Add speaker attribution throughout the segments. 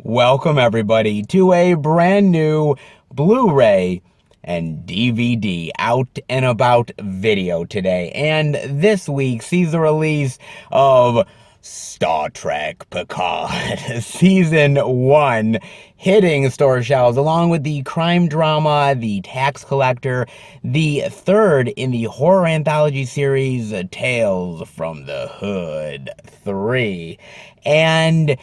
Speaker 1: Welcome everybody to a brand new Blu-ray and DVD out and about video today. And this week sees the release of Star Trek Picard Season 1 hitting store shelves along with the crime drama, The Tax Collector, the third in the horror anthology series Tales from the Hood 3. And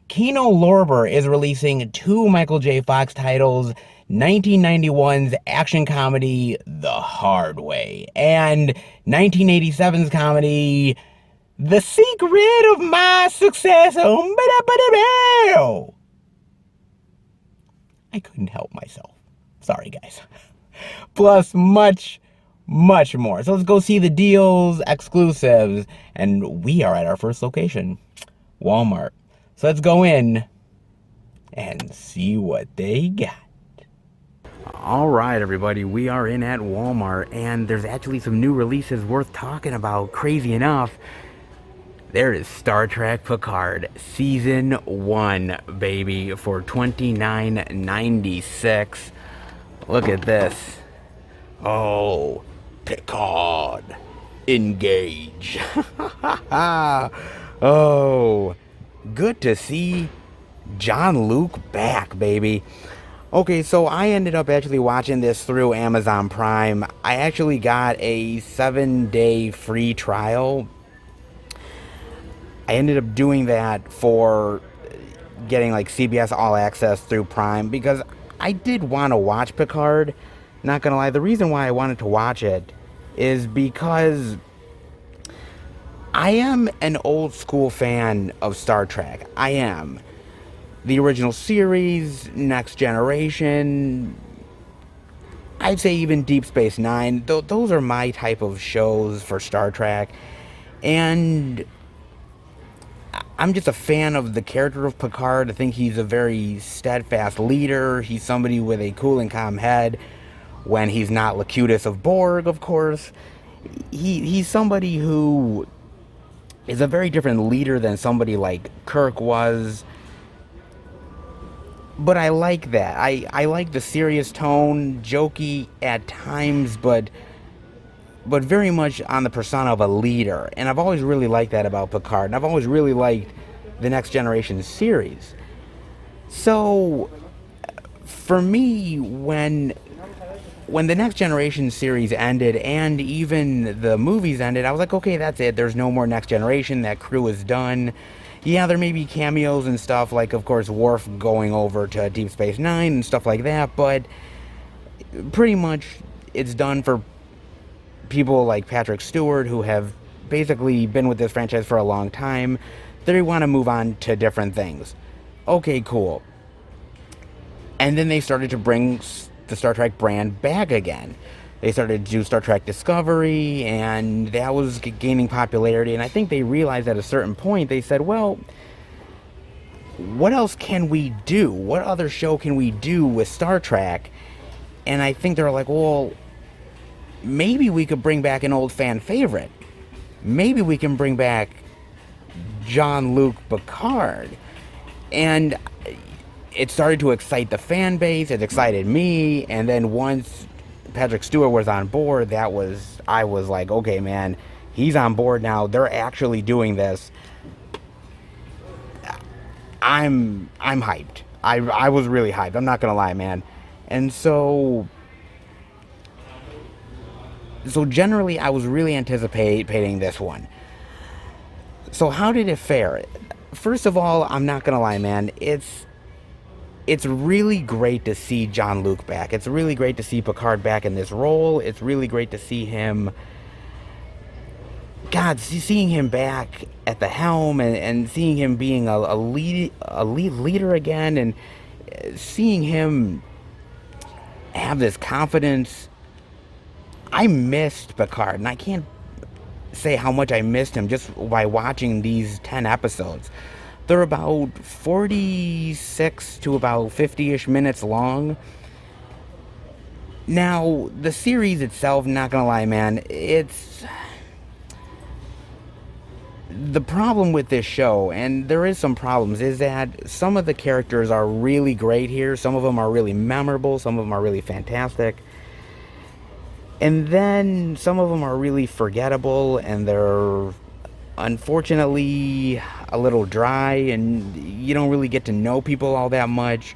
Speaker 1: Kino Lorber is releasing two Michael J. Fox titles, 1991's action comedy The Hard Way and 1987's comedy The Secret of My Success. I couldn't help myself. Sorry, guys. Plus much more. So let's go see the deals, exclusives, and we are at our first location, Walmart. So let's go in and see what they got. All right, everybody, we are in at Walmart, and there's actually some new releases worth talking about. Crazy enough, there is Star Trek Picard Season 1, baby, for $29.96. Look at this. Oh, Picard, engage. Oh, good to see Jean-Luc back, baby. Okay, so I ended up actually watching this through Amazon Prime. I actually got a 7-day free trial. I ended up doing that for getting like CBS All Access through Prime because I did want to watch Picard. Not gonna lie, the reason why I wanted to watch it is because I am an old school fan of Star Trek. I am. The original series, Next Generation, I'd say even Deep Space Nine. Those are my type of shows for Star Trek. And I'm just a fan of the character of Picard. I think he's a very steadfast leader. He's somebody with a cool and calm head when he's not Locutus of Borg, of course. He's somebody who is a very different leader than somebody like Kirk was. But I like that. I like the serious tone, jokey at times, but very much on the persona of a leader. And I've always really liked that about Picard. And I've always really liked the Next Generation series. So, for me, when the Next Generation series ended and even the movies ended, I was like, okay, that's it. There's no more Next Generation. That crew is done. Yeah, there may be cameos and stuff, like, of course, Worf going over to Deep Space Nine and stuff like that, but pretty much it's done for people like Patrick Stewart, who have basically been with this franchise for a long time. They want to move on to different things. Okay, cool. And then they started to bring the Star Trek brand back again. They started to do Star Trek Discovery, and that was gaining popularity. And I think they realized at a certain point, they said, well, what else can we do? What other show can we do with Star Trek? And I think they're like, well, maybe we could bring back an old fan favorite. Maybe we can bring back Jean-Luc Picard. And it started to excite the fan base. It excited me. And then once Patrick Stewart was on board, I was like, okay, man, he's on board now. They're actually doing this. I'm hyped. I was really hyped. I'm not gonna lie, man. And so generally, I was really anticipating this one. So how did it fare? First of all, I'm not gonna lie, man. It's really great to see Jean-Luc back. It's really great to see Picard back in this role. It's really great to see him, seeing him back at the helm and seeing him being a lead leader again, and seeing him have this confidence. I missed Picard, and I can't say how much I missed him just by watching these 10 episodes. They're about 46 to about 50-ish minutes long. Now, the series itself, not gonna lie, man, The problem with this show, and there is some problems, is that some of the characters are really great here. Some of them are really memorable. Some of them are really fantastic. And then some of them are really forgettable, and they're unfortunately a little dry, and you don't really get to know people all that much.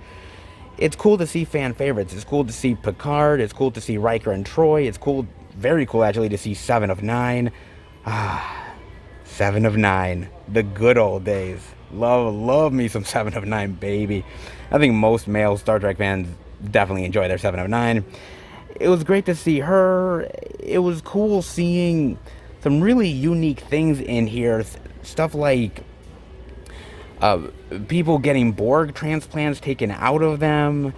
Speaker 1: It's cool to see fan favorites. It's cool to see Picard. It's cool to see Riker and Troy. It's cool, very cool actually, to see Seven of Nine. Seven of Nine, the good old days. Love me some Seven of Nine, baby. I think most male Star Trek fans definitely enjoy their Seven of Nine. It was great to see her. It was cool seeing some really unique things in here. Stuff like people getting Borg transplants taken out of them.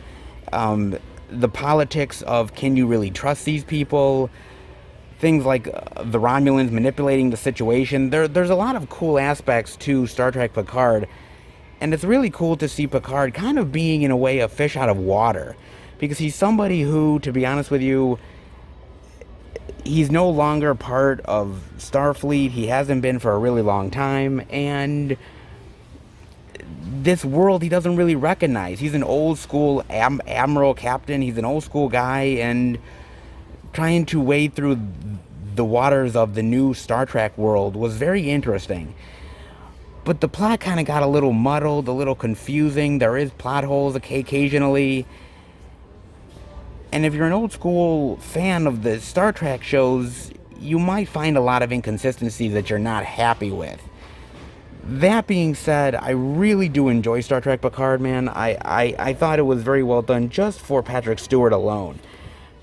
Speaker 1: The politics of, can you really trust these people? Things like the Romulans manipulating the situation. There's a lot of cool aspects to Star Trek Picard. And it's really cool to see Picard kind of being, in a way, a fish out of water. Because he's somebody who, to be honest with you, he's no longer part of Starfleet. He hasn't been for a really long time. And this world he doesn't really recognize. He's an old school admiral captain. He's an old school guy. And trying to wade through the waters of the new Star Trek world was very interesting. But the plot kind of got a little muddled, a little confusing. There is plot holes occasionally. And if you're an old school fan of the Star Trek shows, you might find a lot of inconsistencies that you're not happy with. That being said, I really do enjoy Star Trek Picard, man. I thought it was very well done just for Patrick Stewart alone.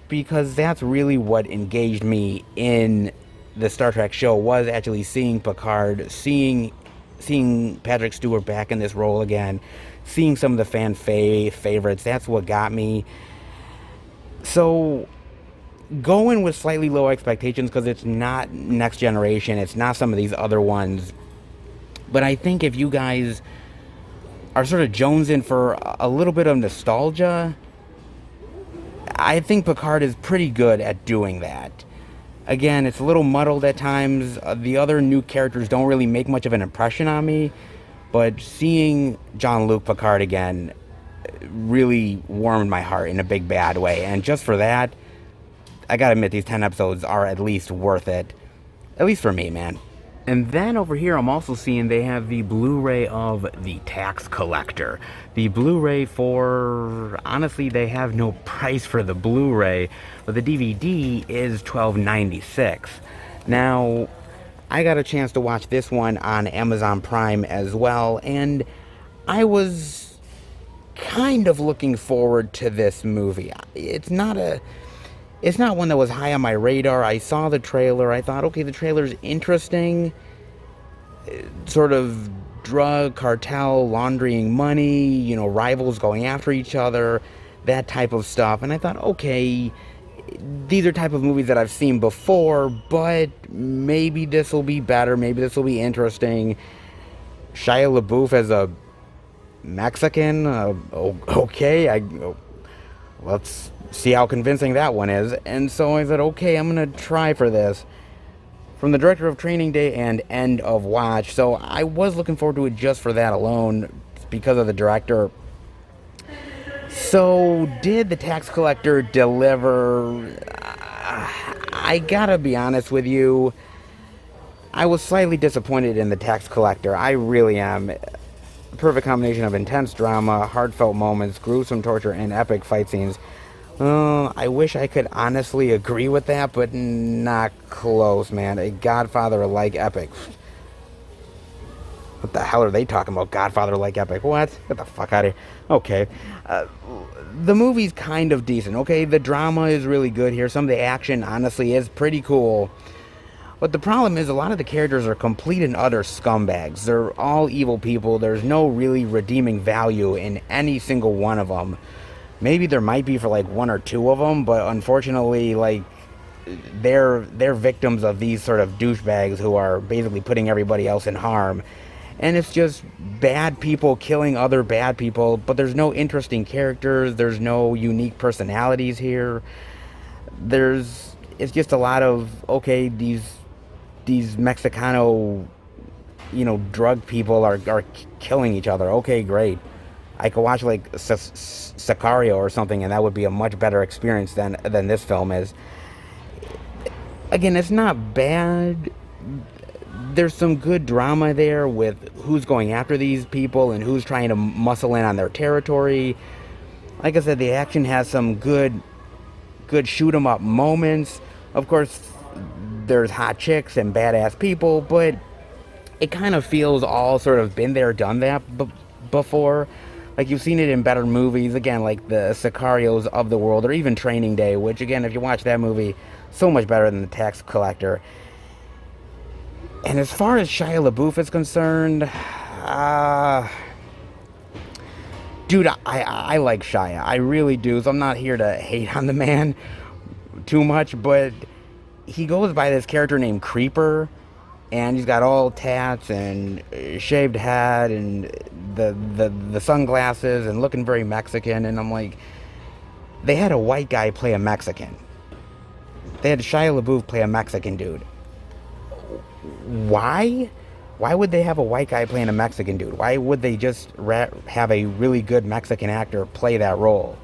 Speaker 1: Because that's really what engaged me in the Star Trek show, was actually seeing Picard, seeing Patrick Stewart back in this role again, seeing some of the fan favorites. That's what got me. So, going with slightly low expectations, because it's not Next Generation, it's not some of these other ones. But I think if you guys are sort of jonesing for a little bit of nostalgia, I think Picard is pretty good at doing that. Again, it's a little muddled at times. The other new characters don't really make much of an impression on me. But seeing Jean-Luc Picard again really warmed my heart in a big bad way. And just for that, I gotta admit, these 10 episodes are at least worth it. At least for me, man. And then over here, I'm also seeing they have the Blu-ray of The Tax Collector. The Blu-ray for, honestly, they have no price for the Blu-ray, but the DVD is $12.96. Now, I got a chance to watch this one on Amazon Prime as well, and I was kind of looking forward to this movie. It's not one that was high on my radar. I saw the trailer. I thought, okay, the trailer's interesting. Sort of drug cartel laundering money, rivals going after each other, that type of stuff. And I thought, okay, these are type of movies that I've seen before, but maybe this will be better. Maybe this will be interesting. Shia LaBeouf as a Mexican. Okay, let's see how convincing that one is. And so I said, okay, I'm gonna try for this. From the director of Training Day and End of Watch. So I was looking forward to it just for that alone, because of the director. So did The Tax Collector deliver? I gotta be honest with you, I was slightly disappointed in The Tax Collector. I really am. Perfect combination of intense drama, heartfelt moments, gruesome torture, and epic fight scenes. I wish I could honestly agree with that, but not close, man. A Godfather-like epic. What the hell are they talking about? Godfather-like epic. What? Get the fuck out of here. Okay. The movie's kind of decent, okay? The drama is really good here. Some of the action, honestly, is pretty cool. But the problem is, a lot of the characters are complete and utter scumbags. They're all evil people. There's no really redeeming value in any single one of them. Maybe there might be for like one or two of them, but unfortunately, like, they're victims of these sort of douchebags who are basically putting everybody else in harm. And it's just bad people killing other bad people, but there's no interesting characters, there's no unique personalities here. It's just a lot of, okay, these Mexicano drug people are killing each other. Okay, great. I could watch like Sicario or something, and that would be a much better experience than this film is. Again, it's not bad. There's some good drama there with who's going after these people and who's trying to muscle in on their territory. Like I said, the action has some good shoot 'em up moments. Of course, there's hot chicks and badass people, but it kind of feels all sort of been there, done that before. Like, you've seen it in better movies, again, like the Sicarios of the world, or even Training Day, which, again, if you watch that movie, so much better than The Tax Collector. And as far as Shia LaBeouf is concerned, dude, I like Shia. I really do, so I'm not here to hate on the man too much, but he goes by this character named Creeper, and he's got all tats and shaved head and the sunglasses and looking very Mexican. And I'm like, they had a white guy play a Mexican. They had Shia LaBeouf play a Mexican dude. Why? Why would they have a white guy playing a Mexican dude? Why would they just have a really good Mexican actor play that role?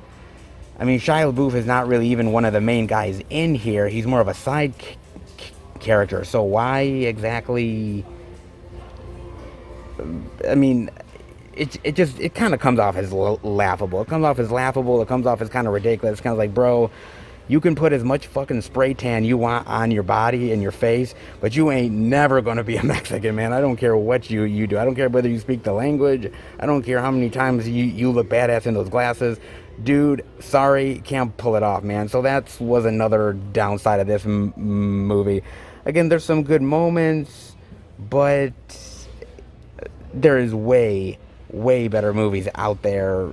Speaker 1: I mean, Shia LaBeouf is not really even one of the main guys in here. He's more of a side character. So why exactly? I mean, it kind of comes off as laughable. It comes off as laughable. It comes off as kind of ridiculous. It's kind of like, bro, you can put as much fucking spray tan you want on your body and your face, but you ain't never gonna be a Mexican, man. I don't care what you do. I don't care whether you speak the language. I don't care how many times you look badass in those glasses. Dude, sorry, can't pull it off, man. So that was another downside of this movie. Again, there's some good moments, but there is way better movies out there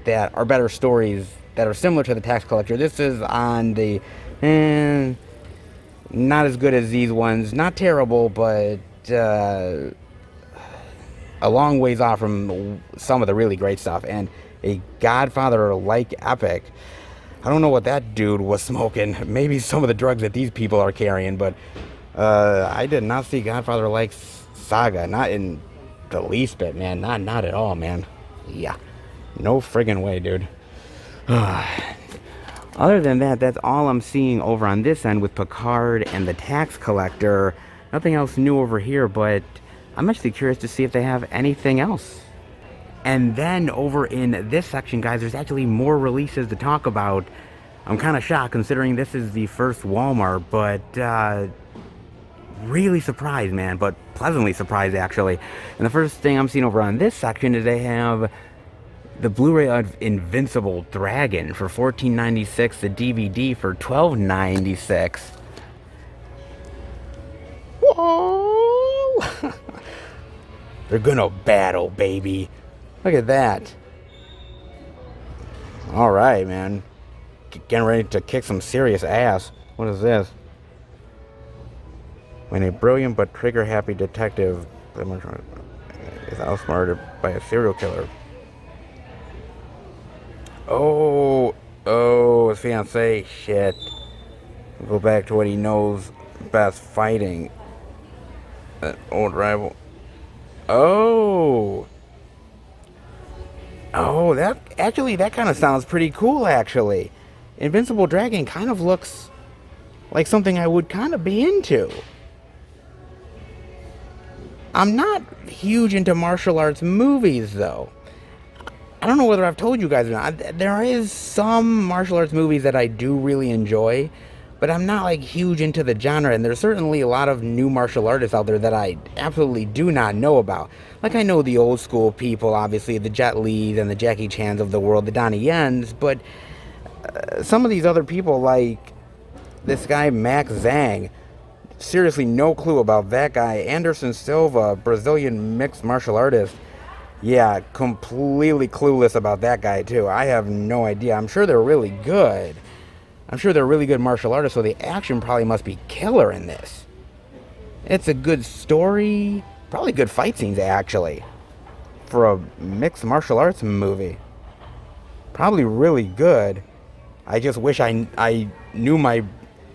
Speaker 1: that are better stories that are similar to The Tax Collector. This is on the not as good as these ones. Not terrible, but a long ways off from some of the really great stuff. And a Godfather-like epic. I don't know what that dude was smoking. Maybe some of the drugs that these people are carrying, but I did not see Godfather-like saga. Not in the least bit, man. Not at all, man. Yeah. No friggin' way, dude. Other than that, that's all I'm seeing over on this end with Picard and The Tax Collector. Nothing else new over here, but I'm actually curious to see if they have anything else. And then over in this section, guys, there's actually more releases to talk about. I'm kind of shocked considering this is the first Walmart, but really surprised, man, but pleasantly surprised, actually. And the first thing I'm seeing over on this section is they have the Blu-ray of Invincible Dragon for $14.96, the DVD for $12.96. Whoa! They're gonna battle, baby. Look at that. Alright, man. Getting ready to kick some serious ass. What is this? When a brilliant but trigger-happy detective is outsmarted by a serial killer. His fiancé. Shit. Go back to what he knows best, fighting. An old rival. That kind of sounds pretty cool, actually. Invincible Dragon kind of looks like something I would kind of be into. I'm not huge into martial arts movies, though. I don't know whether I've told you guys or not. There is some martial arts movies that I do really enjoy, but I'm not, like, huge into the genre, and there's certainly a lot of new martial artists out there that I absolutely do not know about. Like, I know the old school people, obviously, the Jet Lis and the Jackie Chans of the world, the Donnie Yens, but some of these other people, like this guy Max Zhang, seriously no clue about that guy. Anderson Silva, Brazilian mixed martial artist. Yeah, completely clueless about that guy, too. I have no idea. I'm sure they're really good. I'm sure they're really good martial artists, so the action probably must be killer in this. It's a good story. Probably good fight scenes, actually. For a mixed martial arts movie. Probably really good. I just wish I knew my,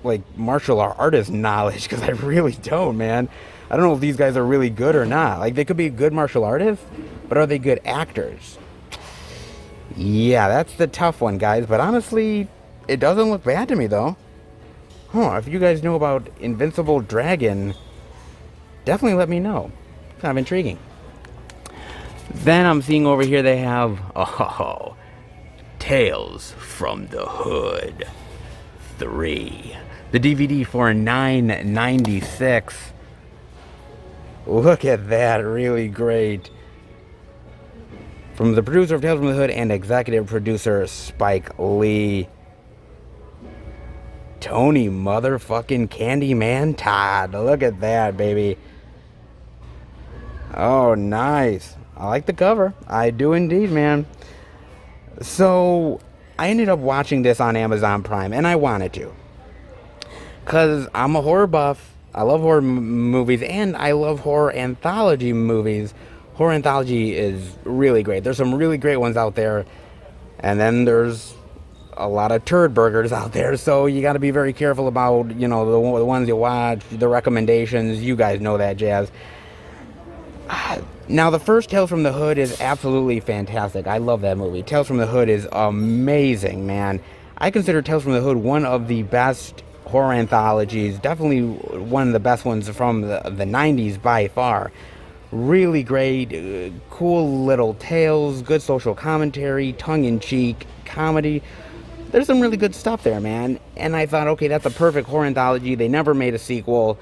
Speaker 1: like, martial artist knowledge, because I really don't, man. I don't know if these guys are really good or not. Like, they could be good martial artists, but are they good actors? Yeah, that's the tough one, guys. But honestly, it doesn't look bad to me, though. Huh, if you guys know about Invincible Dragon, definitely let me know. Kind of intriguing. Then I'm seeing over here they have, oh, Tales from the Hood 3. The DVD for $9.96. Look at that, really great. From the producer of Tales from the Hood and executive producer Spike Lee. Tony motherfucking Candyman Todd. Look at that, baby. Oh, nice. I like the cover. I do indeed, man. So, I ended up watching this on Amazon Prime, and I wanted to. Because I'm a horror buff. I love horror movies, and I love horror anthology movies. Horror anthology is really great. There's some really great ones out there. And then there's a lot of turd burgers out there. So you got to be very careful about, you know, the ones you watch, the recommendations. You guys know that jazz. Now, the first Tales from the Hood is absolutely fantastic. I love that movie. Tales from the Hood is amazing, man. I consider Tales from the Hood one of the best horror anthologies. Definitely one of the best ones from the 90s by far. Really great, cool little tales, good social commentary, tongue-in-cheek comedy. There's some really good stuff there, man. And I thought, okay, that's a perfect horror anthology. They never made a sequel.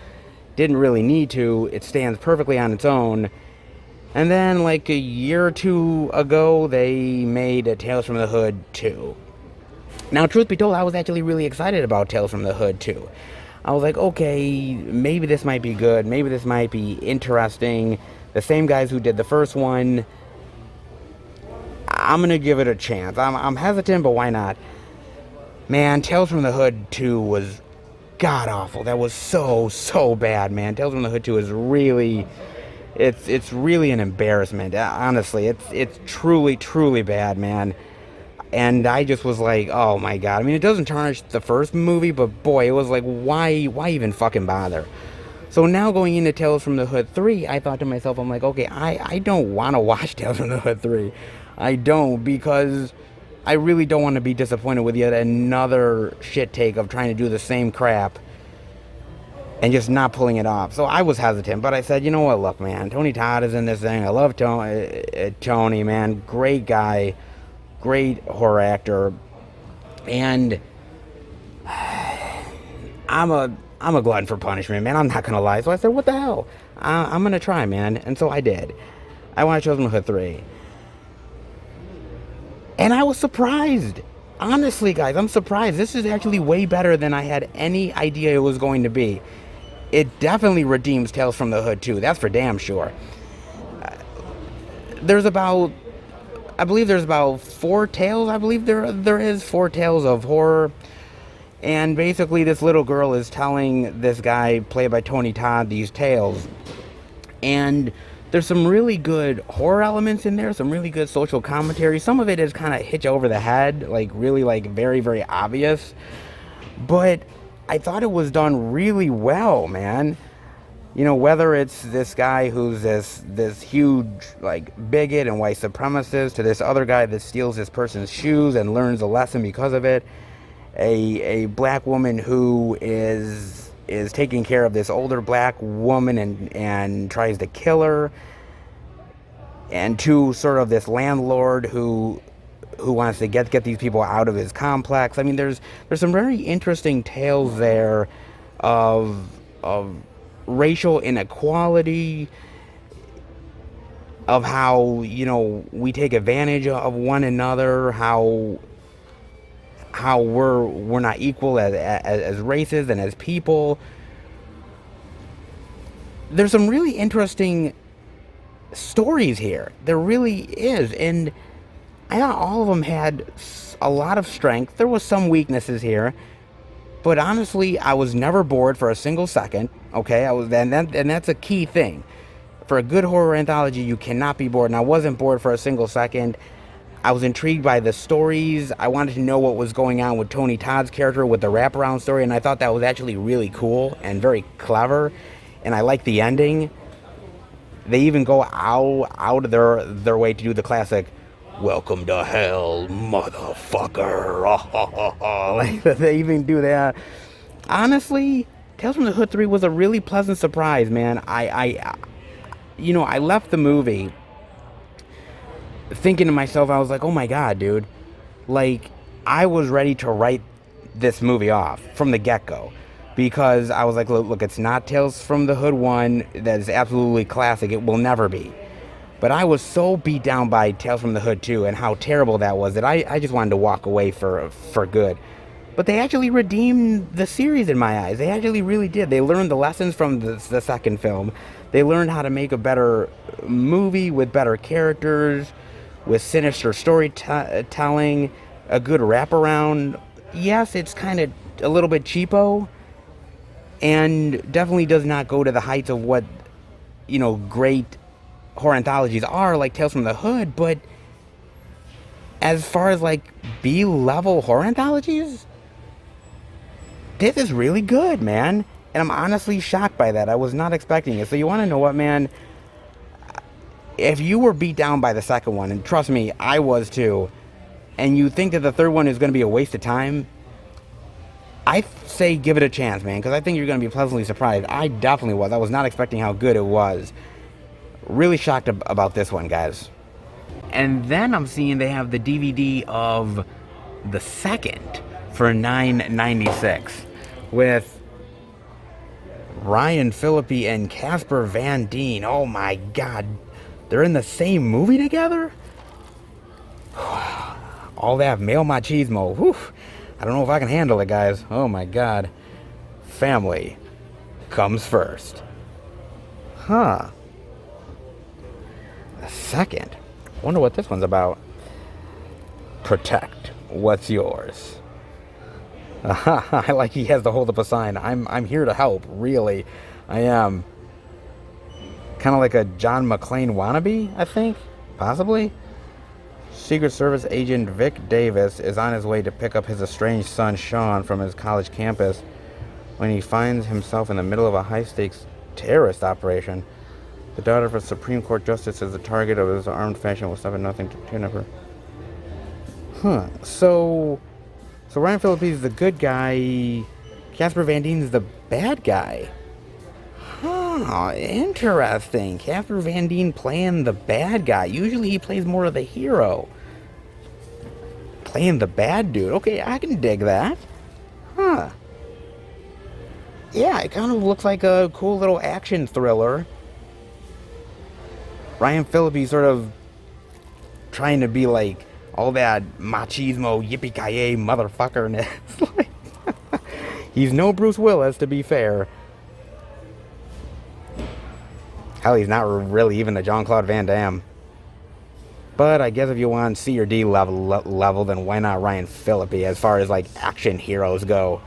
Speaker 1: Didn't really need to. It stands perfectly on its own. And then, like a year or two ago, they made a Tales from the Hood 2. Now, truth be told, I was actually really excited about Tales from the Hood 2. I was like, okay, maybe this might be good. Maybe this might be interesting. The same guys who did the first one. I'm going to give it a chance. I'm hesitant, but why not? Man, Tales from the Hood 2 was god-awful. That was so bad, man. Tales from the Hood 2 is really... It's really an embarrassment. Honestly, it's truly bad, man. And I just was like, oh my god. I mean, it doesn't tarnish the first movie, but boy, it was like, why even fucking bother? So now going into Tales from the Hood 3, I thought to myself, I'm like, okay, I don't want to watch Tales from the Hood 3. I don't, because I really don't want to be disappointed with yet another shit take of trying to do the same crap and just not pulling it off. So I was hesitant, but I said, you know what, look, man, Tony Todd is in this thing. I love Tony, man. Great guy. Great horror actor. And I'm a glutton for punishment, man. I'm not going to lie. So I said, what the hell? I'm going to try, man. And so I did. I watched Tales from the Hood 3. And I was surprised. Honestly, guys, I'm surprised. This is actually way better than I had any idea it was going to be. It definitely redeems Tales from the Hood 2. That's for damn sure. I believe there's about 4 tales. I believe there is 4 tales of horror. And basically this little girl is telling this guy, played by Tony Todd, these tales. And there's some really good horror elements in there, some really good social commentary. Some of it is kind of hitch over the head, like really like very obvious. But I thought it was done really well, man. You know, whether it's this guy who's this huge like bigot and white supremacist, to this other guy that steals this person's shoes and learns a lesson because of it, a black woman who is taking care of this older black woman and tries to kill her, and to sort of this landlord who wants to get these people out of his complex. I mean, there's some very interesting tales there of racial inequality, of how, you know, we take advantage of one another, how we're not equal as races and as people. There's some really interesting stories here. There really is. And I thought all of them had a lot of strength. There was some weaknesses here, but honestly, I was never bored for a single second. Okay, and that's a key thing. For a good horror anthology, you cannot be bored. And I wasn't bored for a single second. I was intrigued by the stories. I wanted to know what was going on with Tony Todd's character with the wraparound story, and I thought that was actually really cool and very clever. and I like the ending. They even go out of their way to do the classic "Welcome to Hell, motherfucker." Like, they even do that. Honestly, Tales from the Hood 3 was a really pleasant surprise, man. I left the movie thinking to myself, I was like, oh my god, dude. Like, I was ready to write this movie off from the get-go. Because I was like, look, it's not Tales from the Hood 1 that is absolutely classic. It will never be. But I was so beat down by Tales from the Hood 2 and how terrible that was that I just wanted to walk away for good. But they actually redeemed the series in my eyes. They actually really did. They learned the lessons from the second film. They learned how to make a better movie with better characters, with sinister storytelling, a good wraparound. Yes, it's kind of a little bit cheapo, and definitely does not go to the heights of what, great horror anthologies are, like Tales from the Hood, but as far as, like, B-level horror anthologies, this is really good, man. And I'm honestly shocked by that. I was not expecting it. So you want to know what, man? If you were beat down by the second one, and trust me, I was too, and you think that the third one is going to be a waste of time, I say give it a chance, man, because I think you're going to be pleasantly surprised. I definitely was. I was not expecting how good it was. Really shocked about this one, guys. And then I'm seeing they have the DVD of the second for $9.96 with Ryan Phillippe and Casper Van Dien. Oh my god. They're in the same movie together? All that male machismo. Whew. I don't know if I can handle it, guys. Oh my god. Family comes first. Huh. A second. Wonder what this one's about. Protect what's yours. I like he has to hold up a sign. I'm here to help, really. I am. Kind of like a John McClane wannabe, I think. Possibly. Secret Service agent Vic Davis is on his way to pick up his estranged son Sean from his college campus when he finds himself in the middle of a high-stakes terrorist operation. The daughter of a Supreme Court justice is the target of his armed fashion will stop at nothing to kidnap her. Huh. So Ryan Phillippe is the good guy. Casper Van Dien is the bad guy. Huh, interesting. Casper Van Dien playing the bad guy. Usually he plays more of the hero. Playing the bad dude. Okay, I can dig that. Huh. Yeah, it kind of looks like a cool little action thriller. Ryan Phillippe sort of trying to be like all that machismo, yippee-ki-yay motherfucker. Like, he's no Bruce Willis, to be fair. Hell, he's not really even a Jean-Claude Van Damme. But I guess if you want C or D level, then why not Ryan Phillippe as far as, like, action heroes go?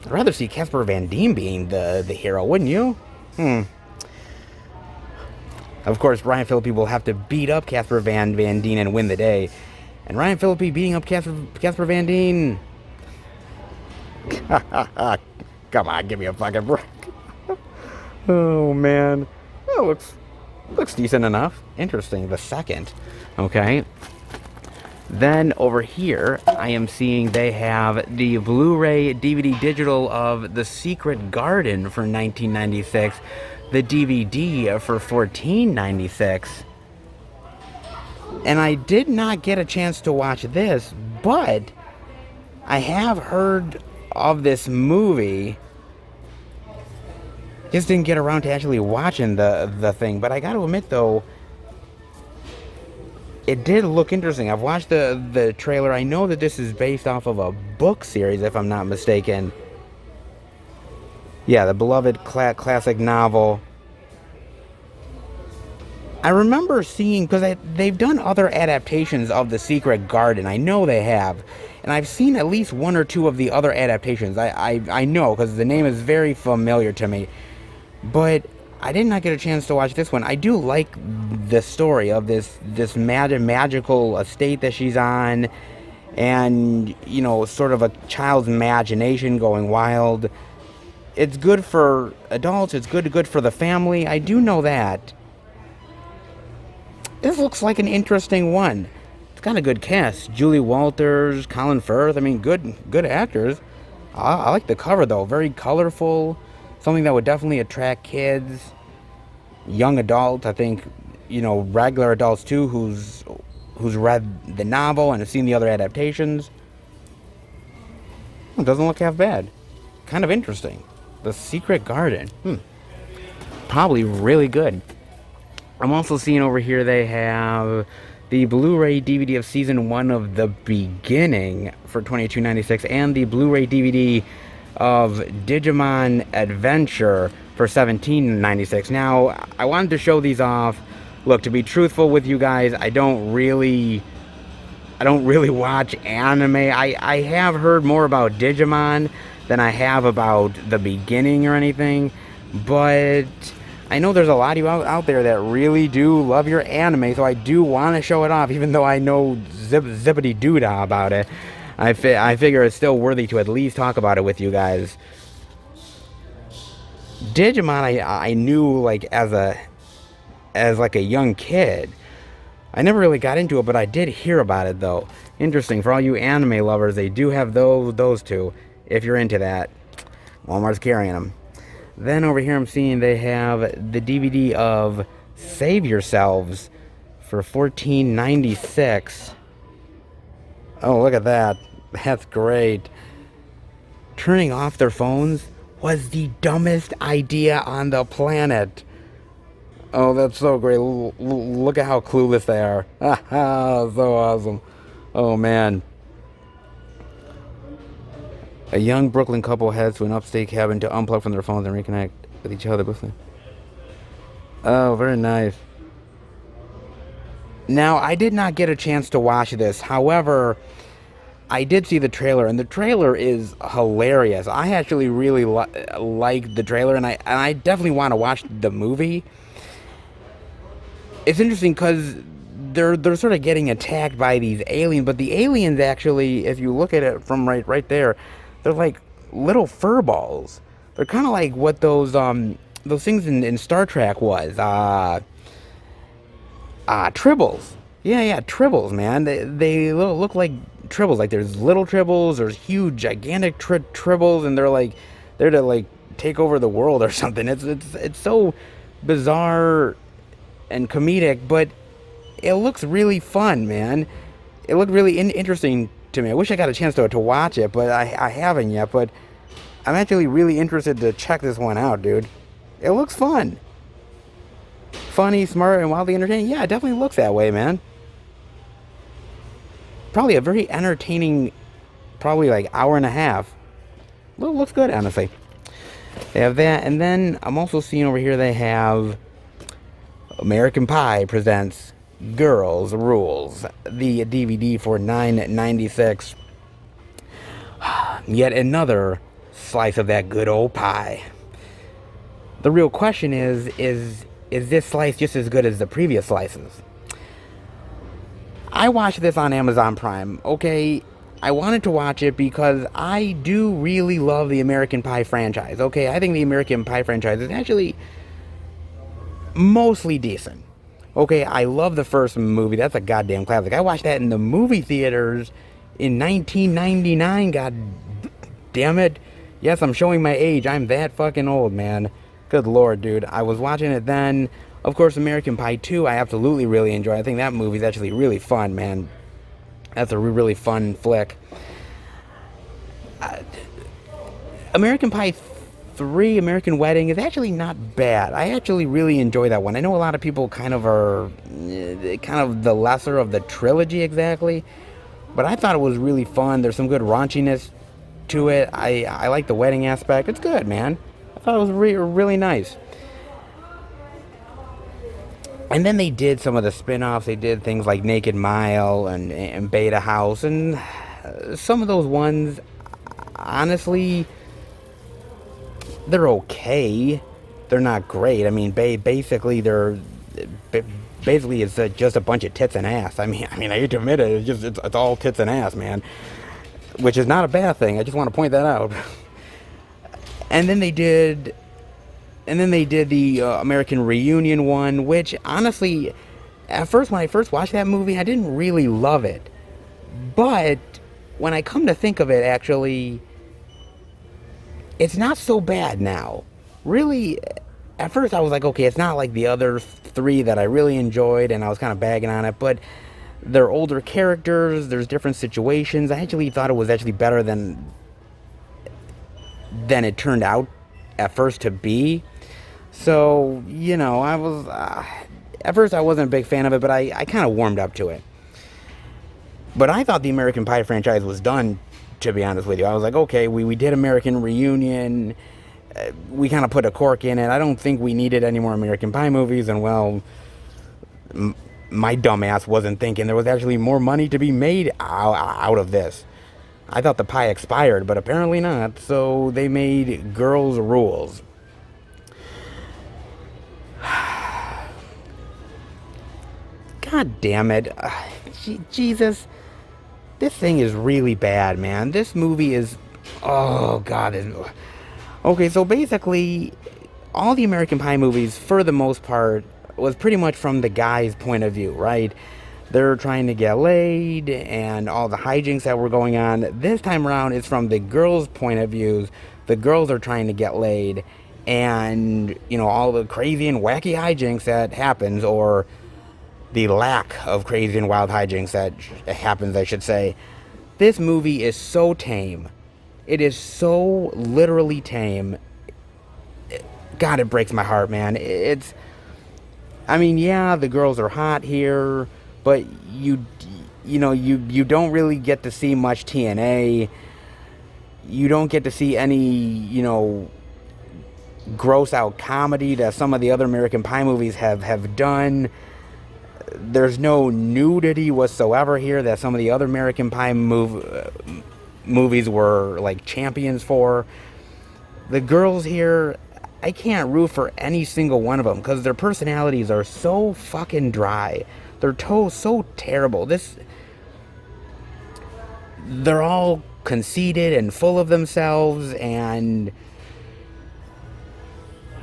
Speaker 1: I'd rather see Casper Van Dien being the hero, wouldn't you? Of course, Ryan Phillippe will have to beat up Casper Van Dien and win the day. And Ryan Phillippe beating up Casper Van Dien... Come on, give me a fucking break. Oh, man. Well, looks decent enough. Interesting. The second. Okay. Then over here, I am seeing they have the Blu-ray DVD digital of The Secret Garden for $19.96. The DVD for $14.96. And I did not get a chance to watch this, but I have heard of this movie. Just didn't get around to actually watching the thing. But I gotta admit, though, it did look interesting. I've watched the trailer. I know that this is based off of a book series, if I'm not mistaken. Yeah, the beloved classic novel. I remember seeing, because they've done other adaptations of The Secret Garden. I know they have. And I've seen at least one or two of the other adaptations. I know, because the name is very familiar to me. But I did not get a chance to watch this one. I do like the story of this magical estate that she's on. And, sort of a child's imagination going wild. It's good for adults. It's good for the family. I do know that. This looks like an interesting one. It's got a good cast. Julie Walters, Colin Firth. I mean, good actors. I like the cover though. Very colorful. Something that would definitely attract kids, young adults. I think, regular adults too, who's read the novel and have seen the other adaptations. It doesn't look half bad. Kind of interesting. The Secret Garden. Probably really good. I'm also seeing over here they have the Blu-ray DVD of Season 1 of The Beginning for $22.96 and the Blu-ray DVD of Digimon Adventure for $17.96. Now, I wanted to show these off. Look, to be truthful with you guys, I don't really watch anime. I have heard more about Digimon than I have about The Beginning or anything, but I know there's a lot of you out there that really do love your anime, so I do want to show it off, even though I know zippity doodah about it. I figure it's still worthy to at least talk about it with you guys. Digimon, I knew like as like a young kid. I never really got into it, but I did hear about it though. Interesting. For all you anime lovers, they do have those two. If you're into that, Walmart's carrying them. Then over here I'm seeing they have the DVD of Save Yourselves for $14.96. Oh, look at that. That's great. Turning off their phones was the dumbest idea on the planet. Oh, that's so great. Look at how clueless they are. So awesome. Oh, man. A young Brooklyn couple heads to an upstate cabin to unplug from their phones and reconnect with each other. Oh, very nice. Now, I did not get a chance to watch this. However, I did see the trailer, and the trailer is hilarious. I actually really like the trailer, and I definitely want to watch the movie. It's interesting because they're sort of getting attacked by these aliens, but the aliens actually, if you look at it from right there, they're like little fur balls. They're kind of like what those things in Star Trek was. Tribbles. Yeah, tribbles, man. They look like tribbles. Like there's little tribbles, there's huge, gigantic tribbles, and they're to like take over the world or something. It's so bizarre and comedic, but it looks really fun, man. It looked really interesting to me. I wish I got a chance to watch it, but I haven't yet. But I'm actually really interested to check this one out, dude. It looks fun. Funny, smart, and wildly entertaining. Yeah, it definitely looks that way, man. Probably a very entertaining, probably like hour and a half. Well, looks good, honestly. They have that, and then I'm also seeing over here they have American Pie presents Girls Rules, the DVD for $9.96. Yet another slice of that good old pie. The real question is this slice just as good as the previous slices? I watched this on Amazon Prime, okay? I wanted to watch it because I do really love the American Pie franchise, okay? I think the American Pie franchise is actually mostly decent. Okay, I love the first movie. That's a goddamn classic. I watched that in the movie theaters in 1999, god damn it. Yes, I'm showing my age. I'm that fucking old, man. Good lord, dude. I was watching it then. Of course, American Pie 2, I absolutely really enjoy. I think that movie's actually really fun, man. That's a really fun flick. American Pie 3, American Wedding, is actually not bad. I actually really enjoy that one. I know a lot of people kind of the lesser of the trilogy exactly, but I thought it was really fun. There's some good raunchiness to it. I like the wedding aspect. It's good, man. I thought it was really nice. And then they did some of the spin-offs. They did things like Naked Mile and Beta House, and some of those ones, honestly, they're okay. They're not great. I mean, basically it's just a bunch of tits and ass. I mean, I hate to admit it. It's all tits and ass, man. Which is not a bad thing. I just want to point that out. And then they did the American Reunion one, which honestly, at first when I first watched that movie, I didn't really love it. But when I come to think of it, actually, it's not so bad now. Really, at first I was like, okay, it's not like the other three that I really enjoyed, and I was kind of bagging on it, but they're older characters, there's different situations. I actually thought it was actually better than it turned out at first to be. So, I was, at first I wasn't a big fan of it, but I kind of warmed up to it. But I thought the American Pie franchise was done, to be honest with you. I was like, okay, we did American Reunion. We kind of put a cork in it. I don't think we needed any more American Pie movies. And, well, my dumbass wasn't thinking there was actually more money to be made out of this. I thought the pie expired, but apparently not. So they made Girls' Rules. God damn it. Jesus. This thing is really bad, man. This movie is... Oh, God. Okay, so basically, all the American Pie movies, for the most part, was pretty much from the guy's point of view, right? They're trying to get laid, and all the hijinks that were going on. This time around, it's from the girls' point of views. The girls are trying to get laid, and, all the crazy and wacky hijinks that happens, or the lack of crazy and wild hijinks that happens, I should say. This movie is so tame. It is so literally tame. God, it breaks my heart, man. Yeah, the girls are hot here, but you don't really get to see much TNA. You don't get to see any, gross out comedy that some of the other American Pie movies have done. There's no nudity whatsoever here that some of the other American Pie movies were like champions for. The girls here, I can't root for any single one of them because their personalities are so fucking dry. They're so terrible. They're all conceited and full of themselves, and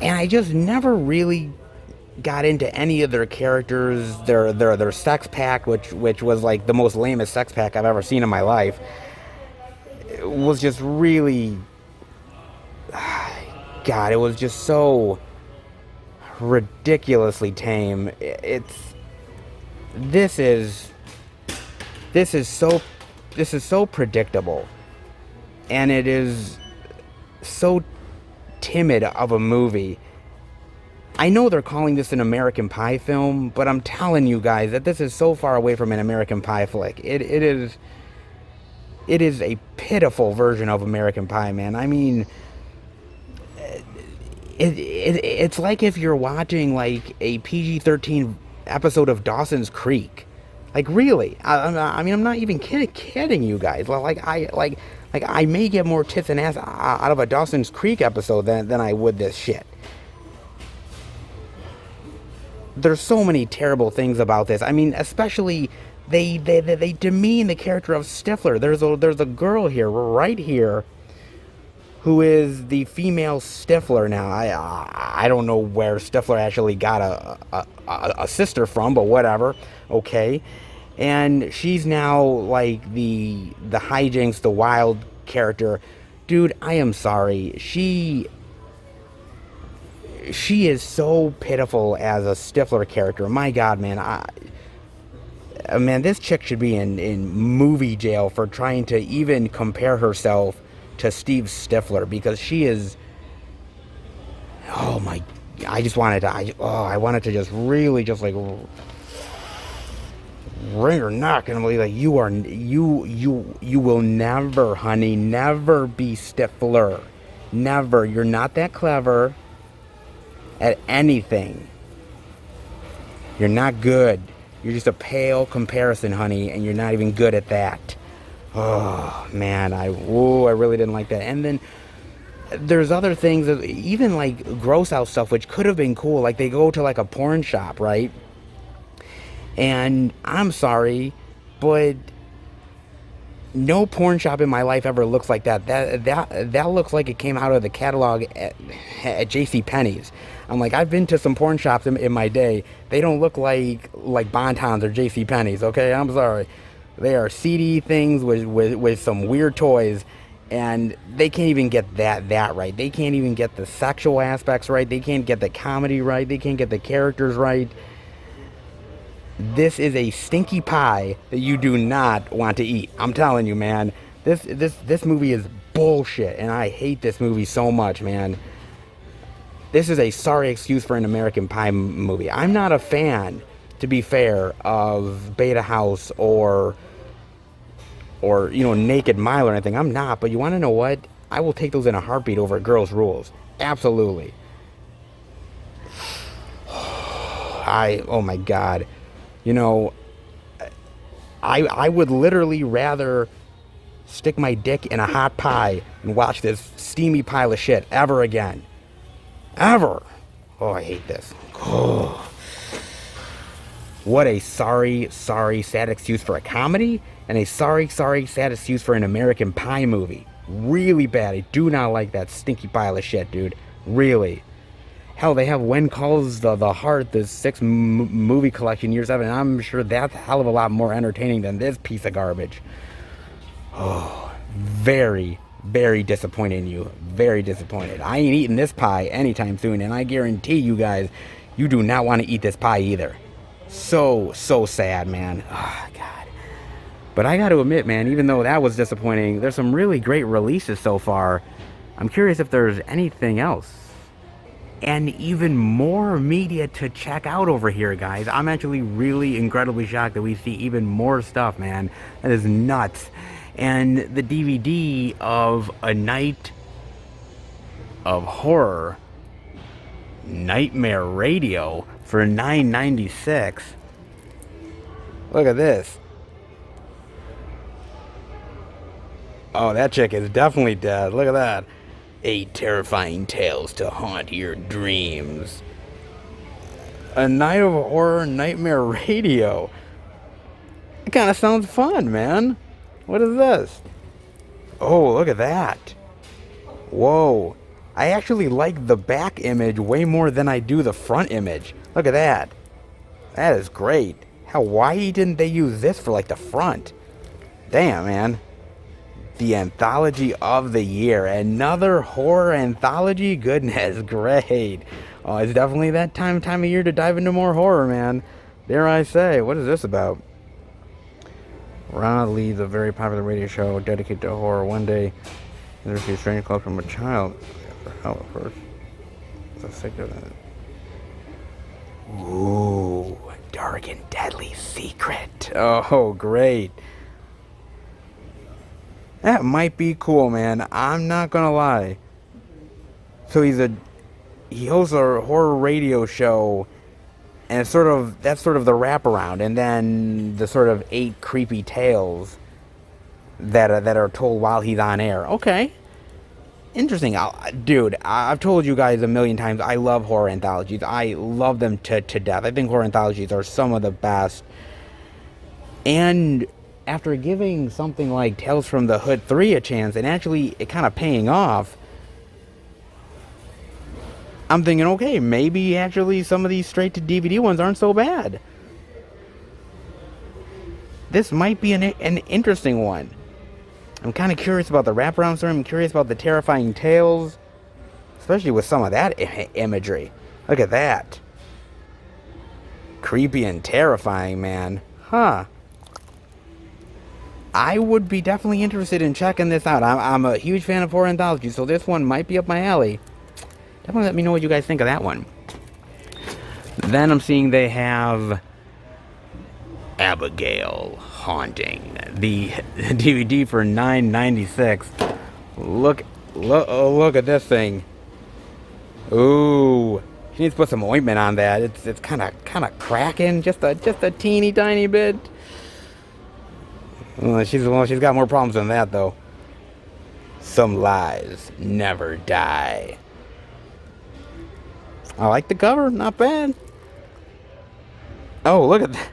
Speaker 1: I just never really got into any of their characters. Their sex pack, which was like the most lamest sex pack I've ever seen in my life, it was just really, God, it was just so ridiculously tame. This is so predictable, and it is so timid of a movie. I know they're calling this an American Pie film, but I'm telling you guys that this is so far away from an American Pie flick. It is a pitiful version of American Pie, man. I mean, it's like if you're watching like a PG-13 episode of Dawson's Creek. Like, really? I mean, I'm not even kidding you guys. I may get more tits and ass out of a Dawson's Creek episode than I would this shit. There's so many terrible things about this. I mean, especially they demean the character of Stifler. There's a girl here, right here, who is the female Stifler. Now, I don't know where Stifler actually got a sister from, but whatever. Okay. And she's now like the hijinks, the wild character. Dude, I am sorry. She is so pitiful as a Stifler character. My God, man. Man, this chick should be in movie jail for trying to even compare herself to Steve Stifler, because she is... Oh my... I wanted to just really just like wring her neck and be like, you will never, honey, never be Stifler. Never. You're not that clever at anything. You're not good. You're just a pale comparison, honey, and you're not even good at that. Oh, man, I really didn't like that. And then there's other things, even like gross out stuff, which could have been cool. Like they go to like a porn shop, right? And I'm sorry, but No porn shop in my life ever looks like that. That looks like it came out of the catalog at J.C. Penney's. I'm like, I've been to some porn shops in my day. They don't look like Bontons or J.C. Penney's. Okay, I'm sorry. They are seedy things with some weird toys, and they can't even get that right. They can't even get the sexual aspects right. They can't get the comedy right. They can't get the characters right. This is a stinky pie that you do not want to eat. I'm telling you, man. This movie is bullshit, and I hate this movie so much, man. This is a sorry excuse for an American Pie movie. I'm not a fan, to be fair, of Beta House or Naked Mile or anything. I'm not, but you want to know what? I will take those in a heartbeat over Girls' Rules. Absolutely. Oh my God. I would literally rather stick my dick in a hot pie and watch this steamy pile of shit ever again. Ever. Oh, I hate this. Oh. What a sorry, sad excuse for a comedy, and a sorry, sad excuse for an American Pie movie. Really bad. I do not like that stinky pile of shit, dude. Really. Hell, they have When Calls the Heart, the 6 movie collection, year 7, and I'm sure that's a hell of a lot more entertaining than this piece of garbage. Oh, very, very disappointed in you. Very disappointed. I ain't eating this pie anytime soon, and I guarantee you guys, you do not want to eat this pie either. So sad, man. Oh, God. But I got to admit, man, even though that was disappointing, there's some really great releases so far. I'm curious if there's anything else. And even more media to check out over here, guys. I'm actually really incredibly shocked that we see even more stuff, man. That is nuts. And the DVD of A Night of Horror, Nightmare Radio, for $9.96. Look at this. Oh, that chick is definitely dead. Look at that. 8 terrifying tales to haunt your dreams. A Night of Horror, Nightmare Radio. It kind of sounds fun, man. What is this? Oh, look at that. Whoa. I actually like the back image way more than I do the front image. Look at that. That is great. Hell, why didn't they use this for like the front? Damn, man. The anthology of the year. Another horror anthology? Goodness, great. Oh, it's definitely that time of year to dive into more horror, man. Dare I say. What is this about? Rod leads a very popular radio show dedicated to horror. One day, he received strange calls from a child. Hell, at first. It's a sick of that. Ooh, dark and deadly secret. Oh, great. That might be cool, man. I'm not gonna lie. So he hosts a horror radio show, and that's sort of the wraparound, and then the sort of 8 creepy tales that are told while he's on air. Okay, interesting. Dude, I've told you guys a million times, I love horror anthologies. I love them to death. I think horror anthologies are some of the best. And after giving something like Tales from the Hood 3 a chance, and actually it kind of paying off, I'm thinking, okay, maybe actually some of these straight to DVD ones aren't so bad. This might be an interesting one. I'm kind of curious about the wraparound story. I'm curious about the terrifying tales, especially with some of that imagery. Look at that. Creepy and terrifying, man. Huh. I would be definitely interested in checking this out. I'm a huge fan of horror anthologies, so this one might be up my alley. Definitely let me know what you guys think of that one. Then I'm seeing they have Abigail Haunting, the DVD for $9.96. Look at this thing. Ooh, she needs to put some ointment on that. It's kind of cracking, just a teeny tiny bit. She's got more problems than that, though. Some lies never die. I like the cover, not bad. Oh, look at that.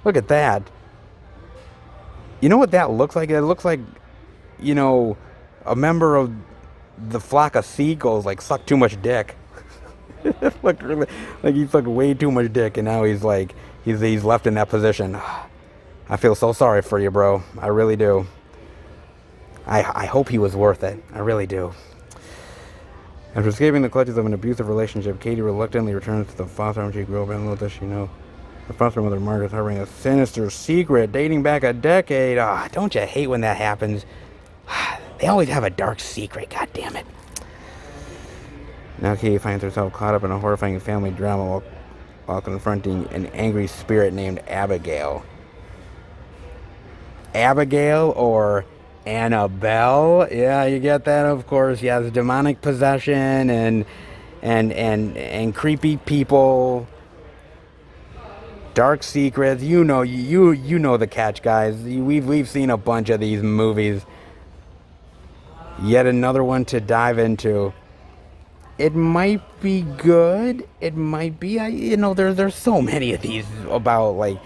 Speaker 1: Look at that. You know what that looks like? It looks like, you know, a member of the flock of seagulls like sucked too much dick. It looked really like he sucked way too much dick, and now he's like he's left in that position. I feel so sorry for you, bro. I really do. I hope he was worth it. I really do. After escaping the clutches of an abusive relationship, Katie reluctantly returns to the foster home she grew up in. Little does she know, her foster mother Margaret is harboring a sinister secret dating back a decade. Ah, don't you hate when that happens? They always have a dark secret. God damn it. Now Katie finds herself caught up in a horrifying family drama while confronting an angry spirit named Abigail. Abigail or Annabelle? Yeah, you get that, of course. Yes, demonic possession and creepy people, dark secrets. You know the catch, guys. We've seen a bunch of these movies. Yet another one to dive into. It might be good. It might be. There's so many of these about like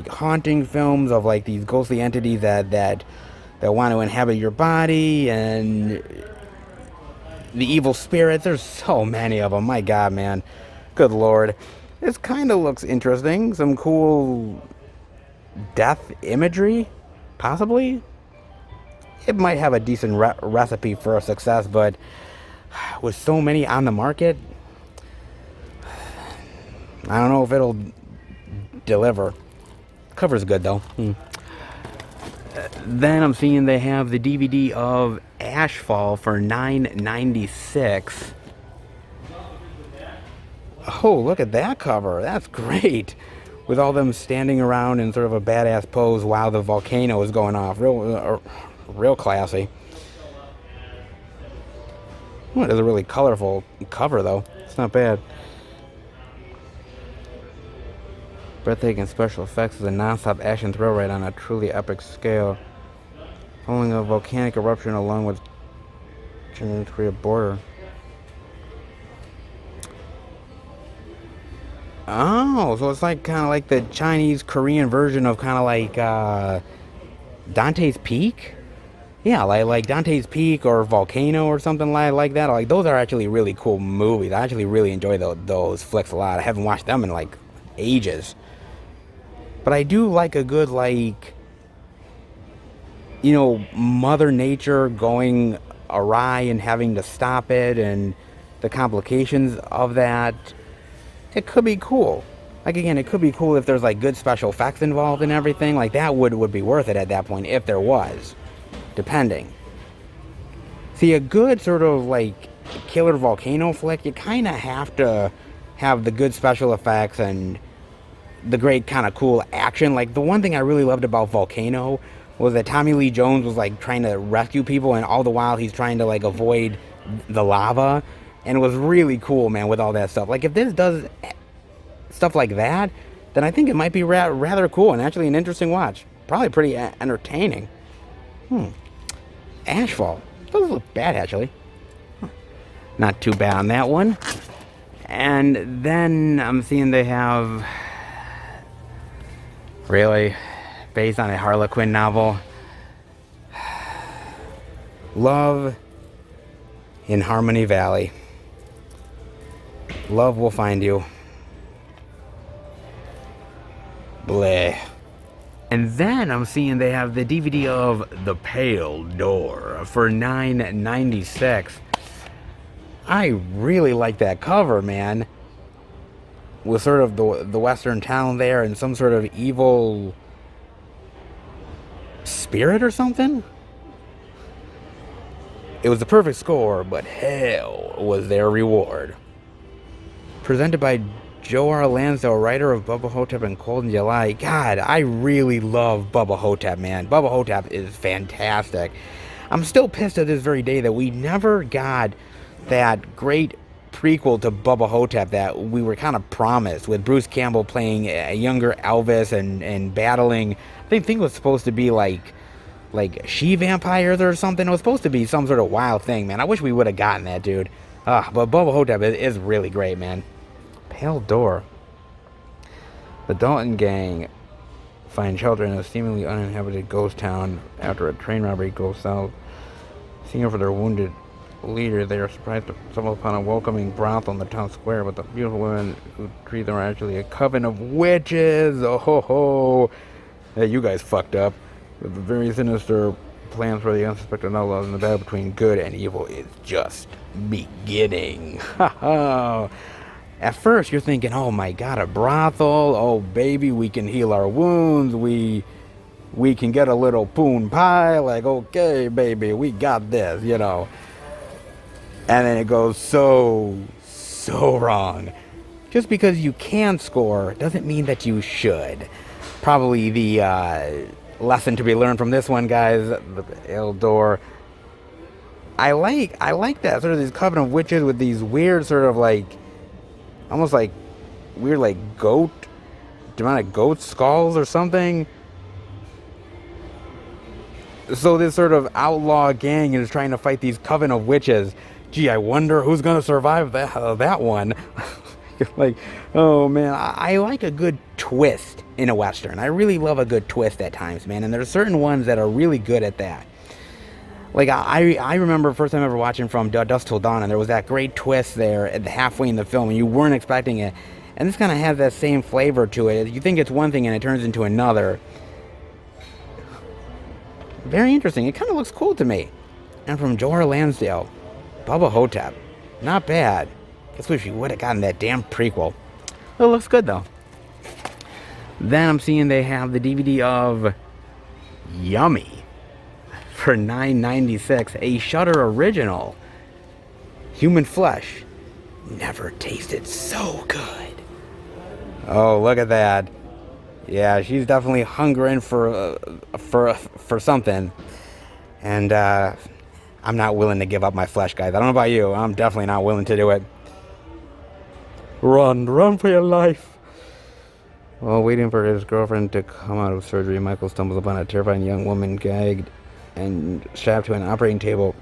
Speaker 1: haunting films of like these ghostly entities that want to inhabit your body and the evil spirits. There's so many of them. My God, man. Good Lord. This kind of looks interesting. Some cool death imagery, possibly. It might have a decent recipe for a success, but with so many on the market, I don't know if it'll deliver. Cover's good though. Then I'm seeing they have the DVD of Ashfall for $9.96. Oh, look at that cover. That's great. With all them standing around in sort of a badass pose while the volcano is going off. Real classy. Well, it is a really colorful cover, though. It's not bad. Breathtaking special effects is a non-stop action thrill ride on a truly epic scale. Following a volcanic eruption along with China Korea border. Oh, so it's like kind of like the Chinese-Korean version of kind of like Dante's Peak? Yeah, like Dante's Peak or Volcano or something like that. Like those are actually really cool movies. I actually really enjoy those flicks a lot. I haven't watched them in like ages. But I do like a good Mother Nature going awry and having to stop it and the complications of that. It could be cool. Like again, it could be cool if there's like good special effects involved and everything. Like that would be worth it at that point if there was. Depending. See, a good sort of like killer volcano flick, you kind of have to have the good special effects and the great kind of cool action. Like the one thing I really loved about Volcano was that Tommy Lee Jones was like trying to rescue people, and all the while he's trying to like avoid the lava, and it was really cool, man, with all that stuff. Like if this does stuff like that, then I think it might be rather cool and actually an interesting watch. Probably pretty entertaining. Ashfall doesn't look bad, actually. Not too bad on that one. And then I'm seeing they have, really, based on a Harlequin novel, Love in Harmony Valley. Love will find you. Bleh. And then I'm seeing they have the DVD of The Pale Door for $9.96. I really like that cover, man. With sort of the western town there and some sort of evil spirit or something. It was the perfect score, but hell was their reward. Presented by Joe R. Lansdale, writer of Bubba Hotep and Cold in July. God, I really love Bubba Hotep, man. Bubba Hotep is fantastic. I'm still pissed to this very day that we never got that great prequel to Bubba Hotep that we were kind of promised, with Bruce Campbell playing a younger Elvis and battling, I think it was supposed to be like she-vampires or something. It was supposed to be some sort of wild thing, man. I wish we would have gotten that, dude. But Bubba Hotep is really great, man. Pale Door. The Dalton Gang find shelter in a seemingly uninhabited ghost town after a train robbery goes south. Seeking for their wounded leader, they are surprised to stumble upon a welcoming brothel in the town square, but the beautiful women who treat them are actually a coven of witches. Oh ho ho! Hey, you guys fucked up. With the very sinister plans for the unsuspected outlaws, and the battle between good and evil is just beginning. Ha ha! At first, you're thinking, oh my god, a brothel. Oh baby, we can heal our wounds. We can get a little poon pie. Like, okay, baby, we got this, you know. And then it goes so wrong. Just because you can score doesn't mean that you should. Probably the lesson to be learned from this one, guys. The Eldor. I like that sort of these coven of witches with these weird sort of like, almost like weird like demonic goat skulls or something. So this sort of outlaw gang is trying to fight these coven of witches. Gee, I wonder who's gonna survive that one. Like, oh man, I like a good twist in a Western. I really love a good twist at times, man. And there's certain ones that are really good at that. Like, I remember first time ever watching From Dusk Till Dawn, and there was that great twist there at the halfway in the film, and you weren't expecting it. And this kind of has that same flavor to it. You think it's one thing, and it turns into another. Very interesting. It kind of looks cool to me. And from Jorah Lansdale, Bubba Hotep. Not bad. Guess wish we would have gotten that damn prequel. It looks good, though. Then I'm seeing they have the DVD of Yummy for $9.96, a Shudder original. Human flesh never tasted so good. Oh, look at that. Yeah, she's definitely hungering for something. And I'm not willing to give up my flesh, guys. I don't know about you. I'm definitely not willing to do it. Run for your life. While waiting for his girlfriend to come out of surgery, Michael stumbles upon a terrifying young woman gagged and strapped to an operating table.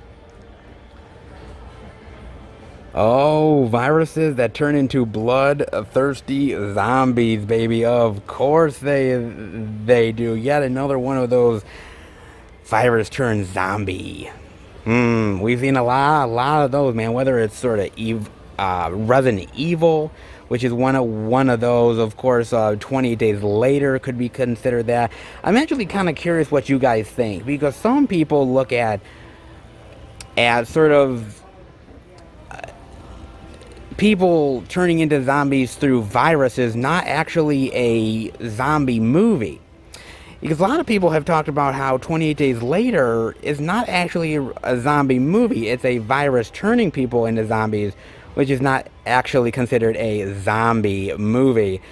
Speaker 1: Oh, viruses that turn into blood-thirsty zombies, baby. Of course they do. Yet another one of those virus turned zombie. We've seen a lot of those, man. Whether it's sort of Resident Evil, which is one of those. Of course, 28 Days Later could be considered that. I'm actually kind of curious what you guys think, because some people look at sort of people turning into zombies through viruses, not actually a zombie movie. Because a lot of people have talked about how 28 Days Later is not actually a zombie movie. It's a virus turning people into zombies, which is not actually considered a zombie movie.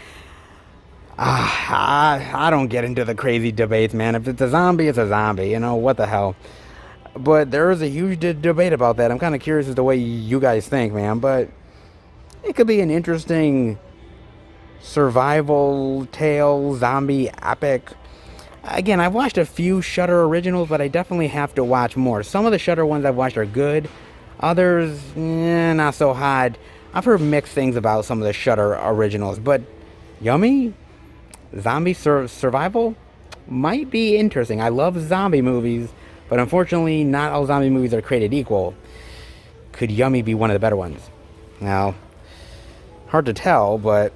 Speaker 1: I don't get into the crazy debates, man. If it's a zombie, it's a zombie. You know, what the hell. But there is a huge debate about that. I'm kind of curious as to the way you guys think, man. But it could be an interesting survival tale, zombie epic. Again, I've watched a few Shudder originals, but I definitely have to watch more. Some of the Shudder ones I've watched are good. Others, not so hot. I've heard mixed things about some of the Shudder originals, but Yummy? Zombie survival? Might be interesting. I love zombie movies, but unfortunately, not all zombie movies are created equal. Could Yummy be one of the better ones? Now, hard to tell, but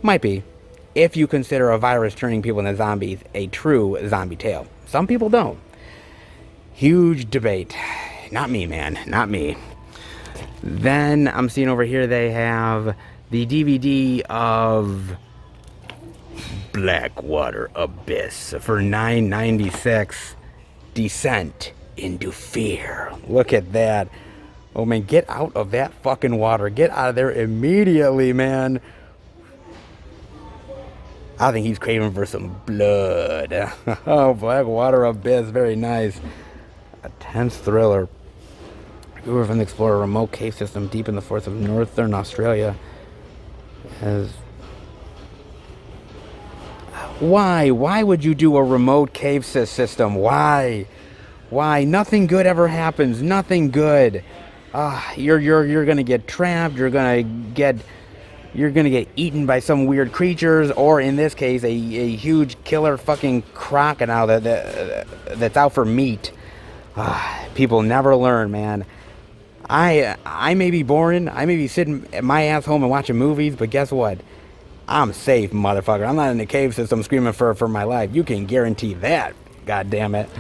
Speaker 1: might be. If you consider a virus turning people into zombies a true zombie tale. Some people don't. Huge debate. Not me, man. Not me. Then I'm seeing over here they have the DVD of Blackwater Abyss for $9.96. Descent into Fear. Look at that. Oh, man, get out of that fucking water. Get out of there immediately, man. I think he's craving for some blood. Oh, Blackwater Abyss. Very nice. A tense thriller. We were from the explore a remote cave system deep in the forests of northern Australia. Why? Why would you do a remote cave system? Why? Why? Nothing good ever happens. Nothing good. You're gonna get trapped. You're gonna get you're gonna get eaten by some weird creatures, or in this case, a huge killer fucking crocodile that's out for meat. People never learn, man. I may be boring. I may be sitting at my ass home and watching movies, but guess what? I'm safe, motherfucker. I'm not in the cave system screaming for my life. You can guarantee that. God damn it.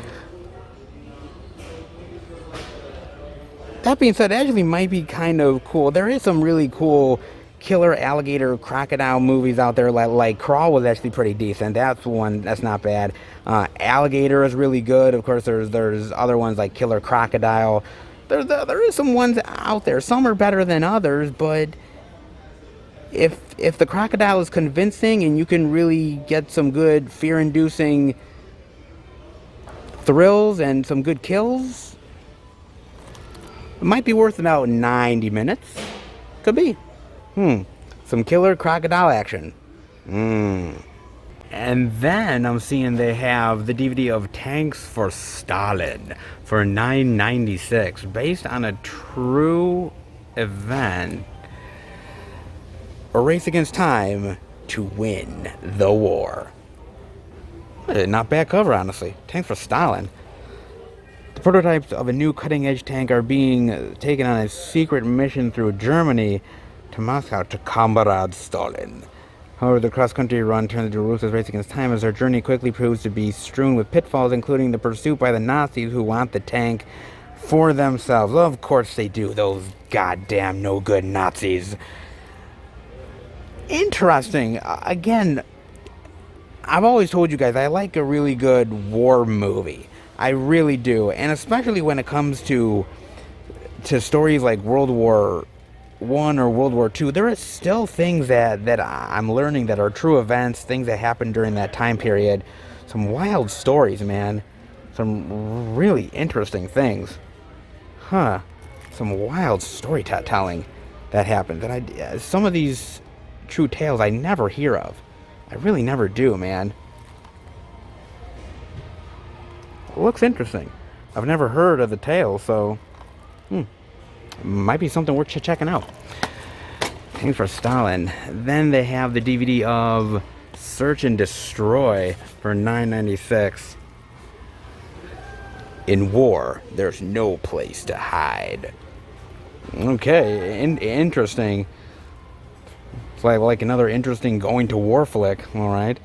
Speaker 1: That being said, it actually might be kind of cool. There is some really cool killer alligator crocodile movies out there. Like Crawl was actually pretty decent. That's one that's not bad. Alligator is really good. Of course, there's other ones like Killer Crocodile. There is some ones out there. Some are better than others, but if the crocodile is convincing and you can really get some good fear-inducing thrills and some good kills, it might be worth about 90 minutes. Could be. Some killer crocodile action. And then I'm seeing they have the DVD of Tanks for Stalin for $9.96, based on a true event. A race against time to win the war. Not bad cover, honestly. Tanks for Stalin. The prototypes of a new cutting-edge tank are being taken on a secret mission through Germany to Moscow to comrade Stalin. However, the cross-country run turns into a ruthless race against time as their journey quickly proves to be strewn with pitfalls, including the pursuit by the Nazis who want the tank for themselves. Of course they do, those goddamn no-good Nazis. Interesting. Again, I've always told you guys I like a really good war movie. I really do. And especially when it comes to stories like World War I or World War II, there are still things that I'm learning that are true events, things that happened during that time period. Some wild stories, man. Some really interesting things. Some wild storytelling that happened. That some of these true tales I never hear of. I really never do, man. It looks interesting. I've never heard of the tale, so might be something worth checking out. Thanks for Stalin. Then they have the DVD of Search and Destroy for $9.96. In war, there's no place to hide. Okay, interesting. It's like another interesting going to war flick, alright.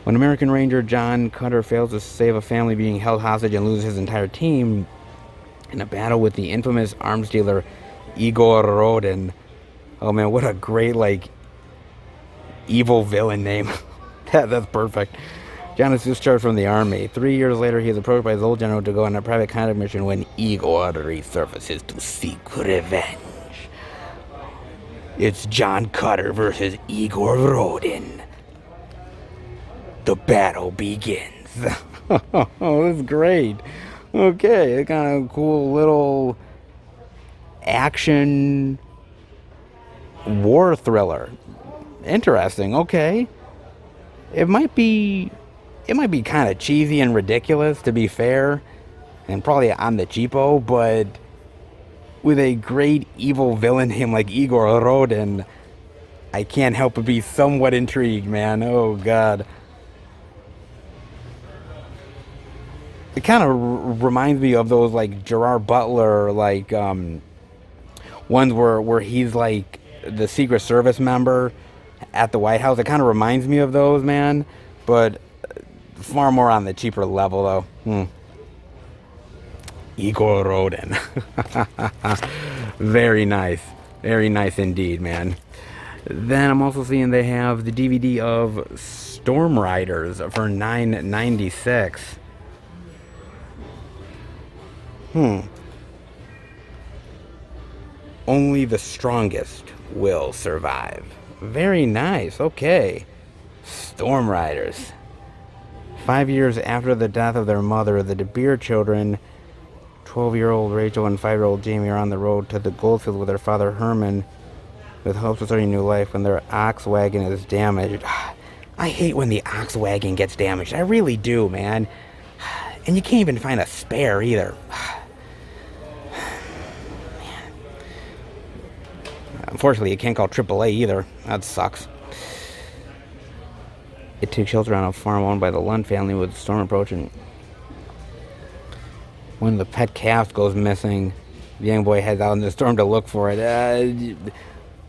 Speaker 1: When American Ranger John Cutter fails to save a family being held hostage and loses his entire team in a battle with the infamous arms dealer Igor Rodin. Oh man, what a great, evil villain name. That's perfect. John is discharged from the army. 3 years later, he is approached by his old general to go on a private contact mission when Igor resurfaces to seek revenge. It's John Cutter versus Igor Rodin. The battle begins. Oh, that's great. Okay, kind of cool little action war thriller. Interesting. Okay. It might be kind of cheesy and ridiculous, to be fair, and probably on the cheapo, but with a great evil villain named like Igor Rodin, I can't help but be somewhat intrigued, man. Oh God. It kind of reminds me of those Gerard Butler ones where he's like the Secret Service member at the White House. It kind of reminds me of those, man, but far more on the cheaper level though. Igor Rodin. Very nice indeed, man. Then I'm also seeing they have the DVD of Storm Riders for $9.96. Only the strongest will survive. Very nice. Okay. Storm Riders. 5 years after the death of their mother, the De Beer children, 12-year-old Rachel and 5-year-old Jamie, are on the road to the goldfield with their father Herman, with hopes of starting a new life when their ox wagon is damaged. I hate when the ox wagon gets damaged. I really do, man. And you can't even find a spare either. Unfortunately, it can't call AAA either. That sucks. It takes shelter on a farm owned by the Lund family with the storm approaching. When the pet calf goes missing, the young boy heads out in the storm to look for it.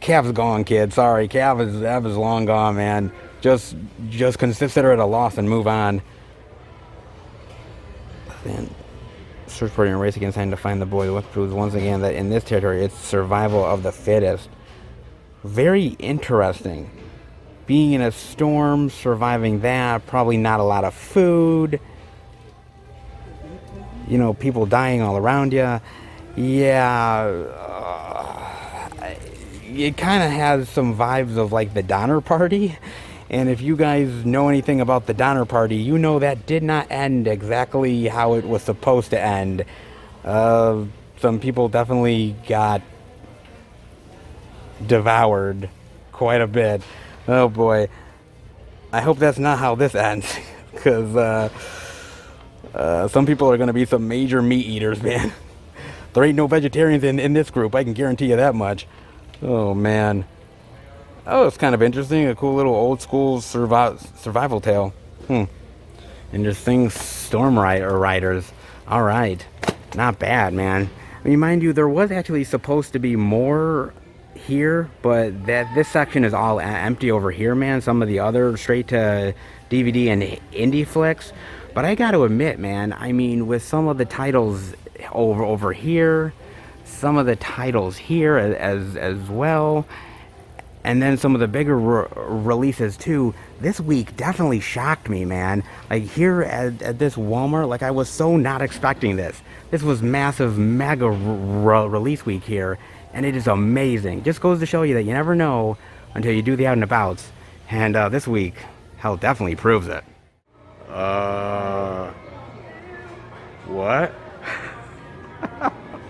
Speaker 1: Calf's gone, kid. Sorry, calf is long gone, man. Just consider it a loss and move on. Then search party and race against time to find the boy. What proves once again that in this territory it's survival of the fittest. Very interesting. Being in a storm, surviving that, probably not a lot of food. You know, people dying all around you. Yeah, it kind of has some vibes of like the Donner Party. And if you guys know anything about the Donner Party, you know that did not end exactly how it was supposed to end. Some people definitely got devoured quite a bit. Oh boy. I hope that's not how this ends. Because some people are going to be some major meat eaters, man. There ain't no vegetarians in this group, I can guarantee you that much. Oh man. Oh, it's kind of interesting. A cool little old school survival tale. And just things storm riders. All right. Not bad, man. I mean, mind you, there was actually supposed to be more here, but this section is all empty over here, man. Some of the other straight to DVD and indie flicks. But I got to admit, man, I mean, with some of the titles over here, some of the titles here as well, and then some of the bigger releases too, this week definitely shocked me, man. Like here at this Walmart, like I was so not expecting this. This was massive, mega release week here, and it is amazing. Just goes to show you that you never know until you do the out and abouts. And this week, hell, definitely proves it. What?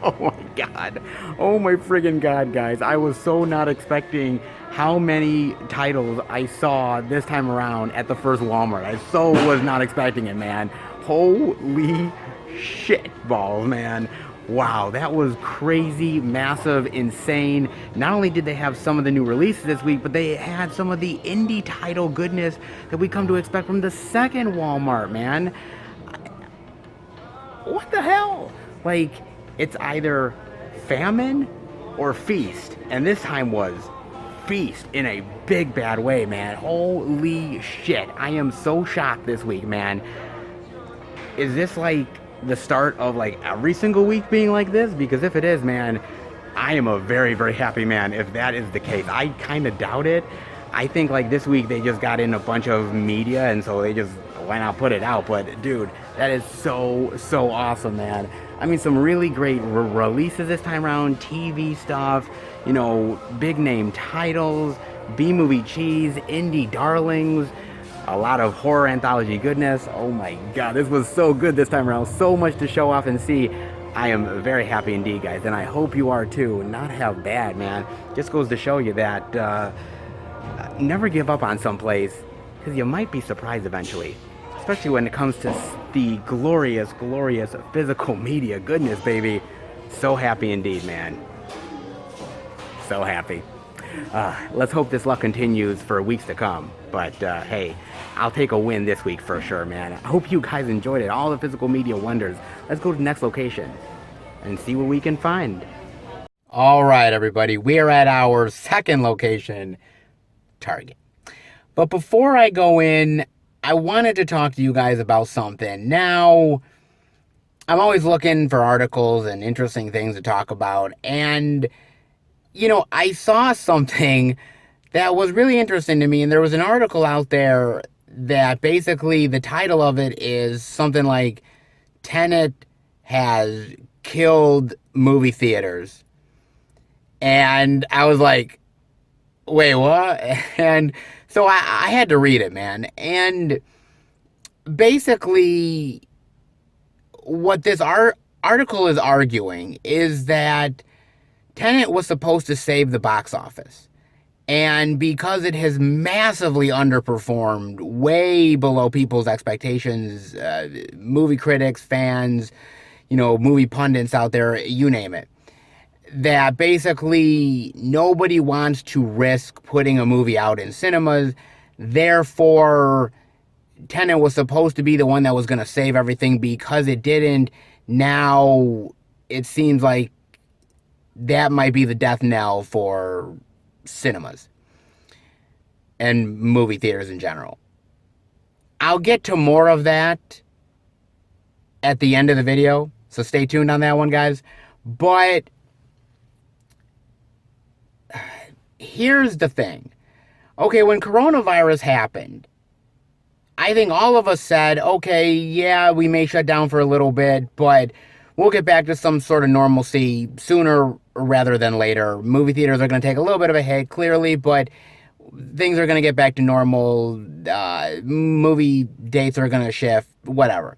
Speaker 1: Oh my god. Oh my friggin' god, guys. I was so not expecting how many titles I saw this time around at the first Walmart. I so was not expecting it, man. Holy shit balls, man. Wow, that was crazy, massive, insane. Not only did they have some of the new releases this week, but they had some of the indie title goodness that we come to expect from the second Walmart, man. What the hell? Like, it's either famine or feast. And this time was feast in a big bad way, man. Holy shit. I am so shocked this week, man. Is this like the start of like every single week being like this? Because if it is, man, I am a very, very happy man if that is the case. I kind of doubt it. I think like this week they just got in a bunch of media and so they just why not put it out. But dude, that is so awesome, man. I mean, some really great releases this time around, TV stuff, you know, big name titles, B-movie cheese, indie darlings, a lot of horror anthology goodness. Oh my god, this was so good this time around. So much to show off and see. I am very happy indeed, guys, and I hope you are too. Not how bad, man. Just goes to show you that never give up on someplace, because you might be surprised eventually. Especially when it comes to the glorious, glorious physical media goodness, baby. So happy indeed, man. So happy. Let's hope this luck continues for weeks to come. But hey, I'll take a win this week for sure, man. I hope you guys enjoyed it. All the physical media wonders. Let's go to the next location and see what we can find. All right, everybody. We are at our second location, Target. But before I go in, I wanted to talk to you guys about something. Now, I'm always looking for articles and interesting things to talk about. And, you know, I saw something that was really interesting to me. And there was an article out there that basically the title of it is something like Tenet has killed movie theaters. And I was like, wait, what? And so I had to read it, man. And basically, what this article is arguing is that Tenet was supposed to save the box office. And because it has massively underperformed, way below people's expectations, movie critics, fans, you know, movie pundits out there, you name it. that basically nobody wants to risk putting a movie out in cinemas. Therefore, Tenet was supposed to be the one that was going to save everything. Because it didn't, now it seems like that might be the death knell for cinemas and movie theaters in general. I'll get to more of that at the end of the video, so stay tuned on that one, guys. But here's the thing. Okay, when coronavirus happened, I think all of us said, okay, yeah, we may shut down for a little bit, but we'll get back to some sort of normalcy sooner rather than later. Movie theaters are going to take a little bit of a hit, clearly, but things are going to get back to normal. Movie dates are going to shift, whatever.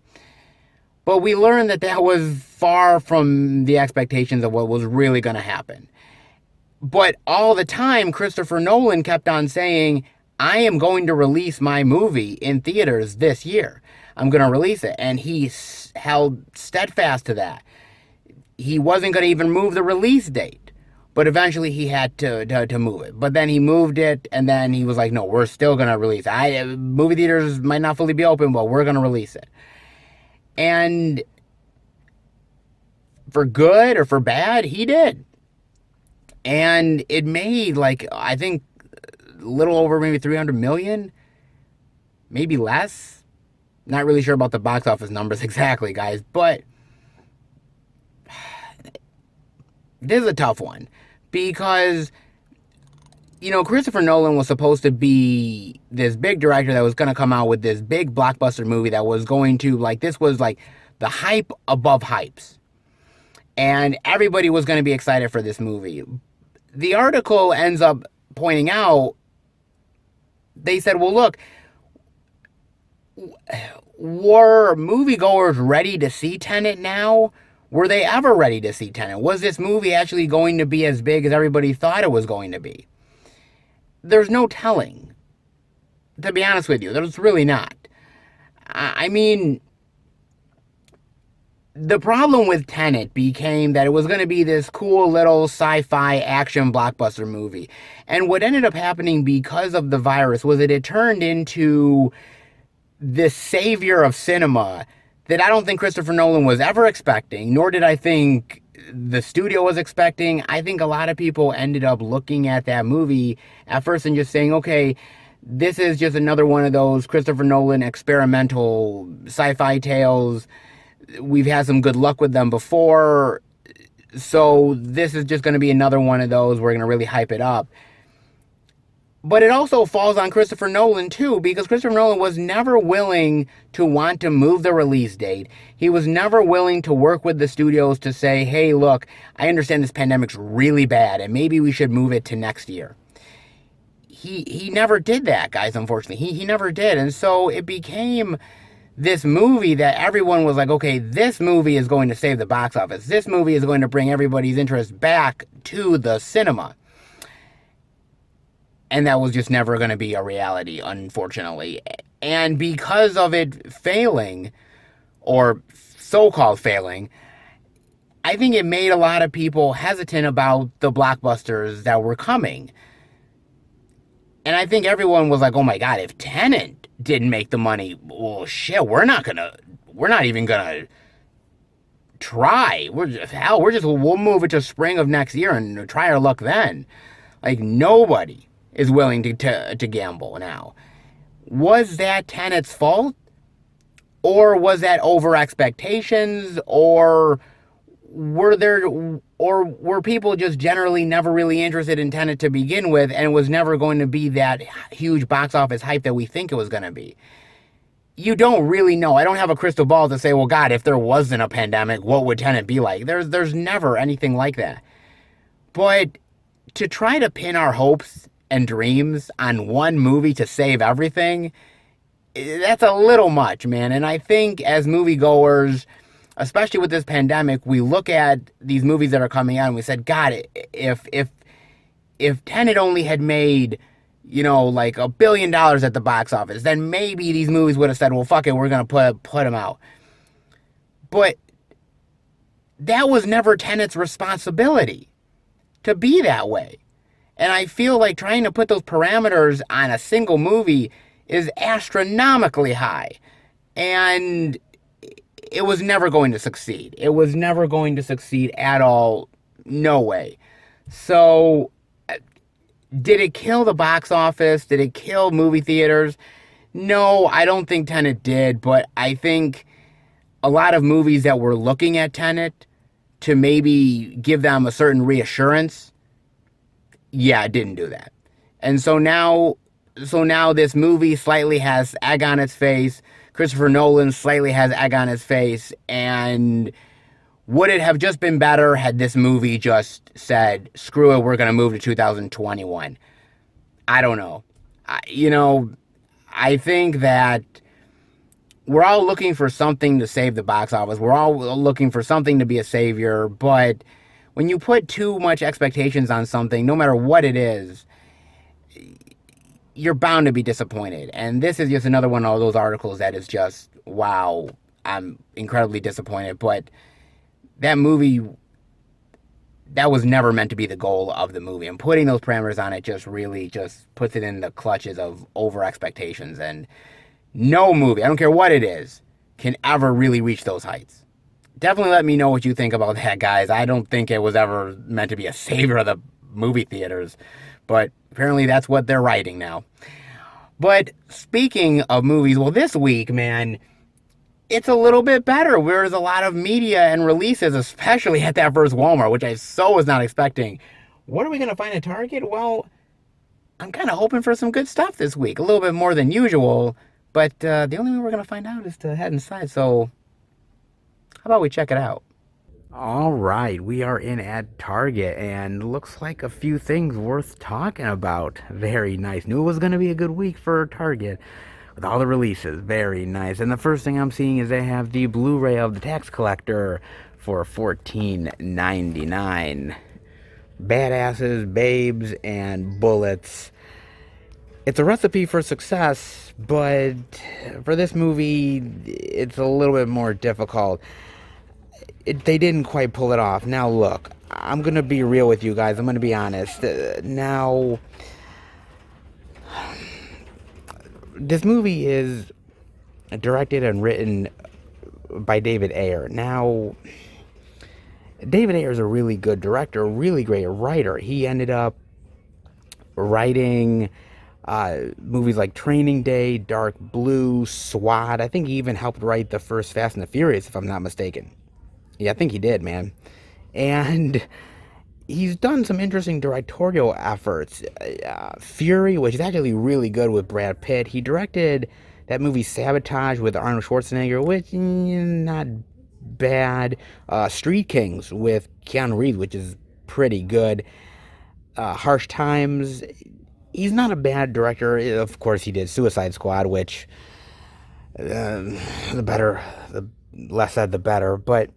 Speaker 1: But we learned that that was far from the expectations of what was really going to happen. But all the time, Christopher Nolan kept on saying, I am going to release my movie in theaters this year. I'm going to release it. And he held steadfast to that. He wasn't going to even move the release date. But eventually he had to move it. But then he moved it, and then he was like, no, we're still going to release it. Movie theaters might not fully be open, but we're going to release it. And for good or for bad, he did. And it made, like, I think, a little over maybe 300 million, maybe less. Not really sure about the box office numbers exactly, guys, but this is a tough one because, you know, Christopher Nolan was supposed to be this big director that was going to come out with this big blockbuster movie that was going to, like, this was like the hype above hypes. And everybody was going to be excited for this movie. The article ends up pointing out, they said, well, look, were moviegoers ready to see Tenet now? Were they ever ready to see Tenet? Was this movie actually going to be as big as everybody thought it was going to be? There's no telling. To be honest with you, there's really not. I mean, the problem with Tenet became that it was going to be this cool little sci-fi action blockbuster movie. And what ended up happening because of the virus was that it turned into this savior of cinema that I don't think Christopher Nolan was ever expecting, nor did I think the studio was expecting. I think a lot of people ended up looking at that movie at first and just saying, okay, this is just another one of those Christopher Nolan experimental sci-fi tales. We've had some good luck with them before, so this is just going to be another one of those. We're going to really hype it up. But it also falls on Christopher Nolan, too, because Christopher Nolan was never willing to want to move the release date. He was never willing to work with the studios to say, hey, look, I understand this pandemic's really bad, and maybe we should move it to next year. He never did that, guys, unfortunately. He never did. And so it became this movie that everyone was like, okay, this movie is going to save the box office. This movie is going to bring everybody's interest back to the cinema. And that was just never going to be a reality, unfortunately. And because of it failing, or so-called failing, I think it made a lot of people hesitant about the blockbusters that were coming. And I think everyone was like, oh my God, if Tenet didn't make the money, well, shit, we're not even gonna try. We'll move it to spring of next year and try our luck then. Like, nobody is willing to gamble now. Was that Tenet's fault? Or was that over expectations? Or were people just generally never really interested in Tenet to begin with, and it was never going to be that huge box office hype that we think it was going to be? You don't really know. I don't have a crystal ball to say, well, God, if there wasn't a pandemic, what would Tenet be like? There's never anything like that. But to try to pin our hopes and dreams on one movie to save everything, that's a little much, man. And I think as moviegoers, especially with this pandemic, we look at these movies that are coming out and we said, God, if Tenet only had made, you know, like $1 billion at the box office, then maybe these movies would have said, well, fuck it, we're going to put them out. But that was never Tenet's responsibility. to be that way. And I feel like trying to put those parameters on a single movie is astronomically high. And it was never going to succeed. It was never going to succeed at all. No way. So, did it kill the box office? Did it kill movie theaters? No, I don't think Tenet did, but I think a lot of movies that were looking at Tenet to maybe give them a certain reassurance, yeah, it didn't do that. And so now this movie slightly has egg on its face. Christopher Nolan slightly has egg on his face. And would it have just been better had this movie just said, screw it, we're going to move to 2021? I don't know. I think that we're all looking for something to save the box office. We're all looking for something to be a savior. But when you put too much expectations on something, no matter what it is, you're bound to be disappointed. And this is just another one of those articles that is just, wow, I'm incredibly disappointed. But that movie, that was never meant to be the goal of the movie. And putting those parameters on it just really just puts it in the clutches of over expectations. And no movie, I don't care what it is, can ever really reach those heights. Definitely let me know what you think about that, guys. I don't think it was ever meant to be a savior of the movie theaters. But apparently that's what they're writing now. But speaking of movies, well, this week, man, it's a little bit better. There's a lot of media and releases, especially at that first Walmart, which I so was not expecting. What are we going to find at Target? Well, I'm kind of hoping for some good stuff this week. A little bit more than usual. But the only way we're going to find out is to head inside. So how about we check it out? All right, we are in at Target, and looks like a few things worth talking about. Very nice. Knew it was going to be a good week for Target with all the releases. Very nice. And the first thing I'm seeing is they have the Blu-ray of The Tax Collector for $14.99. Badasses, babes, and bullets. It's a recipe for success, but for this movie, it's a little bit more difficult. They didn't quite pull it off. Now, look, I'm going to be real with you guys. I'm going to be honest. Now, this movie is directed and written by David Ayer. Now, David Ayer is a really good director, a really great writer. He ended up writing movies like Training Day, Dark Blue, SWAT. I think he even helped write the first Fast and the Furious, if I'm not mistaken. Yeah, I think he did, man. And he's done some interesting directorial efforts. Fury, which is actually really good with Brad Pitt. He directed that movie Sabotage with Arnold Schwarzenegger, which not bad. Street Kings with Keanu Reeves, which is pretty good. Harsh Times. He's not a bad director. Of course, he did Suicide Squad, which the less said, the better. But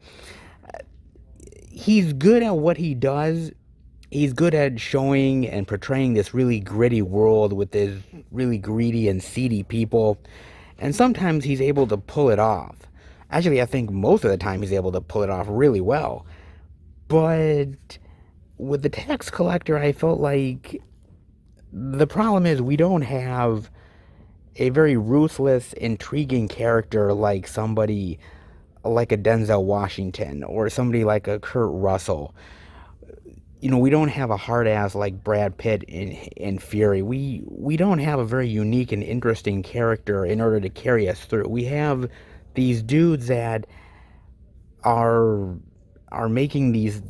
Speaker 1: he's good at what he does. He's good at showing and portraying this really gritty world with this really greedy and seedy people. And sometimes he's able to pull it off. Actually, I think most of the time he's able to pull it off really well. But with The Tax Collector, I felt like the problem is we don't have a very ruthless, intriguing character like somebody like a Denzel Washington or somebody like a Kurt Russell. We don't have a hard ass like Brad Pitt in Fury. We don't have a very unique and interesting character in order to carry us through. We have these dudes that are making these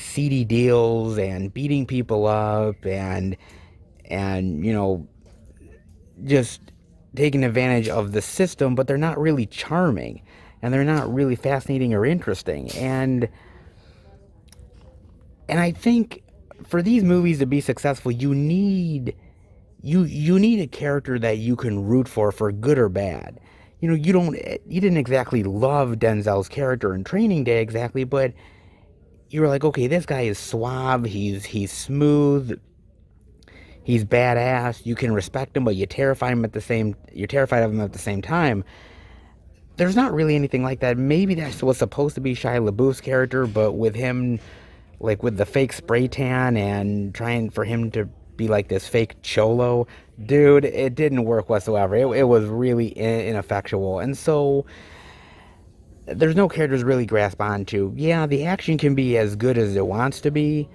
Speaker 1: seedy deals and beating people up and just taking advantage of the system, but they're not really charming and they're not really fascinating or interesting. And I think for these movies to be successful, you need a character that you can root for good or bad. You didn't exactly love Denzel's character in Training Day exactly, but you were like, okay, this guy is suave, he's smooth, he's badass, you can respect him, but you're terrified of him at the same time. There's not really anything like that. Maybe that's what's supposed to be Shia LaBeouf's character, but with him like with the fake spray tan and trying for him to be like this fake cholo. Dude, it didn't work whatsoever. It was really ineffectual. And so there's no characters really grasp onto. Yeah, the action can be as good as it wants to be,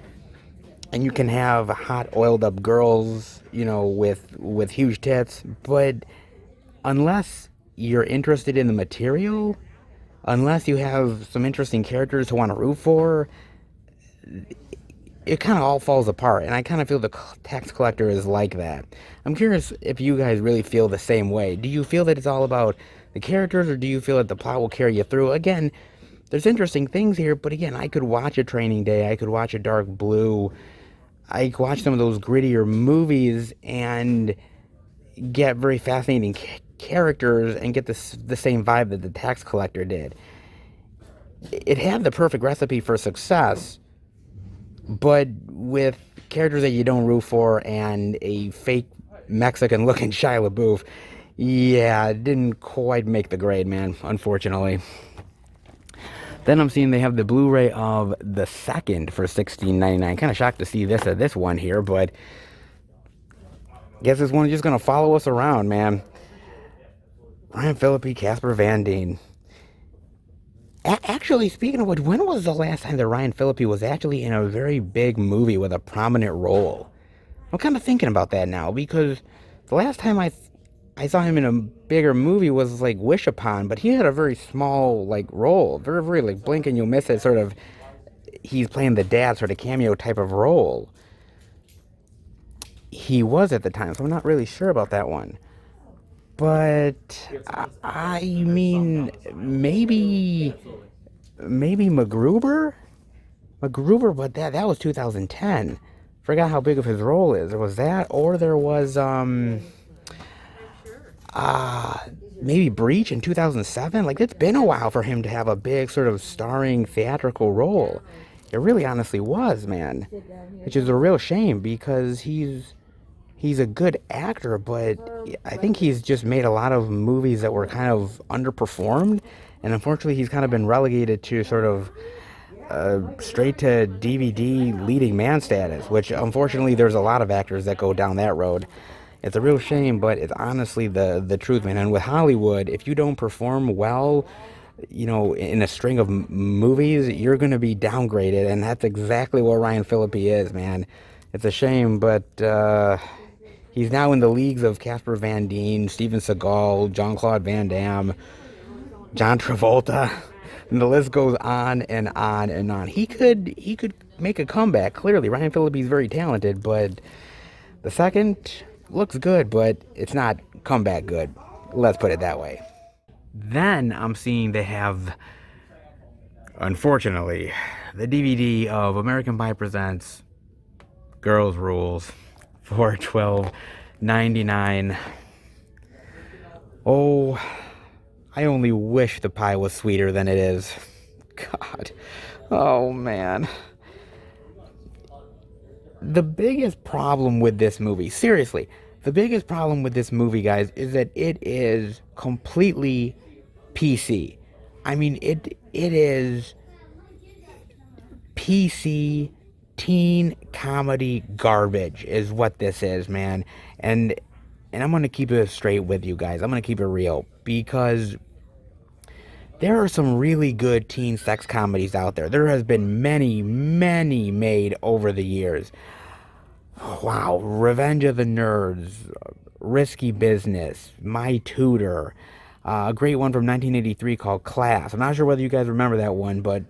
Speaker 1: and you can have hot oiled up girls, with huge tits, but unless you're interested in the material, unless you have some interesting characters to want to root for, it kind of all falls apart. And I kind of feel the tax collector is like that. I'm curious if you guys really feel the same way. Do you feel that it's all about the characters, or do you feel that the plot will carry you through? Again, there's interesting things here, but again, I could watch a Training Day, I could watch a Dark Blue, I could watch some of those grittier movies and get very fascinating characters and get the same vibe that the tax collector did. It had the perfect recipe for success, but with characters that you don't root for and a fake Mexican looking Shia LaBeouf, yeah, it didn't quite make the grade, man, unfortunately. Then I'm seeing they have the Blu-ray of the second for $16.99. Kind of shocked to see this one here, but guess this one is just gonna follow us around, man. Ryan Phillippe, Casper Van Dien. Actually, speaking of which, when was the last time that Ryan Phillippe was actually in a very big movie with a prominent role? I'm kind of thinking about that now, because the last time I saw him in a bigger movie was like Wish Upon, but he had a very small like role, very very like blink and you'll miss it sort of. He's playing the dad sort of cameo type of role. He was at the time, so I'm not really sure about that one. But I mean, maybe MacGruber, but that was 2010. Forgot how big of his role is. There was that, or there was uh maybe Breach in 2007. Like, it's been a while for him to have a big sort of starring theatrical role. It really honestly was, man. Which is a real shame, because he's a good actor, but I think he's just made a lot of movies that were kind of underperformed, and unfortunately he's kind of been relegated to sort of straight to DVD leading man status, which unfortunately there's a lot of actors that go down that road. It's a real shame, but it's honestly the truth, man. And with Hollywood, if you don't perform well, in a string of movies, you're going to be downgraded, and that's exactly what Ryan Phillippe is, man. It's a shame, but he's now in the leagues of Casper Van Dien, Steven Seagal, Jean-Claude Van Damme, John Travolta, and the list goes on and on and on. He could make a comeback. Clearly, Ryan Phillippe is very talented, but the second looks good, but it's not comeback good. Let's put it that way. Then I'm seeing they have, unfortunately, the DVD of American Pie Presents Girls Rules for $12.99. Oh, I only wish the pie was sweeter than it is. God. Oh, man. The biggest problem with this movie, seriously, the biggest problem with this movie, guys, is that it is completely PC. I mean, it is PC teen comedy garbage is what this is, man. And I'm going to keep it straight with you guys. I'm going to keep it real, because there are some really good teen sex comedies out there. There has been many, many made over the years. Wow, Revenge of the Nerds, Risky Business, My Tutor, a great one from 1983 called Class. I'm not sure whether you guys remember that one, but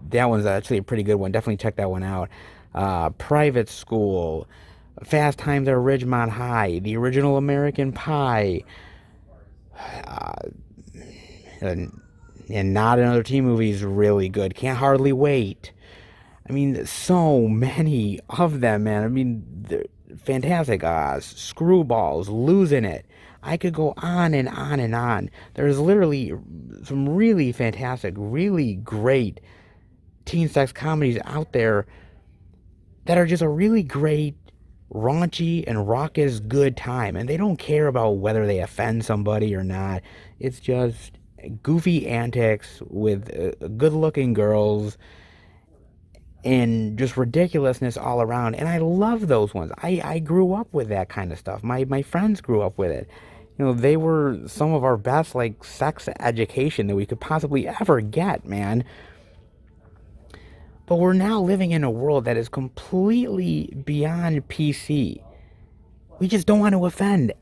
Speaker 1: that one's actually a pretty good one. Definitely check that one out. Private School, Fast Times at Ridgemont High, The Original American Pie, and Not Another Teen Movie is really good. Can't Hardly Wait. I mean, so many of them, man. I mean, they're fantastic. Screwballs, Losing It. I could go on and on and on. There's literally some really fantastic, really great teen sex comedies out there that are just a really great, raunchy, and raucous good time. And they don't care about whether they offend somebody or not. It's just goofy antics with good-looking girls and just ridiculousness all around. And I love those ones. I grew up with that kind of stuff. My friends grew up with it. You know, they were some of our best like sex education that we could possibly ever get, man. But we're now living in a world that is completely beyond PC. We just don't want to offend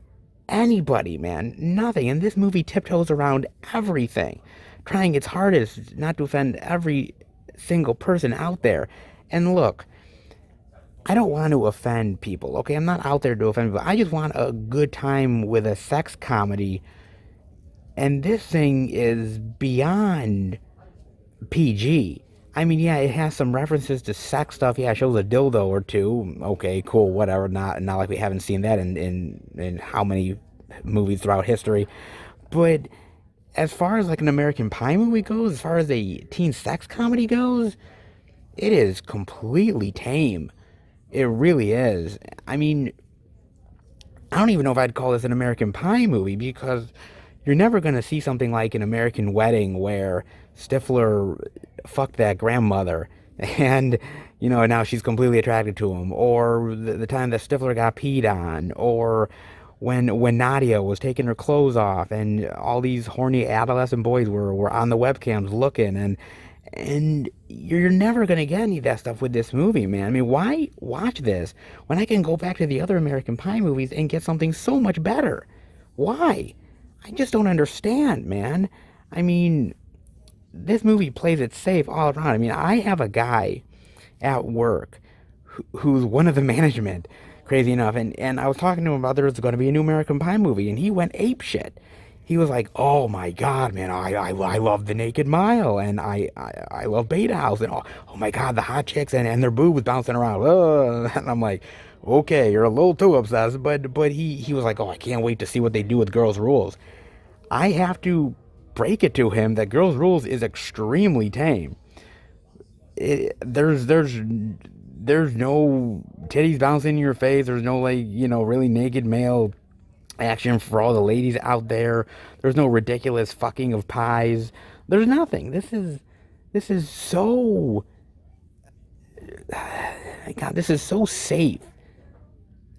Speaker 1: anybody, man. Nothing. And this movie tiptoes around everything, trying its hardest not to offend every single person out there. And look, I don't want to offend people, okay? I'm not out there to offend people. I just want a good time with a sex comedy. And this thing is beyond PG. I mean, yeah, it has some references to sex stuff. Yeah, it shows a dildo or two. Okay, cool, whatever. Not like we haven't seen that in how many movies throughout history. But as far as like an American Pie movie goes, as far as a teen sex comedy goes, it is completely tame. It really is. I mean, I don't even know if I'd call this an American Pie movie because you're never going to see something like an American Wedding where Stifler fucked that grandmother and, you know, now she's completely attracted to him. Or the time that Stifler got peed on. Or when Nadia was taking her clothes off and all these horny adolescent boys were on the webcams looking and you're never gonna get any of that stuff with this movie, man. I mean, why watch this when I can go back to the other American Pie movies and get something so much better? Why? I just don't understand, man. I mean, this movie plays it safe all around. I mean, I have a guy at work who's one of the management, crazy enough, and I was talking to him about there was going to be a new American Pie movie, and he went ape shit. He was like, "Oh my God, man! I love The Naked Mile, and I love Beta House, and oh my God, the hot chicks and their boobs bouncing around." And I'm like, "Okay, you're a little too obsessed," but he was like, "Oh, I can't wait to see what they do with Girls Rules." I have to break it to him that Girls Rules is extremely tame. There's no titties bouncing in your face. There's no like really naked male action for all the ladies out there. There's no ridiculous fucking of pies. There's nothing. This is so God. This is so safe.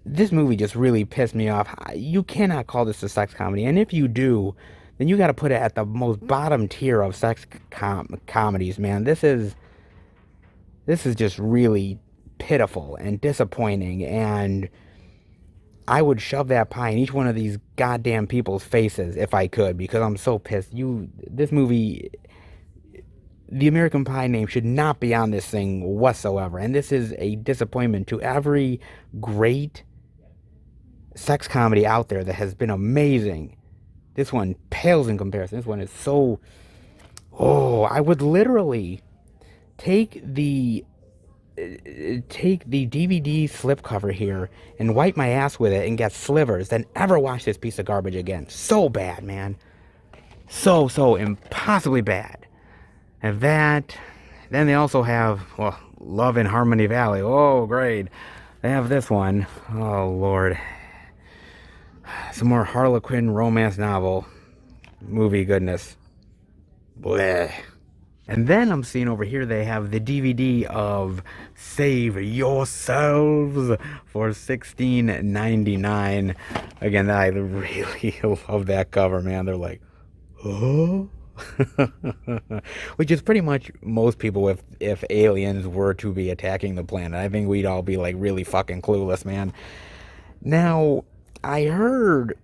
Speaker 1: This movie just really pissed me off. You cannot call this a sex comedy, and if you do, then you got to put it at the most bottom tier of sex comedies, man. This is just really pitiful and disappointing, and I would shove that pie in each one of these goddamn people's faces if I could, because I'm so pissed. This movie, the American Pie name should not be on this thing whatsoever, and this is a disappointment to every great sex comedy out there that has been amazing. This one pales in comparison. This one is so... Oh, I would literally take the DVD slipcover here and wipe my ass with it and get slivers, then ever watch this piece of garbage again. So bad, man. So impossibly bad. And that... Then they also have, well, Love in Harmony Valley. Oh, great. They have this one. Oh, Lord. Some more Harlequin romance novel. Movie goodness. Bleh. And then I'm seeing over here they have the DVD of Save Yourselves for $16.99. Again, I really love that cover, man. They're like, oh? Which is pretty much most people if aliens were to be attacking the planet. I think we'd all be like really fucking clueless, man. Now, I heard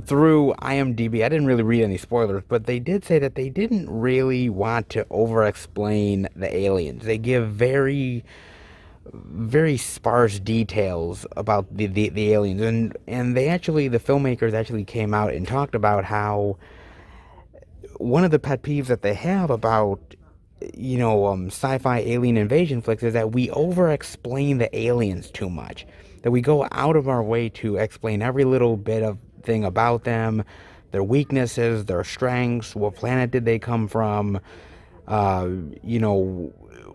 Speaker 1: through IMDb, I didn't really read any spoilers, but they did say that they didn't really want to over-explain the aliens. They give very, very sparse details about the aliens, and they actually, the filmmakers actually came out and talked about how one of the pet peeves that they have about sci-fi alien invasion flicks is that we over-explain the aliens too much. That we go out of our way to explain every little bit of thing about them, their weaknesses, their strengths, what planet did they come from,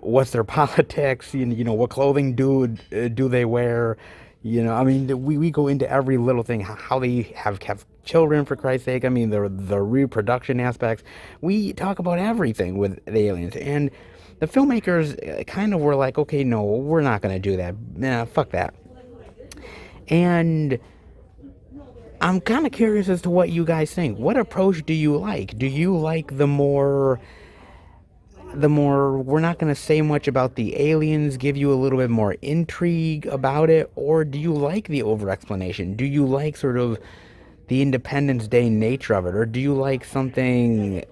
Speaker 1: what's their politics, what clothing do they wear, I mean, we go into every little thing, how they have kept children, for Christ's sake. I mean, the reproduction aspects. We talk about everything with the aliens, and the filmmakers kind of were like, okay, no, we're not going to do that. Nah, fuck that. And I'm kind of curious as to what you guys think. What approach do you like? Do you like the more we're not going to say much about the aliens, give you a little bit more intrigue about it, or do you like the over explanation? Do you like sort of the Independence Day nature of it, or do you like something,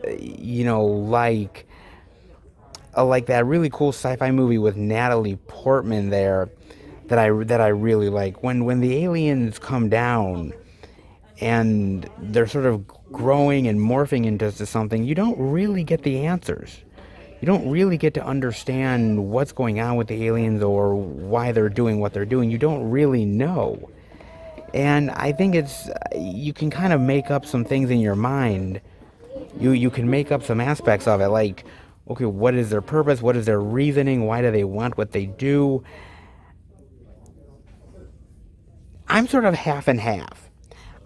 Speaker 1: like that really cool sci-fi movie with Natalie Portman there that I really like when the aliens come down and they're sort of growing and morphing into something. You don't really get the answers. You don't really get to understand what's going on with the aliens or why they're doing what they're doing. You don't really know. And I think you can kind of make up some things in your mind. You can make up some aspects of it, like, okay, what is their purpose? What is their reasoning? Why do they want what they do? I'm sort of half and half.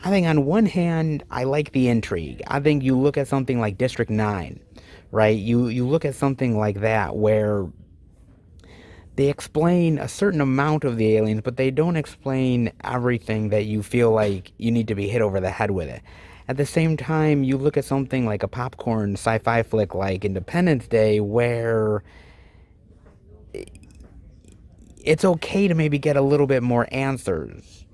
Speaker 1: I think on one hand, I like the intrigue. I think you look at something like District 9, right? You look at something like that where they explain a certain amount of the aliens, but they don't explain everything that you feel like you need to be hit over the head with it. At the same time, you look at something like a popcorn sci-fi flick like Independence Day, where it's okay to maybe get a little bit more answers.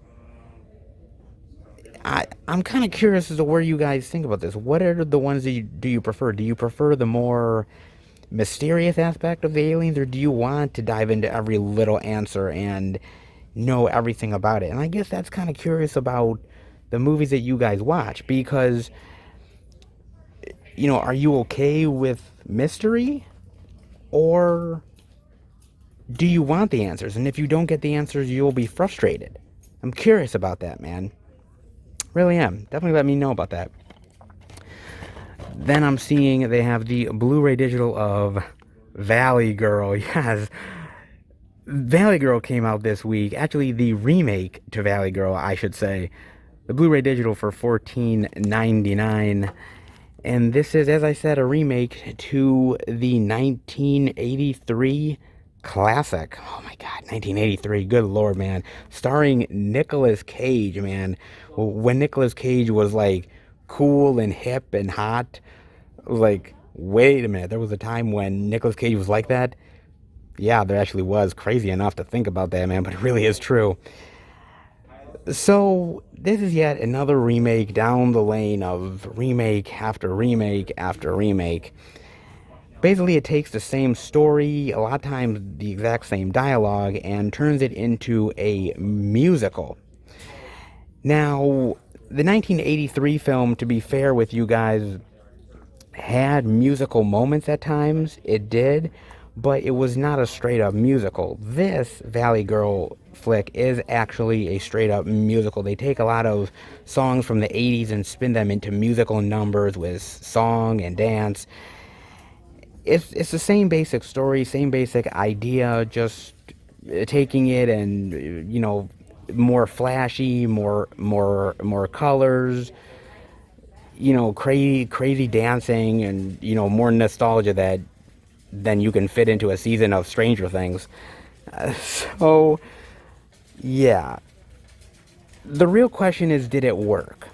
Speaker 1: I'm kind of curious as to where you guys think about this. What are the ones that do you prefer? Do you prefer the more mysterious aspect of the aliens, or do you want to dive into every little answer and know everything about it? And I guess that's kind of curious about the movies that you guys watch, because, are you okay with mystery, or do you want the answers? And if you don't get the answers, you'll be frustrated. I'm curious about that, man. Really am. Definitely let me know about that. Then I'm seeing they have the Blu-ray digital of Valley Girl. Yes. Valley Girl came out this week. Actually, the remake to Valley Girl, I should say. The Blu-ray digital for $14.99. And this is, as I said, a remake to the 1983 classic. Oh my God, 1983. Good Lord, man. Starring Nicolas Cage, man. When Nicolas Cage was like cool and hip and hot, I was like, wait a minute. There was a time when Nicolas Cage was like that? Yeah, there actually was. Crazy enough to think about that, man, but it really is true. So, this is yet another remake down the lane of remake after remake after remake. Basically, it takes the same story, a lot of times the exact same dialogue, and turns it into a musical. Now, the 1983 film, to be fair with you guys, had musical moments at times. It did, but it was not a straight up musical. This Valley Girl flick is actually a straight up musical. They take a lot of songs from the 80s and spin them into musical numbers with song and dance. It's the same basic story, same basic idea, just taking it and, more flashy, more colors, crazy dancing, and, more nostalgia than you can fit into a season of Stranger Things. So, yeah. The real question is, did it work?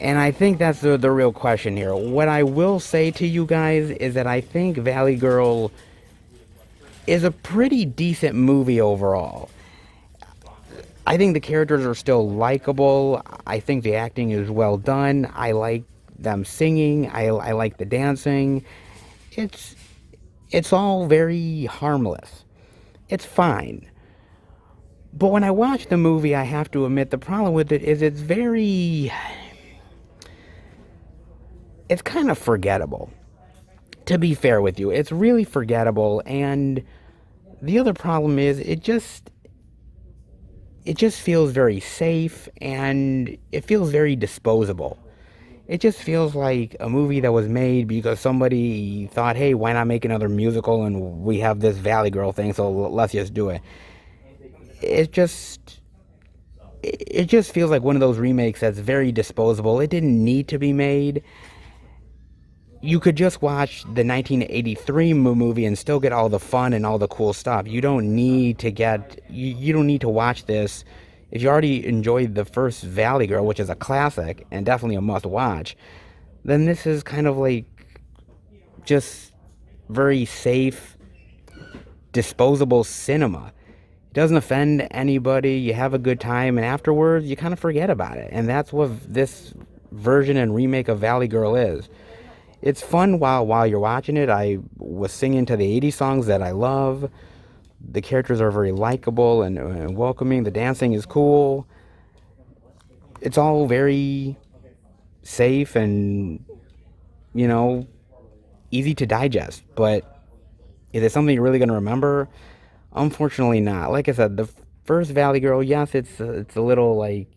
Speaker 1: And I think that's the real question here. What I will say to you guys is that I think Valley Girl is a pretty decent movie overall. I think the characters are still likable. I think the acting is well done. I like them singing. I like the dancing. It's all very harmless. It's fine. But when I watch the movie, I have to admit the problem with it is it's kind of forgettable. To be fair with you, it's really forgettable, and the other problem is it just feels very safe, and it feels very disposable. It just feels like a movie that was made because somebody thought, hey, why not make another musical, and we have this Valley Girl thing, so let's just do it. It just feels like one of those remakes that's very disposable. It didn't need to be made. you could just watch the 1983 movie and still get all the fun and all the cool stuff. You don't need to watch this if you already enjoyed the first Valley Girl, which is a classic and definitely a must watch. Then this is kind of like just very safe, disposable cinema. It doesn't offend anybody. You have a good time, and afterwards you kind of forget about it. And that's what this version and remake of Valley Girl is. It's fun while you're watching it. I was singing to the 80s songs that I love. The characters are very likable and welcoming. The dancing is cool. It's all very safe and, you know, easy to digest. But is it something you're really going to remember? Unfortunately not. Like I said, the first Valley Girl, yes, it's a little like,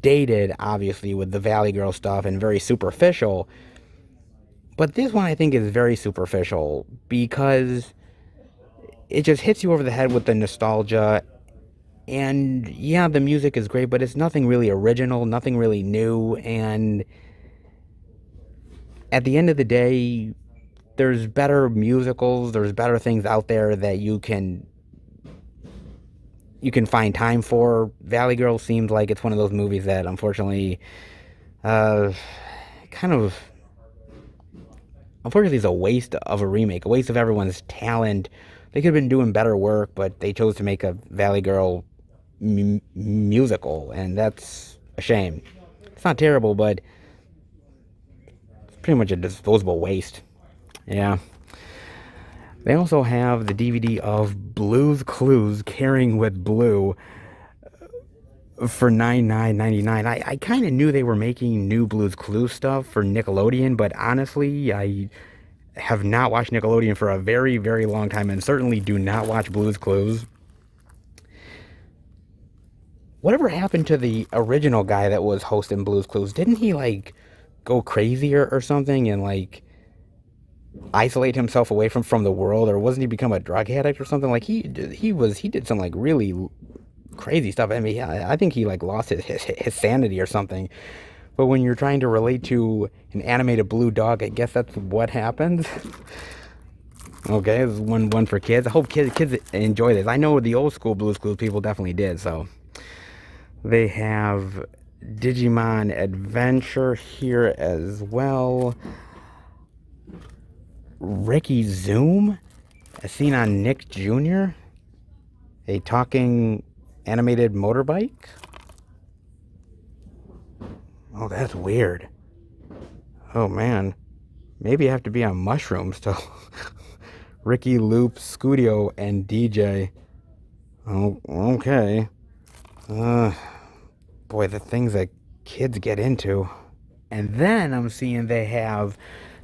Speaker 1: dated, obviously, with the Valley Girl stuff and very superficial. But this one I think is very superficial because it just hits you over the head with the nostalgia. And yeah, the music is great, but it's nothing really original, nothing really new. And at the end of the day, there's better musicals, there's better things out there that you can find time for. Valley Girl seems like it's one of those movies that unfortunately uh kind of unfortunately is a waste of a remake, a waste of everyone's talent. They could have been doing better work, but they chose to make a Valley Girl musical, and that's a shame. It's not terrible, but it's pretty much a disposable waste. Yeah. They also have the DVD of Blue's Clues, Caring with Blue, for $99.99. I kind of knew they were making new Blue's Clues stuff for Nickelodeon, but honestly, I have not watched Nickelodeon for a very, very long time, and certainly do not watch Blue's Clues. Whatever happened to the original guy that was hosting Blue's Clues? Didn't he like go crazy or something and like isolate himself away from the world, or wasn't he become a drug addict or something? Like he did some like really crazy stuff. I mean, I think he like lost his sanity or something. But when you're trying to relate to an animated blue dog, I guess that's what happens. Okay, this is one for kids. I hope kids enjoy this. I know the old school Blue's Clues people definitely did. So they have Digimon Adventure here as well. Ricky Zoom, as seen on Nick Jr., a talking animated motorbike. Oh, that's weird. Oh man, maybe I have to be on mushrooms to Ricky Loop, Scudio, and DJ. Oh, okay. Boy, the things that kids get into. And then I'm seeing they have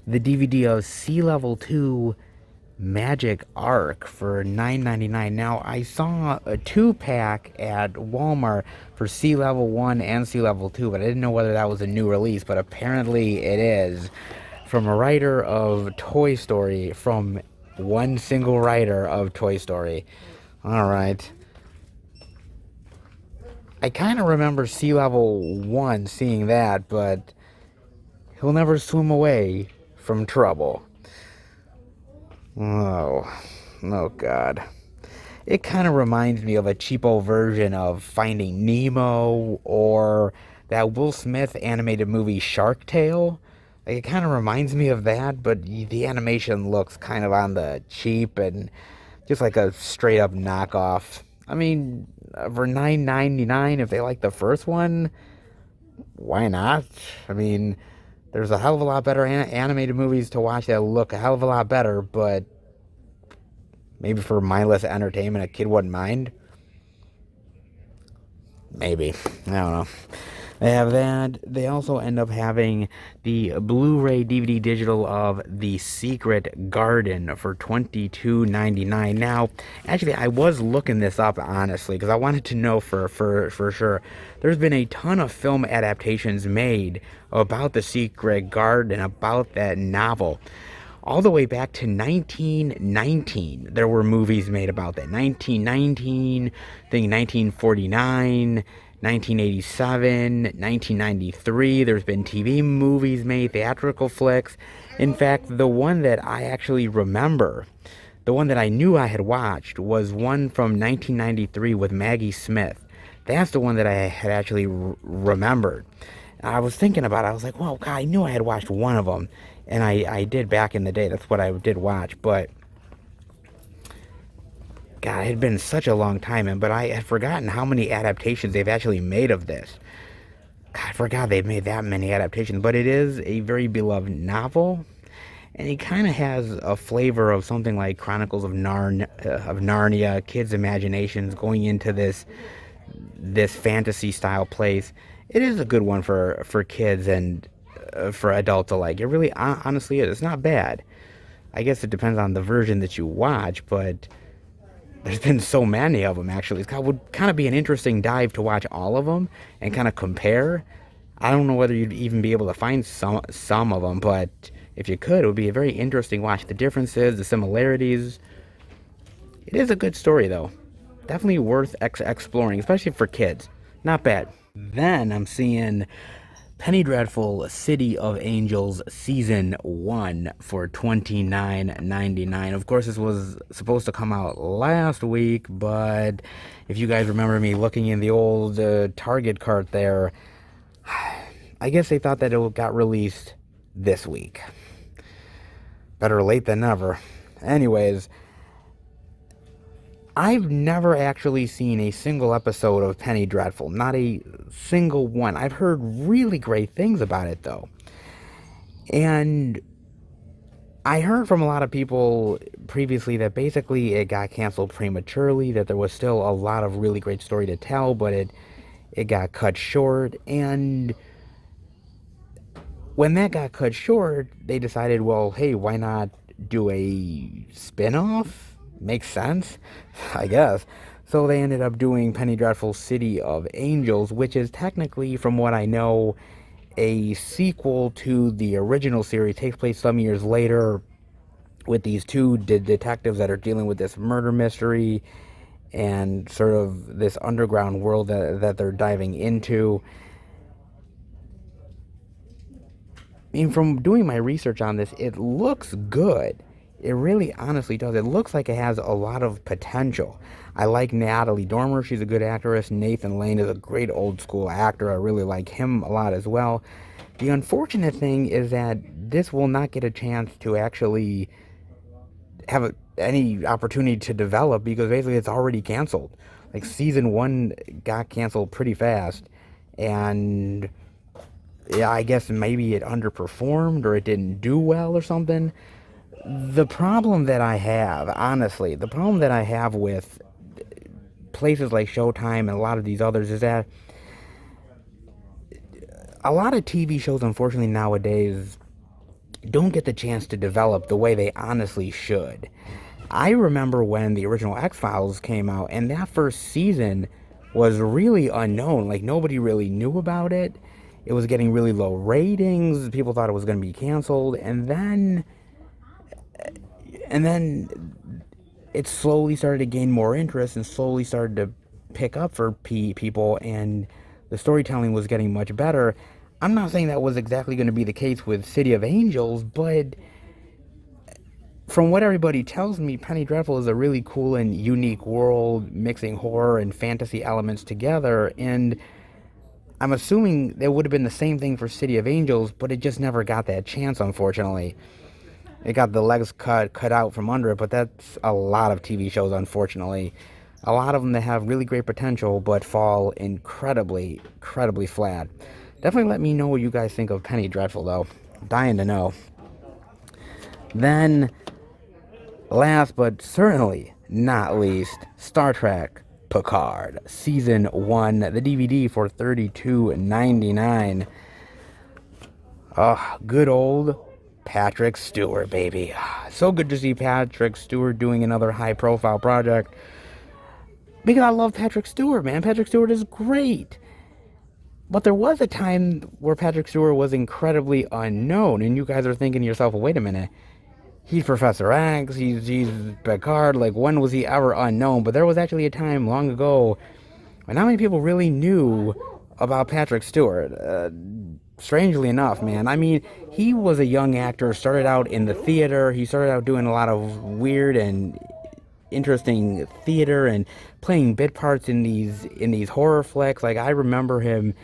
Speaker 1: the DVD of Sea Level 2 Magic Arc for $9.99. Now, I saw a 2-pack at Walmart for Sea Level 1 and Sea Level 2, but I didn't know whether that was a new release, but apparently it is. From a writer of Toy Story, from one single writer of Toy Story. Alright. I kind of remember Sea Level 1 seeing that, but he'll never swim away from trouble. Oh God. It kind of reminds me of a cheapo version of Finding Nemo or that Will Smith animated movie Shark Tale. Like, it kind of reminds me of that, but the animation looks kind of on the cheap and just like a straight up knockoff. I mean, for $9.99, if they like the first one, why not? I mean, there's a hell of a lot better animated movies to watch that look a hell of a lot better, but maybe for mindless entertainment, a kid wouldn't mind. Maybe. I don't know. They have that. They also end up having the Blu-ray DVD digital of The Secret Garden for $22.99. Now, actually, I was looking this up, honestly, because I wanted to know for sure. There's been a ton of film adaptations made about The Secret Garden, about that novel. All the way back to 1919, there were movies made about that. 1919, I think 1949, 1987, 1993. There's been TV movies made, theatrical flicks. In fact, the one that I actually remember, the one that I knew I had watched, was one from 1993 with Maggie Smith. That's the one that I had actually remembered. I was thinking about it. I was like, well, God, I knew I had watched one of them. And I did back in the day. That's what I did watch. But, God, it had been such a long time. But I had forgotten how many adaptations they've actually made of this. God, I forgot they've made that many adaptations. But it is a very beloved novel. And it kind of has a flavor of something like Chronicles of Narnia, kids' imaginations going into this fantasy style place. It is a good one for kids and for adults alike. It really honestly is. It's not bad. I guess it depends on the version that you watch, but there's been so many of them actually. It would kind of be an interesting dive to watch all of them and kind of compare. I don't know whether you'd even be able to find some of them, but if you could, it would be a very interesting watch. The differences, the similarities. It is a good story though. Definitely worth exploring, especially for kids. Not bad. Then I'm seeing Penny Dreadful City of Angels Season 1 for $29.99. Of course, this was supposed to come out last week, but if you guys remember me looking in the old Target cart there, I guess they thought that it got released this week. Better late than never. Anyways, I've never actually seen a single episode of Penny Dreadful. Not a single one. I've heard really great things about it, though. And I heard from a lot of people previously that basically it got canceled prematurely, that there was still a lot of really great story to tell, but it got cut short. And when that got cut short, they decided, well, hey, why not do a spin-off? Makes sense, I guess. So they ended up doing Penny Dreadful City of Angels, which is technically, from what I know, a sequel to the original series. Takes place some years later with these two detectives that are dealing with this murder mystery and sort of this underground world that they're diving into. I mean, from doing my research on this, it looks good. It really honestly does. It looks like it has a lot of potential. I like Natalie Dormer. She's a good actress. Nathan Lane is a great old school actor. I really like him a lot as well. The unfortunate thing is that this will not get a chance to actually have any opportunity to develop because basically it's already canceled. Like season 1 got canceled pretty fast. And yeah, I guess maybe it underperformed or it didn't do well or something. The problem that I have, honestly, the problem that I have with places like Showtime and a lot of these others is that a lot of TV shows, unfortunately, nowadays don't get the chance to develop the way they honestly should. I remember when the original X-Files came out, and that first season was really unknown. Like, nobody really knew about it. It was getting really low ratings. People thought it was going to be canceled. And then it slowly started to gain more interest and slowly started to pick up for people, and the storytelling was getting much better. I'm not saying that was exactly going to be the case with City of Angels, but from what everybody tells me, Penny Dreadful is a really cool and unique world, mixing horror and fantasy elements together, and I'm assuming there would have been the same thing for City of Angels, but it just never got that chance, unfortunately. It got the legs cut out from under it, but that's a lot of TV shows, unfortunately. A lot of them that have really great potential, but fall incredibly flat. Definitely let me know what you guys think of Penny Dreadful, though. I'm dying to know. Then, last but certainly not least, Star Trek Picard, Season 1, the DVD for $32.99. Oh, good old Patrick Stewart, baby. So good to see Patrick Stewart doing another high-profile project. Because I love Patrick Stewart, man. Patrick Stewart is great. But there was a time where Patrick Stewart was incredibly unknown, and you guys are thinking to yourself, well, wait a minute. He's Professor X, he's Picard, like, when was he ever unknown? But there was actually a time long ago, but not many people really knew about Patrick Stewart. Strangely enough, man. I mean, he was a young actor, started out in the theater. He started out doing a lot of weird and interesting theater and playing bit parts in these horror flicks. Like I remember him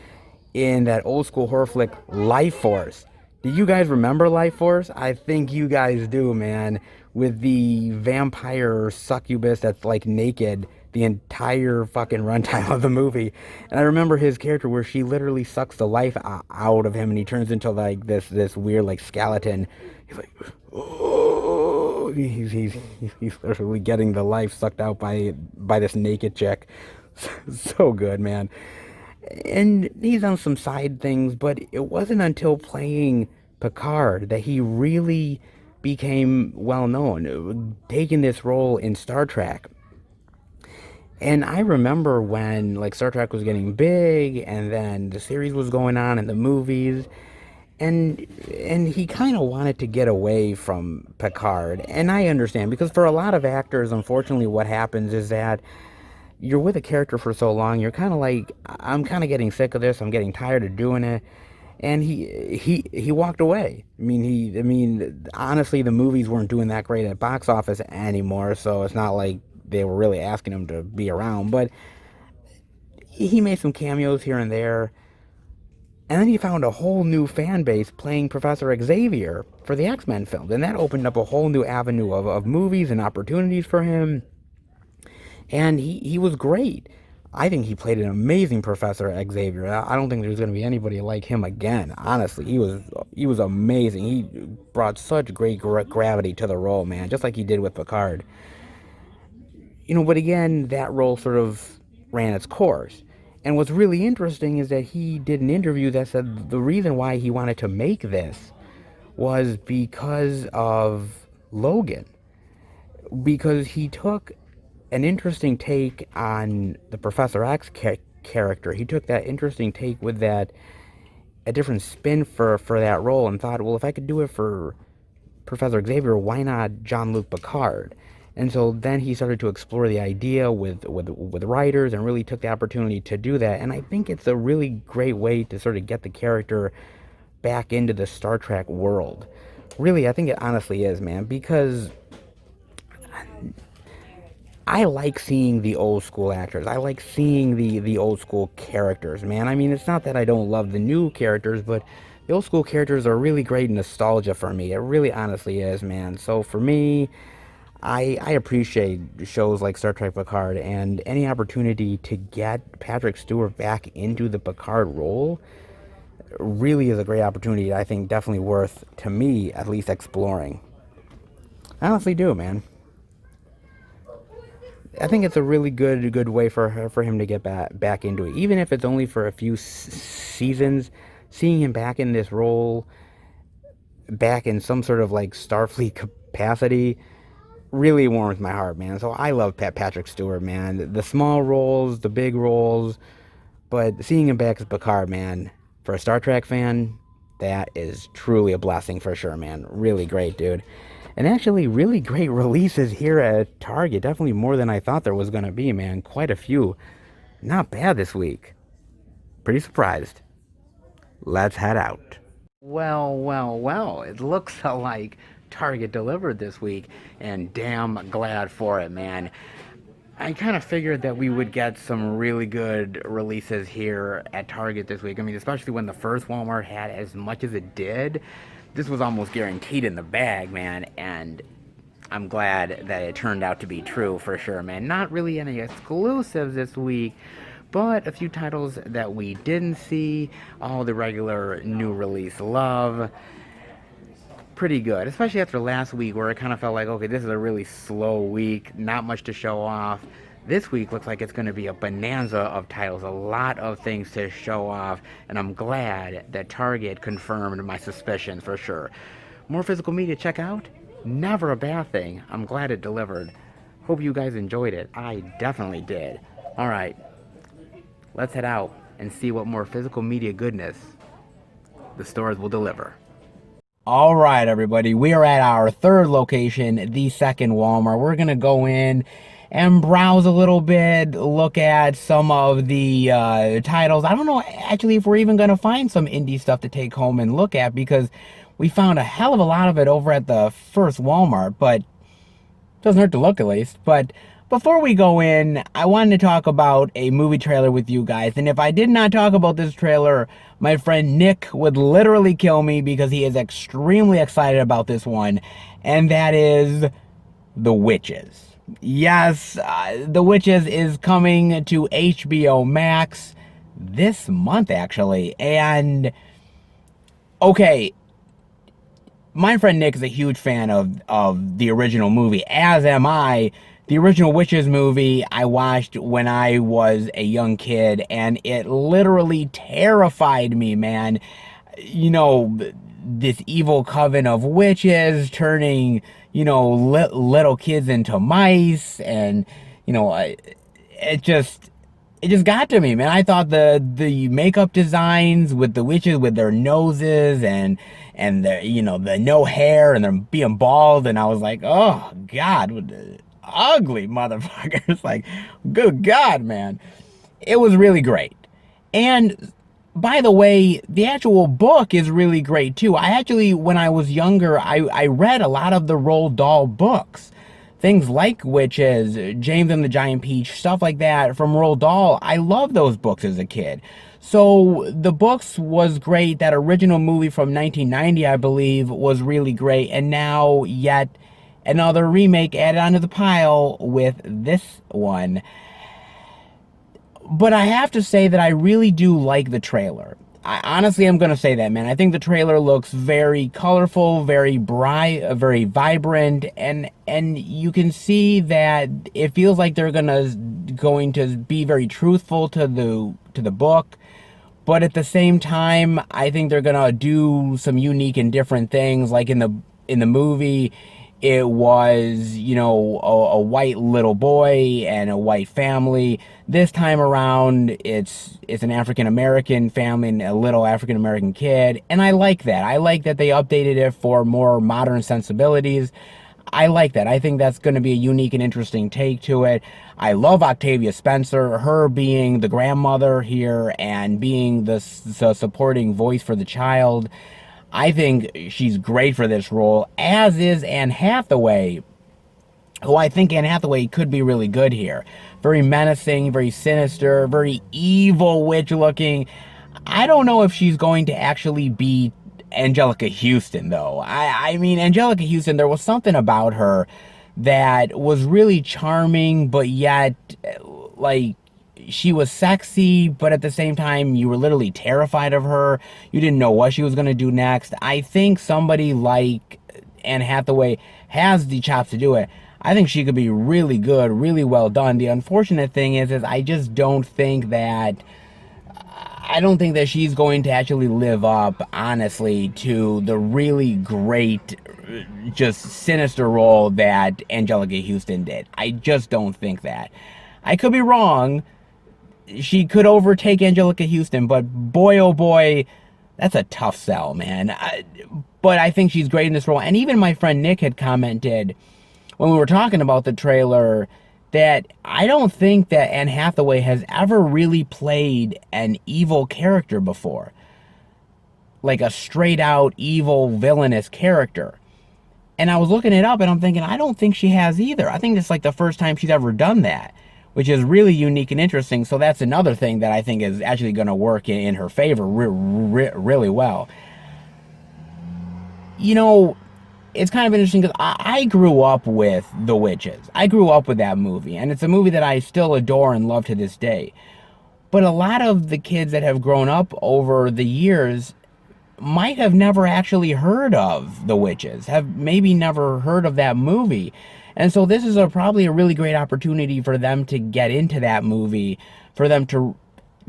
Speaker 1: in that old school horror flick Life Force. Do you guys remember Life Force? I think you guys do, man. With the vampire succubus that's like naked the entire fucking runtime of the movie. And I remember his character where she literally sucks the life out of him and he turns into like this weird like skeleton. He's like, oh, he's literally getting the life sucked out by this naked chick. So good, man. And he's done some side things, but it wasn't until playing Picard that he really became well known, taking this role in Star Trek. And I remember when like Star Trek was getting big and then the series was going on and the movies and he kind of wanted to get away from Picard. And I understand because for a lot of actors, unfortunately what happens is that you're with a character for so long, you're kind of like, I'm kind of getting sick of this. I'm getting tired of doing it. And he walked away. I mean, honestly, the movies weren't doing that great at box office anymore, so it's not like they were really asking him to be around. But he made some cameos here and there, and then he found a whole new fan base playing Professor Xavier for the X-Men films, and that opened up a whole new avenue of movies and opportunities for him. And he was great. I think he played an amazing Professor Xavier. I don't think there's going to be anybody like him again. Honestly, he was amazing. He brought such great gravity to the role, man, just like he did with Picard. But again, that role sort of ran its course. And what's really interesting is that he did an interview that said the reason why he wanted to make this was because of Logan. Because he took an interesting take on the Professor X character. He took that interesting take with a different spin for that role and thought, well, if I could do it for Professor Xavier, why not Jean-Luc Picard? And so then he started to explore the idea with writers and really took the opportunity to do that. And I think it's a really great way to sort of get the character back into the Star Trek world. Really, I think it honestly is, man, because I like seeing the old school actors. I like seeing the old school characters, man. I mean, it's not that I don't love the new characters, but the old school characters are really great nostalgia for me. It really honestly is, man. So for me, I appreciate shows like Star Trek Picard, and any opportunity to get Patrick Stewart back into the Picard role really is a great opportunity. I think definitely worth, to me, at least exploring. I honestly do, man. I think it's a really good way for him to get back into it, even if it's only for a few seasons. Seeing him back in this role, back in some sort of like Starfleet capacity, really warms my heart, man. So I love Patrick Stewart, man. The small roles, the big roles, but seeing him back as Picard, man, for a Star Trek fan, that is truly a blessing for sure, man. Really great, dude. And actually, really great releases here at Target. Definitely more than I thought there was going to be, man. Quite a few. Not bad this week. Pretty surprised. Let's head out. Well. It looks like Target delivered this week, and damn glad for it, man. I kind of figured that we would get some really good releases here at Target this week. I mean, especially when the first Walmart had as much as it did. This was almost guaranteed in the bag, man, and I'm glad that it turned out to be true for sure, man. Not really any exclusives this week, but a few titles that we didn't see, all the regular new release love. Pretty good, especially after last week where it kind of felt like, okay, this is a really slow week, not much to show off. This week looks like it's going to be a bonanza of titles, a lot of things to show off, and I'm glad that Target confirmed my suspicions for sure. More physical media to check out? Never a bad thing. I'm glad it delivered. Hope you guys enjoyed it. I definitely did. All right, let's head out and see what more physical media goodness the stores will deliver. All right, everybody, we are at our third location, the second Walmart. We're going to go in and browse a little bit, look at some of the titles. I don't know actually if we're even going to find some indie stuff to take home and look at, because we found a hell of a lot of it over at the first Walmart, but doesn't hurt to look at least. But before we go in, I wanted to talk about a movie trailer with you guys. And if I did not talk about this trailer, my friend Nick would literally kill me, because he is extremely excited about this one. And that is The Witches. Yes, The Witches is coming to HBO Max this month, actually. And, okay, my friend Nick is a huge fan of the original movie, as am I. The original Witches movie I watched when I was a young kid, and it literally terrified me, man. You know, this evil coven of witches turning, you know, little kids into mice, and, you know, it just got to me, man. I thought the makeup designs with the witches with their noses and the, you know, the no hair and them being bald, and I was like, oh God, ugly motherfuckers. Like, good God, man. It was really great. And by the way, the actual book is really great too. I actually, when I was younger, I read a lot of the Roald Dahl books. Things like Witches, James and the Giant Peach, stuff like that from Roald Dahl. I loved those books as a kid. So the books was great. That original movie from 1990, I believe, was really great. And now yet another remake added onto the pile with this one. But I have to say that I really do like the trailer. I honestly am going to say that, man. I think the trailer looks very colorful, very bright, very vibrant, and you can see that it feels like they're going to be very truthful to the book. But at the same time, I think they're going to do some unique and different things. Like in the movie, it was, you know, a white little boy and a white family. This time around, it's an African-American family and a little African-American kid. And I like that. I like that they updated it for more modern sensibilities. I like that. I think that's going to be a unique and interesting take to it. I love Octavia Spencer, her being the grandmother here and being the supporting voice for the child. I think she's great for this role, as is Anne Hathaway, who I think Anne Hathaway could be really good here. Very menacing, very sinister, very evil witch looking. I don't know if she's going to actually be Angelica Houston, though. I mean, Angelica Houston, there was something about her that was really charming, but yet, like, she was sexy, but at the same time, you were literally terrified of her. You didn't know what she was going to do next. I think somebody like Anne Hathaway has the chops to do it. I think she could be really good, really well done. The unfortunate thing is I just don't think that she's going to actually live up, honestly, to the really great, just sinister role that Angelica Houston did. I just don't think that. I could be wrong. She could overtake Angelica Houston, but boy, oh boy, that's a tough sell, man. But I think she's great in this role. And even my friend Nick had commented when we were talking about the trailer that I don't think that Anne Hathaway has ever really played an evil character before. Like a straight out evil villainous character. And I was looking it up and I'm thinking, I don't think she has either. I think it's like the first time she's ever done that, which is really unique and interesting. So that's another thing that I think is actually going to work in her favor really well. You know, it's kind of interesting because I grew up with The Witches. I grew up with that movie, and it's a movie that I still adore and love to this day. But a lot of the kids that have grown up over the years might have never actually heard of The Witches, have maybe never heard of that movie. And so this is probably a really great opportunity for them to get into that movie, for them to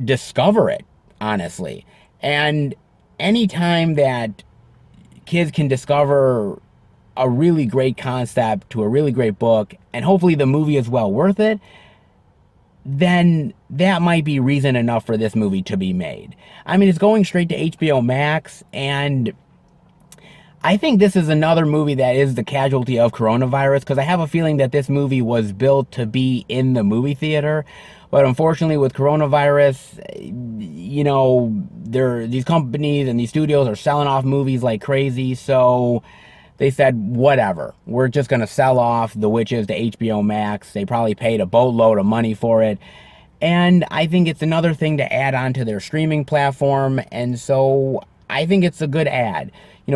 Speaker 1: discover it, honestly. And anytime that kids can discover a really great concept to a really great book, and hopefully the movie is well worth it, then that might be reason enough for this movie to be made. I mean, it's going straight to HBO Max, and I think this is another movie that is the casualty of coronavirus, because I have a feeling that this movie was built to be in the movie theater. But unfortunately, with coronavirus, these companies and these studios are selling off movies like crazy. So they said, whatever, we're just going to sell off The Witches to HBO Max. They probably paid a boatload of money for it. And I think it's another thing to add on to their streaming platform. And so I think it's a good ad.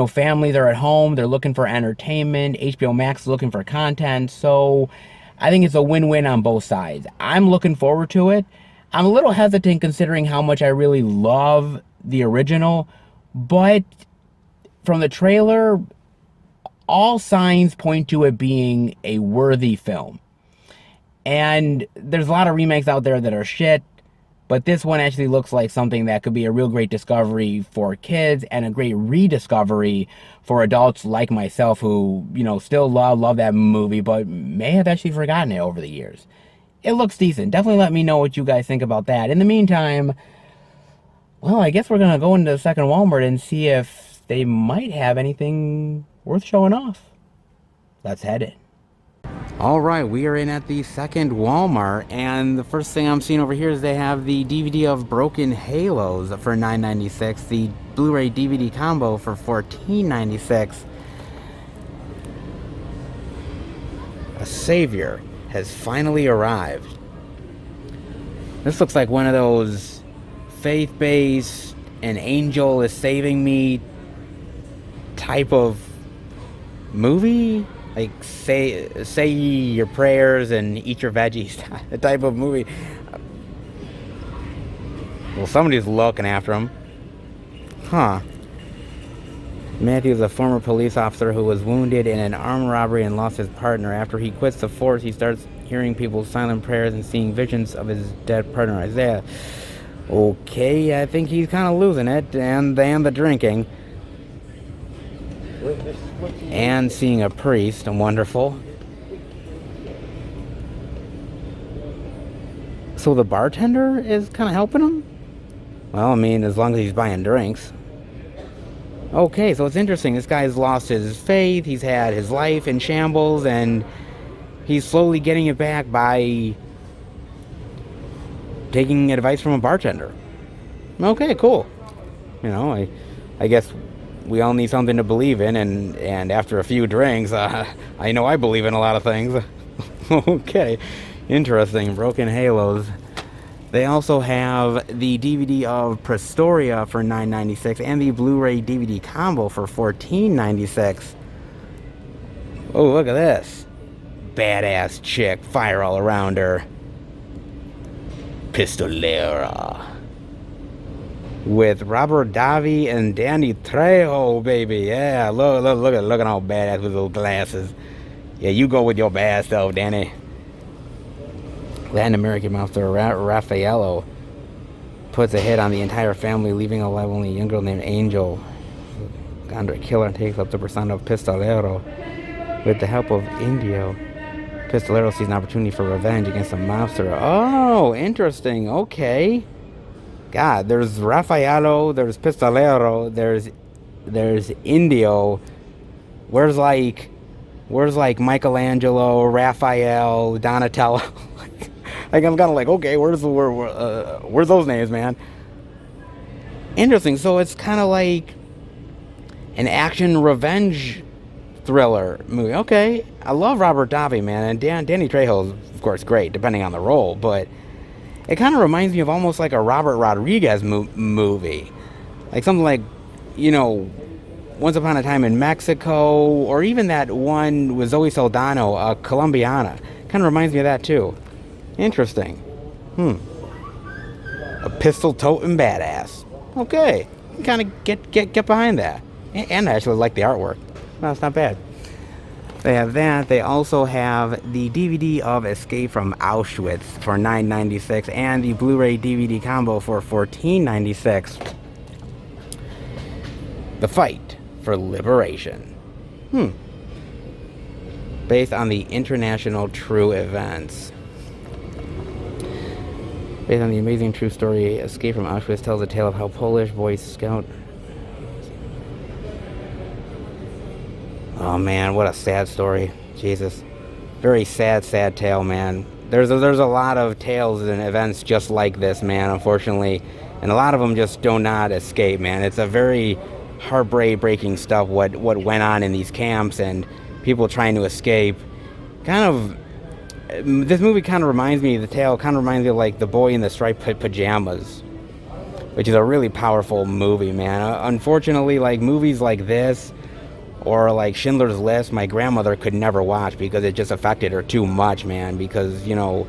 Speaker 1: Families are at home, they're looking for entertainment. HBO Max is looking for content. So I think it's a win-win on both sides. I'm looking forward to it. I'm a little hesitant considering how much I really love the original. But from the trailer, all signs point to it being a worthy film. And there's a lot of remakes out there that are shit, but this one actually looks like something that could be a real great discovery for kids and a great rediscovery for adults like myself who, still love that movie, but may have actually forgotten it over the years. It looks decent. Definitely let me know what you guys think about that. In the meantime, well, I guess we're going to go into the second Walmart and see if they might have anything worth showing off. Let's head in. All right, we are in at the second Walmart, and the first thing I'm seeing over here is they have the DVD of Broken Halos for $9.96, the Blu-ray DVD combo for $14.96. A savior has finally arrived. This looks like one of those faith-based, an angel is saving me type of movie. Like, say your prayers and eat your veggies, the type of movie. Well, somebody's looking after him. Huh. Matthew is a former police officer who was wounded in an armed robbery and lost his partner. After he quits the force, he starts hearing people's silent prayers and seeing visions of his dead partner, Isaiah. Okay, I think he's kind of losing it, and the drinking. And seeing a priest, wonderful. So the bartender is kind of helping him? Well, I mean, as long as he's buying drinks. Okay, so it's interesting. This guy's lost his faith, he's had his life in shambles, and he's slowly getting it back by taking advice from a bartender. Okay, cool. I guess we all need something to believe in, and after a few drinks, I know I believe in a lot of things. Okay, interesting. Broken Halos. They also have the DVD of Prestoria for $9.96 and the Blu-ray DVD combo for $14.96. Oh, look at this. Badass chick, fire all around her. Pistolera. With Robert Davi and Danny Trejo, baby. Yeah, look at how badass with those glasses. Yeah, you go with your bad self, Danny. Latin American mobster Raffaello puts a hit on the entire family, leaving alive only a young girl named Angel. Andre Killer takes up the persona of Pistolero. With the help of Indio, Pistolero sees an opportunity for revenge against a mobster. Oh, interesting. Okay. God, there's Raffaello, there's Pistolero, there's Indio. Where's like Michelangelo, Raphael, Donatello? Like I'm kind of like, okay, where's those names, man? Interesting. So it's kind of like an action revenge thriller movie. Okay, I love Robert Davi, man, and Danny Trejo is, of course, great, depending on the role, but it kind of reminds me of almost like a Robert Rodriguez movie, like something like, Once Upon a Time in Mexico, or even that one with Zoe Saldana, Colombiana. Kind of reminds me of that too. Interesting. A pistol-toting badass. Okay, kind of get behind that. And I actually like the artwork. No, it's not bad. They have that. They also have the DVD of Escape from Auschwitz for $9.96 and the Blu-ray DVD combo for $14.96. The Fight for Liberation. Based on the international true events. Based on the amazing true story, Escape from Auschwitz tells a tale of how Polish Boy Scout Oh man, what a sad story. Jesus. Very sad, sad tale, man. There's a lot of tales and events just like this, man, unfortunately. And a lot of them just do not escape, man. It's a very heartbreaking stuff what went on in these camps and people trying to escape. Kind of this movie kind of reminds me, the tale kind of reminds me of like The Boy in the Striped Pajamas, which is a really powerful movie, man. Unfortunately, like movies like this or like Schindler's List, my grandmother could never watch because it just affected her too much, man, because, you know,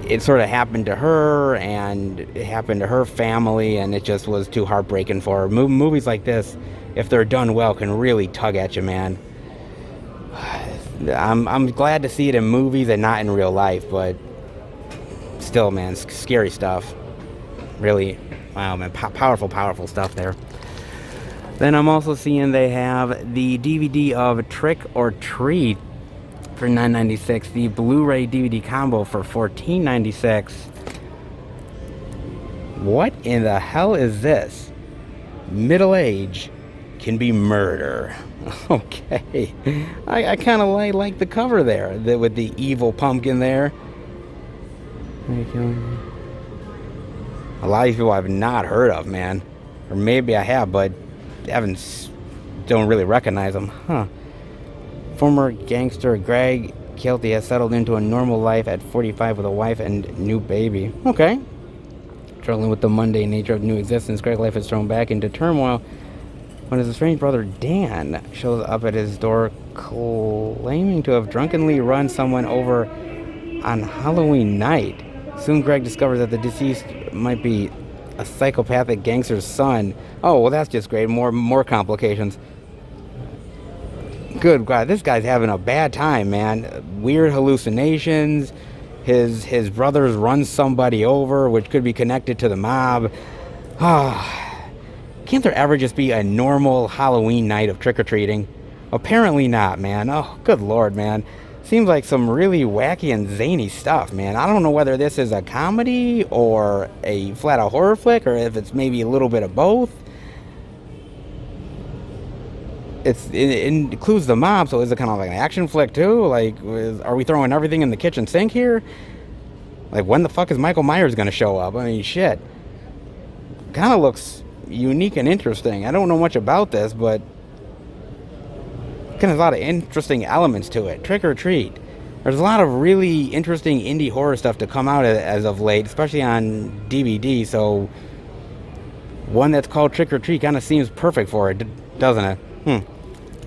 Speaker 1: it sort of happened to her and it happened to her family and it just was too heartbreaking for her. Movies like this, if they're done well, can really tug at you, man. I'm glad to see it in movies and not in real life, but still, man, scary stuff. Really, wow, man, powerful stuff there. Then I'm also seeing they have the DVD of Trick or Treat for $9.96, the Blu-ray DVD combo for $14.96. What in the hell is this? Middle age can be murder. Okay, I kind of like the cover there, with the evil pumpkin there. A lot of these people I've not heard of, man, or maybe I have, but don't really recognize them, huh? Former gangster Greg Kelty has settled into a normal life at 45 with a wife and new baby. Okay. Struggling with the mundane nature of new existence, Greg's life is thrown back into turmoil when his estranged brother Dan shows up at his door claiming to have drunkenly run someone over on Halloween night. Soon Greg discovers that the deceased might be a psychopathic gangster's son. Oh, well, that's just great. More complications. Good God, this guy's having a bad time, man. Weird hallucinations. His brothers run somebody over, which could be connected to the mob. Ah. Can't there ever just be a normal Halloween night of trick-or-treating? Apparently not, man. Oh, good Lord, man. Seems like some really wacky and zany stuff, man. I don't know whether this is a comedy or a flat-out horror flick, or if it's maybe a little bit of both. It includes the mob, so is it kind of like an action flick too? Like, are we throwing everything in the kitchen sink here? Like, when the fuck is Michael Myers gonna show up? I mean, shit. Kind of looks unique and interesting. I don't know much about this, but kind of a lot of interesting elements to it. Trick or Treat. There's a lot of really interesting indie horror stuff to come out as of late, especially on DVD, so one that's called Trick or Treat kind of seems perfect for it, doesn't it?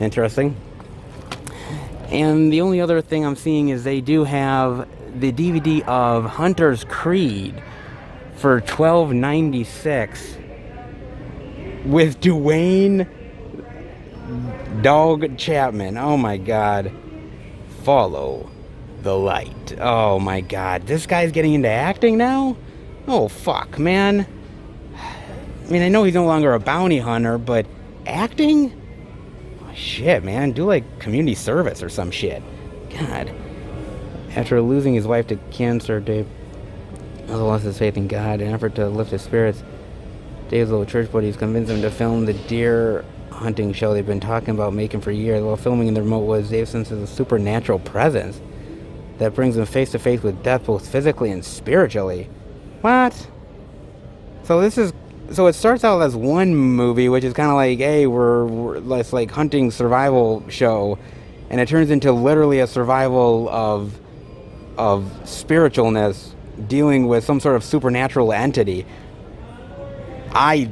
Speaker 1: Interesting. And the only other thing I'm seeing is they do have the DVD of Hunter's Creed for $12.96 with Dwayne Dog Chapman. Oh my God. Follow the light. Oh my God. This guy's getting into acting now? Oh fuck, man. I mean, I know he's no longer a bounty hunter, but acting? Oh, shit, man. Do like community service or some shit. God. After losing his wife to cancer, Dave also lost his faith in God in an effort to lift his spirits. Dave's little church buddies convinced him to film the deer hunting show they've been talking about making for years. While filming in the remote woods, Dave senses a supernatural presence that brings him face to face with death, both physically and spiritually. What? So it starts out as one movie, which is kind of like, hey, we're let's like hunting survival show, and it turns into literally a survival of spiritualness, dealing with some sort of supernatural entity. I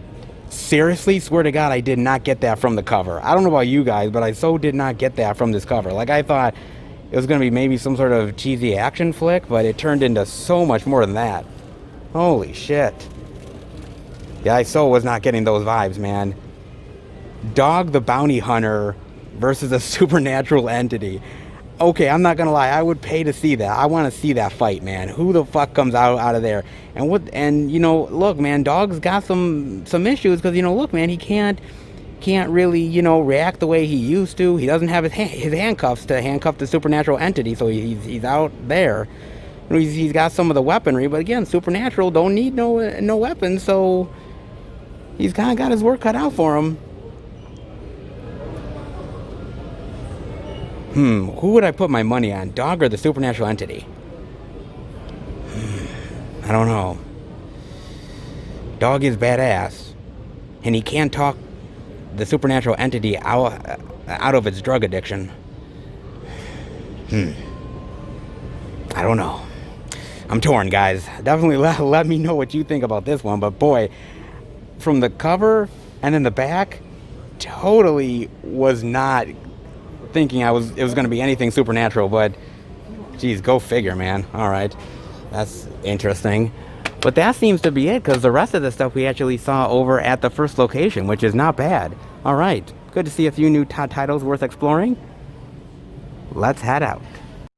Speaker 1: seriously swear to God, I did not get that from the cover. I don't know about you guys, but I so did not get that from this cover. Like, I thought it was going to be maybe some sort of cheesy action flick, but it turned into so much more than that. Holy shit. Yeah, I so was not getting those vibes, man. Dog the bounty hunter versus a supernatural entity. Okay, I'm not gonna lie, I would pay to see that. I want to see that fight, man. Who the fuck comes out of there? And you know, look, man, Dog's got some issues because, you know, look, man, he can't really, you know, react the way he used to. He doesn't have his handcuffs to handcuff the supernatural entity, so he's out there. You know, he's got some of the weaponry, but again, supernatural don't need no weapons, so he's kind of got his work cut out for him. Who would I put my money on? Dog or the supernatural entity? I don't know. Dog is badass, and he can talk the supernatural entity out of its drug addiction. I don't know. I'm torn, guys. Definitely let me know what you think about this one. But boy, from the cover and then the back, totally was not thinking it was going to be anything supernatural. But geez, go figure, man. All right, that's interesting. But that seems to be it, because the rest of the stuff we actually saw over at the first location, which is not bad. All right, good to see a few new titles worth exploring. Let's head out.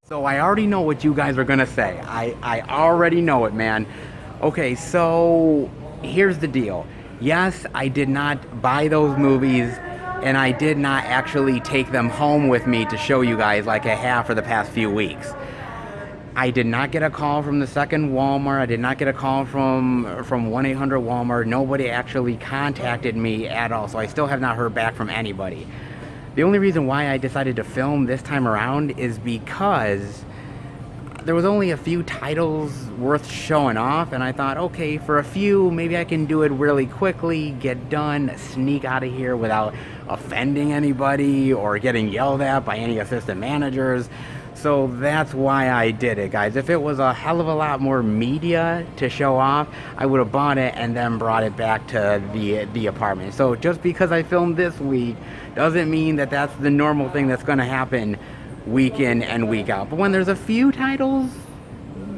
Speaker 1: So I already know what you guys are gonna say. I already know it, man. Okay, so here's the deal. Yes, I did not buy those movies, and I did not actually take them home with me to show you guys like I have for the past few weeks. I did not get a call from the second Walmart. I did not get a call from 1-800 Walmart. Nobody actually contacted me at all, so I still have not heard back from anybody. The only reason why I decided to film this time around is because there was only a few titles worth showing off, and I thought, okay, for a few, maybe I can do it really quickly, get done, sneak out of here without offending anybody or getting yelled at by any assistant managers. So that's why I did it, guys. If it was a hell of a lot more media to show off, I would have bought it and then brought it back to the apartment. So just because I filmed this week doesn't mean that that's the normal thing that's going to happen week in and week out. But when there's a few titles,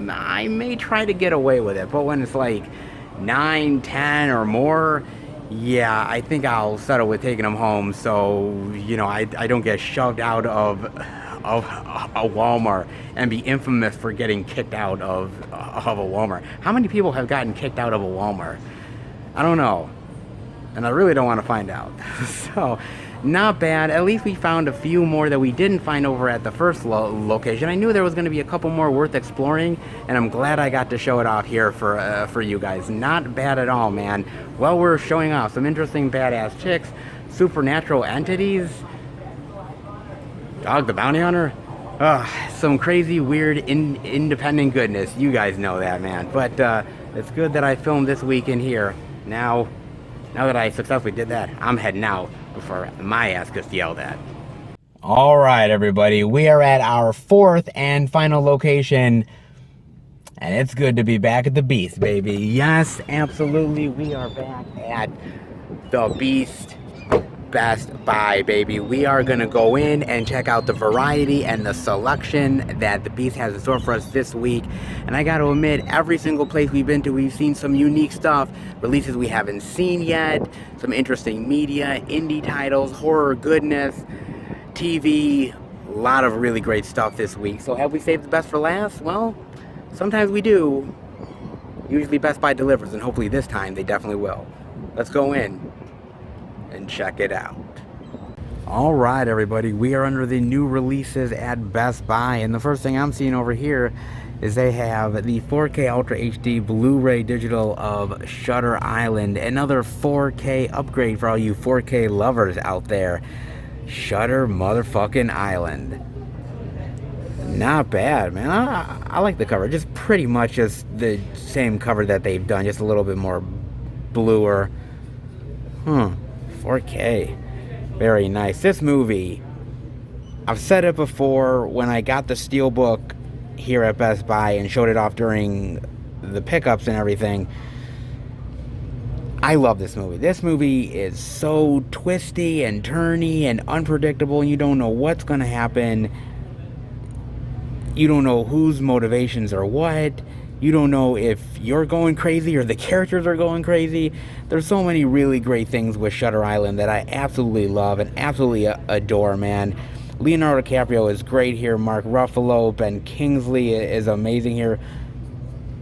Speaker 1: I may try to get away with it. But when it's like 9, 10 or more, yeah, I think I'll settle with taking them home, so you know I don't get shoved out of a Walmart and be infamous for getting kicked out of a Walmart. How many people have gotten kicked out of a Walmart? I don't know, and I really don't want to find out. So not bad. At least we found a few more that we didn't find over at the first location. I knew there was going to be a couple more worth exploring, and I'm glad I got to show it off here for you guys. Not bad at all, man. Well, we're showing off some interesting badass chicks, supernatural entities, Dog the Bounty Hunter, some crazy weird independent goodness. You guys know that, man. But it's good that I filmed this week in here. Now that I successfully did that, I'm heading out before my ass gets yelled at. All right, everybody, we are at our fourth and final location, and it's good to be back at the Beast, baby. Yes, absolutely, we are back at the Beast Best Buy, baby. We are gonna go in and check out the variety and the selection that the Beast has in store for us this week. And I gotta admit, every single place we've been to, we've seen some unique stuff, releases we haven't seen yet, some interesting media, indie titles, horror goodness, TV, a lot of really great stuff this week. So have we saved the best for last? Well, sometimes we do. Usually Best Buy delivers, and hopefully this time they definitely will. Let's go in and check it out. All right, everybody, we are under the new releases at Best Buy, and the first thing I'm seeing over here is they have the 4K Ultra HD Blu-ray digital of Shutter Island, another 4K upgrade for all you 4K lovers out there. Shutter motherfucking Island. Not bad, man. I like the cover. Just pretty much just the same cover that they've done, just a little bit more bluer. 4K. Very nice. This movie, I've said it before, when I got the Steelbook here at Best Buy and showed it off during the pickups and everything, I love this movie. This movie is so twisty and turny and unpredictable, and you don't know what's going to happen. You don't know whose motivations are what. You don't know if you're going crazy or the characters are going crazy. There's so many really great things with Shutter Island that I absolutely love and absolutely adore, man. Leonardo DiCaprio is great here. Mark Ruffalo, Ben Kingsley is amazing here.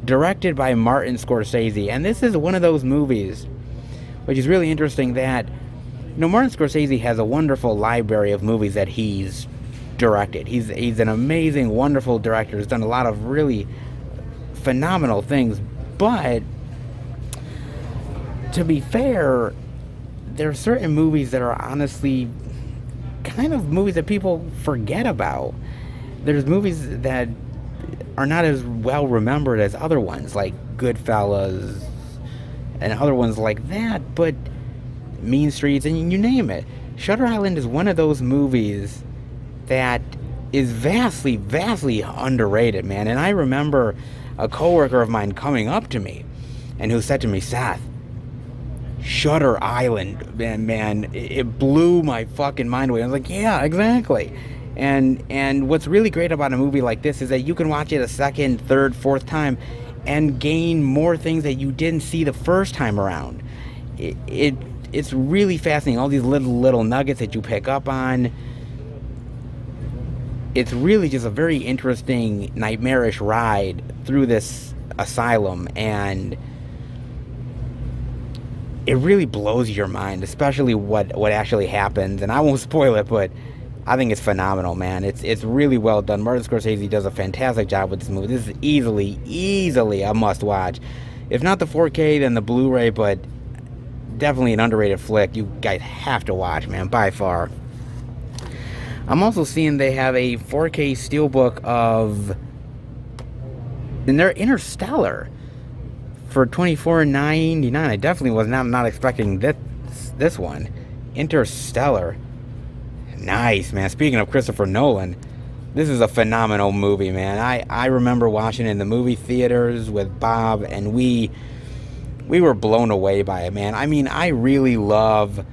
Speaker 1: Directed by Martin Scorsese. And this is one of those movies, which is really interesting, that, you know, Martin Scorsese has a wonderful library of movies that he's directed. He's an amazing, wonderful director. He's done a lot of really phenomenal things, but to be fair, there are certain movies that are honestly kind of movies that people forget about. There's movies that are not as well remembered as other ones, like Goodfellas and other ones like that, but Mean Streets, and you name it. Shutter Island is one of those movies that is vastly, vastly underrated, man. And I remember a coworker of mine coming up to me and who said to me, Seth, Shutter Island, man, it blew my fucking mind away. I was like, yeah, exactly. And what's really great about a movie like this is that you can watch it a second, third, fourth time and gain more things that you didn't see the first time around. It's really fascinating, all these little nuggets that you pick up on. It's really just a very interesting, nightmarish ride through this asylum, and it really blows your mind, especially what actually happens. And I won't spoil it, but I think it's phenomenal, man. It's really well done. Martin Scorsese does a fantastic job with this movie. This is easily a must-watch. If not the 4K, then the Blu-ray, but definitely an underrated flick you guys have to watch, man, by far. I'm also seeing they have a 4K steelbook of Interstellar for $24.99. I definitely was not expecting this one. Interstellar. Nice, man. Speaking of Christopher Nolan, this is a phenomenal movie, man. I remember watching it in the movie theaters with Bob, and we were blown away by it, man. I mean, I really love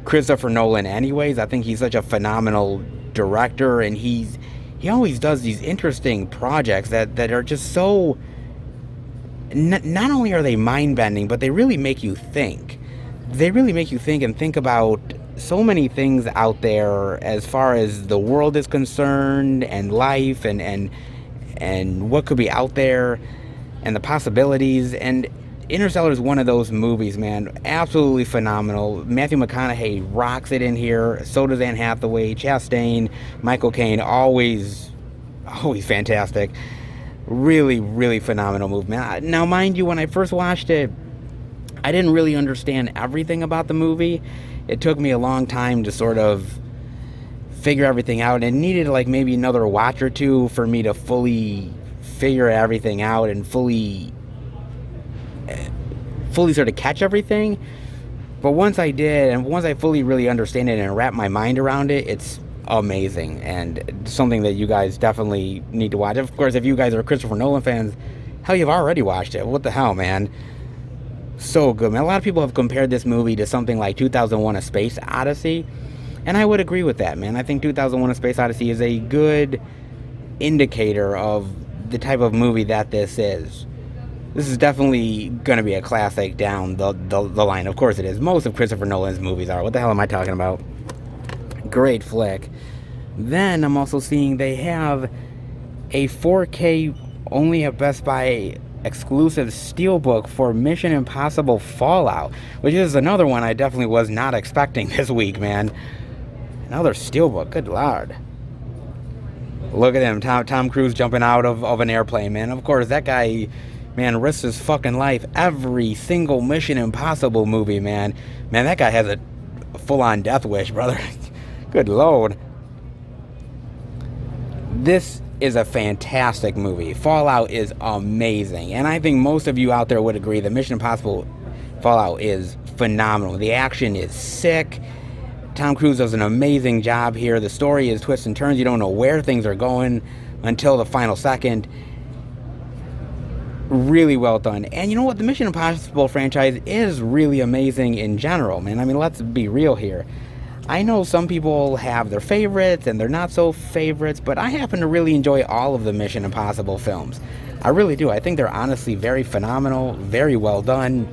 Speaker 1: Christopher Nolan anyways. I think he's such a phenomenal director, and he always does these interesting projects that are just so... Not only are they mind-bending, but they really make you think. They really make you think and think about so many things out there as far as the world is concerned, and life, and what could be out there, and the possibilities. And Interstellar is one of those movies, man. Absolutely phenomenal. Matthew McConaughey rocks it in here. So does Anne Hathaway, Chastain, Michael Caine. Always fantastic. Really phenomenal movie, man. Now, mind you, when I first watched it, I didn't really understand everything about the movie. It took me a long time to sort of figure everything out. It needed like maybe another watch or two for me to fully figure everything out and fully sort of catch everything. But once I did, and once I fully really understand it and wrap my mind around it, it's amazing, and something that you guys definitely need to watch. Of course, if you guys are Christopher Nolan fans, hell, you've already watched it. What the hell, man? So good, man. A lot of people have compared this movie to something like 2001: A Space Odyssey, and I would agree with that, man. I think 2001: A Space Odyssey is a good indicator of the type of movie that this is. This is definitely going to be a classic down the line. Of course it is. Most of Christopher Nolan's movies are. What the hell am I talking about? Great flick. Then I'm also seeing they have a 4K only at Best Buy exclusive steelbook for Mission Impossible Fallout, which is another one I definitely was not expecting this week, man. Another steelbook, good lord. Look at him, Tom Cruise jumping out of an airplane, man. Of course, that guy, man, risks his fucking life every single Mission Impossible movie, man. Man, that guy has a full-on death wish, brother. Good lord. This is a fantastic movie. Fallout is amazing. And I think most of you out there would agree that Mission Impossible Fallout is phenomenal. The action is sick. Tom Cruise does an amazing job here. The story is twists and turns. You don't know where things are going until the final second. Really well done. And you know what? The Mission Impossible franchise is really amazing in general, man. I mean, let's be real here. I know some people have their favorites and they're not so favorites, but I happen to really enjoy all of the Mission Impossible films. I really do. I think they're honestly very phenomenal, very well done.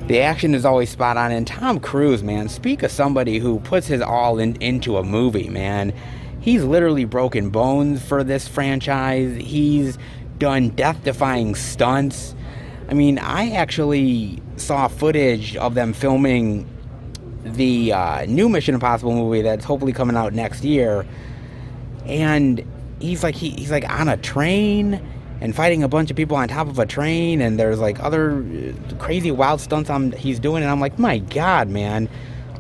Speaker 1: The action is always spot on. And Tom Cruise, man, speak of somebody who puts his all into a movie, man. He's literally broken bones for this franchise. He's done death-defying stunts. I mean, I actually saw footage of them filming the new Mission Impossible movie that's hopefully coming out next year, and he's like on a train and fighting a bunch of people on top of a train, and there's like other crazy wild stunts he's doing, and I'm like, my god, man,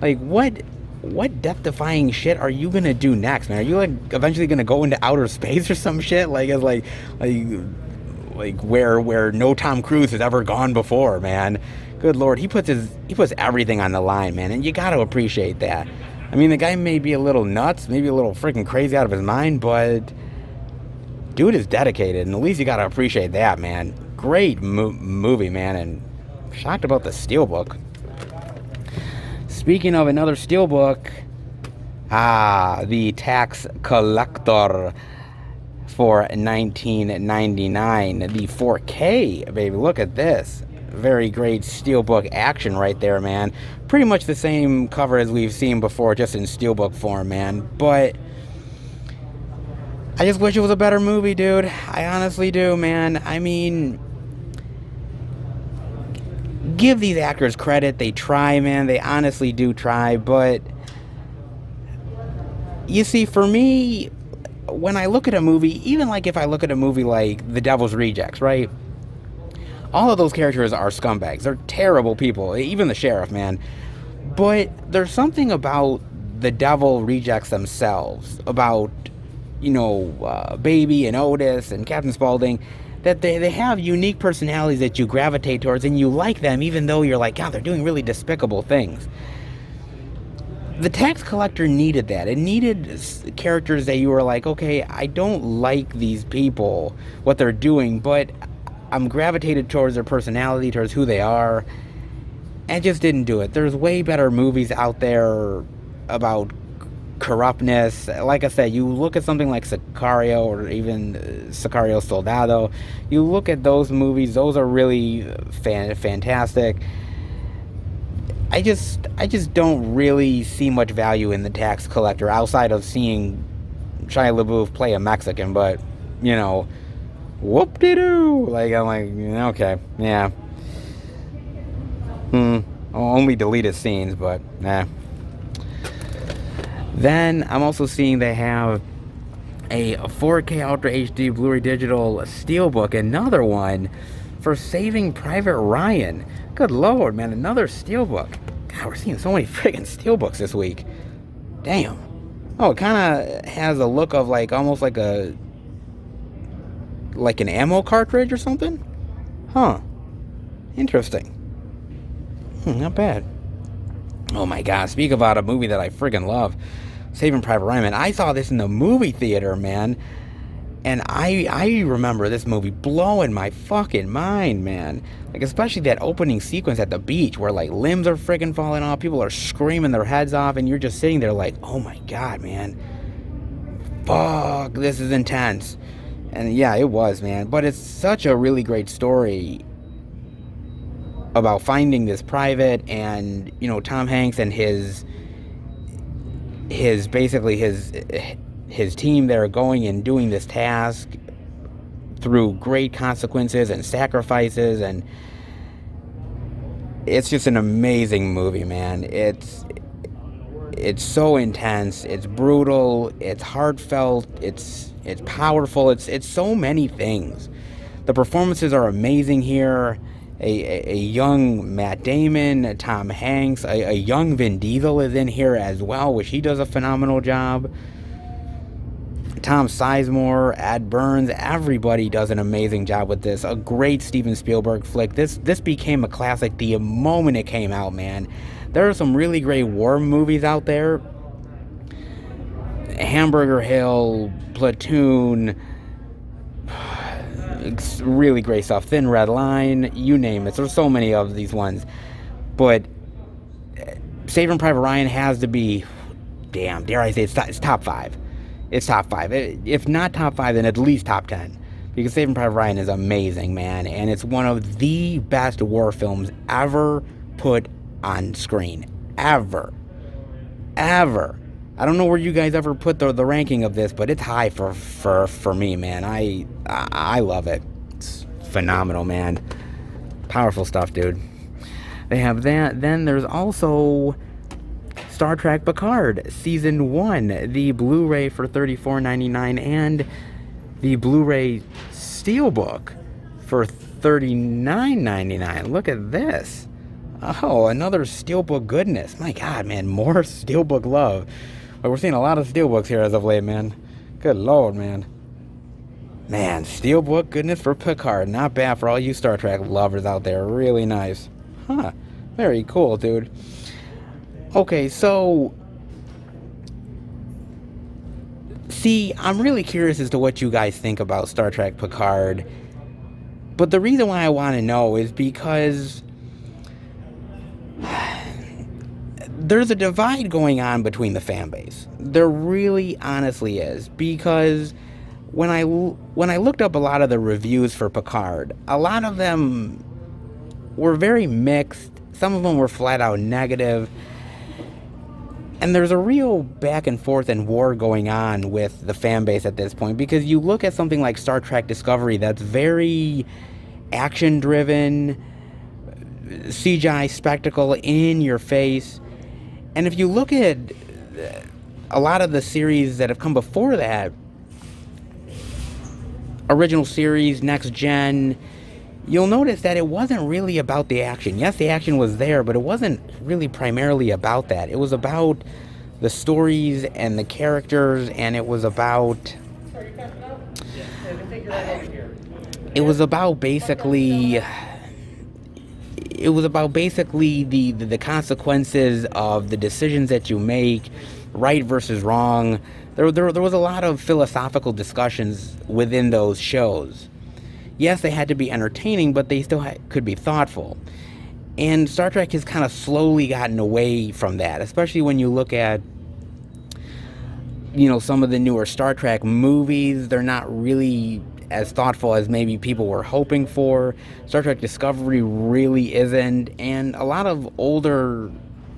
Speaker 1: like what what death-defying shit are you gonna do next, man? Are you like eventually gonna go into outer space or some shit? Like where no Tom Cruise has ever gone before, man. Good Lord, he puts everything on the line, man, and you gotta appreciate that. I mean, the guy may be a little nuts, maybe a little freaking crazy out of his mind, but dude is dedicated, and at least you gotta appreciate that, man. Great movie, man, and shocked about the steelbook. Speaking of another steelbook, the Tax Collector for 1999, the 4K, baby. Look at this. Very great steelbook action right there, man. Pretty much the same cover as we've seen before, just in steelbook form, man. But I just wish it was a better movie, dude. I honestly do, man. I mean, give these actors credit. They try, man. They honestly do try. But you see, for me, when I look at a movie, even like if I look at a movie like The Devil's Rejects, right? All of those characters are scumbags. They're terrible people. Even the sheriff, man. But there's something about the Devil Rejects themselves, about, you know, Baby and Otis and Captain Spaulding, that they have unique personalities that you gravitate towards, and you like them even though you're like, God, they're doing really despicable things. The Tax Collector needed that. It needed characters that you were like, okay, I don't like these people, what they're doing, but I'm gravitated towards their personality, towards who they are, and just didn't do it. There's way better movies out there about corruptness. Like I said, you look at something like Sicario or even Sicario Soldado, you look at those movies, those are really fantastic. I just don't really see much value in the Tax Collector outside of seeing Shia LaBeouf play a Mexican, but, you know, whoop-de-doo. Like, I'm like, okay, yeah. I'll only deleted scenes, but, nah. Then, I'm also seeing they have a 4K Ultra HD Blu-ray Digital Steelbook, another one for Saving Private Ryan. Good Lord, man, another steelbook. God, we're seeing so many friggin' steelbooks this week. Damn. Oh, it kind of has a look of like, almost like an ammo cartridge or something? Huh. Interesting. Not bad. Oh my God, speak about a movie that I friggin' love. Saving Private Ryan, man. I saw this in the movie theater, man. And I remember this movie blowing my fucking mind, man. Like, especially that opening sequence at the beach where, like, limbs are friggin' falling off. People are screaming their heads off. And you're just sitting there like, oh, my God, man. Fuck, this is intense. And, yeah, it was, man. But it's such a really great story about finding this private and, you know, Tom Hanks and his team there going and doing this task through great consequences and sacrifices, and it's just an amazing movie, man. It's so intense, it's brutal, it's heartfelt, it's powerful, it's so many things. The performances are amazing here. A young Matt Damon, Tom Hanks, a young Vin Diesel is in here as well, which he does a phenomenal job. Tom Sizemore, Ed Burns, everybody does an amazing job with this. A great Steven Spielberg flick. This became a classic the moment it came out, man. There are some really great war movies out there. Hamburger Hill, Platoon, really great stuff. Thin Red Line, you name it. There's so many of these ones. But Saving Private Ryan has to be, damn, dare I say, it's top 5. It's top 5. If not top 5, then at least top 10. Because Saving Private Ryan is amazing, man. And it's one of the best war films ever put on screen. Ever. I don't know where you guys ever put the ranking of this, but it's high for me, man. I love it. It's phenomenal, man. Powerful stuff, dude. They have that. Then there's also Star Trek Picard Season 1, the Blu-ray for $34.99 and the Blu-ray Steelbook for $39.99. Look at this. Oh, another Steelbook goodness. My God, man, more Steelbook love. But we're seeing a lot of Steelbooks here as of late, man. Good Lord, man. Man, Steelbook goodness for Picard. Not bad for all you Star Trek lovers out there. Really nice. Huh. Very cool, dude. Okay, so... See, I'm really curious as to what you guys think about Star Trek Picard. But the reason why I want to know is because... there's a divide going on between the fan base. There really honestly is. Because when I looked up a lot of the reviews for Picard, a lot of them were very mixed. Some of them were flat out negative. And there's a real back and forth and war going on with the fan base at this point. Because you look at something like Star Trek Discovery that's very action-driven, CGI spectacle in your face. And if you look at a lot of the series that have come before that, original series, next gen, you'll notice that it wasn't really about the action. Yes, the action was there, but it wasn't really primarily about that. It was about the stories and the characters, and it was about... It was about basically the consequences of the decisions that you make, right versus wrong. There was a lot of philosophical discussions within those shows. Yes, they had to be entertaining, but they still could be thoughtful. And Star Trek has kind of slowly gotten away from that, especially when you look at, some of the newer Star Trek movies. They're not really as thoughtful as maybe people were hoping for. Star Trek Discovery really isn't. And a lot of older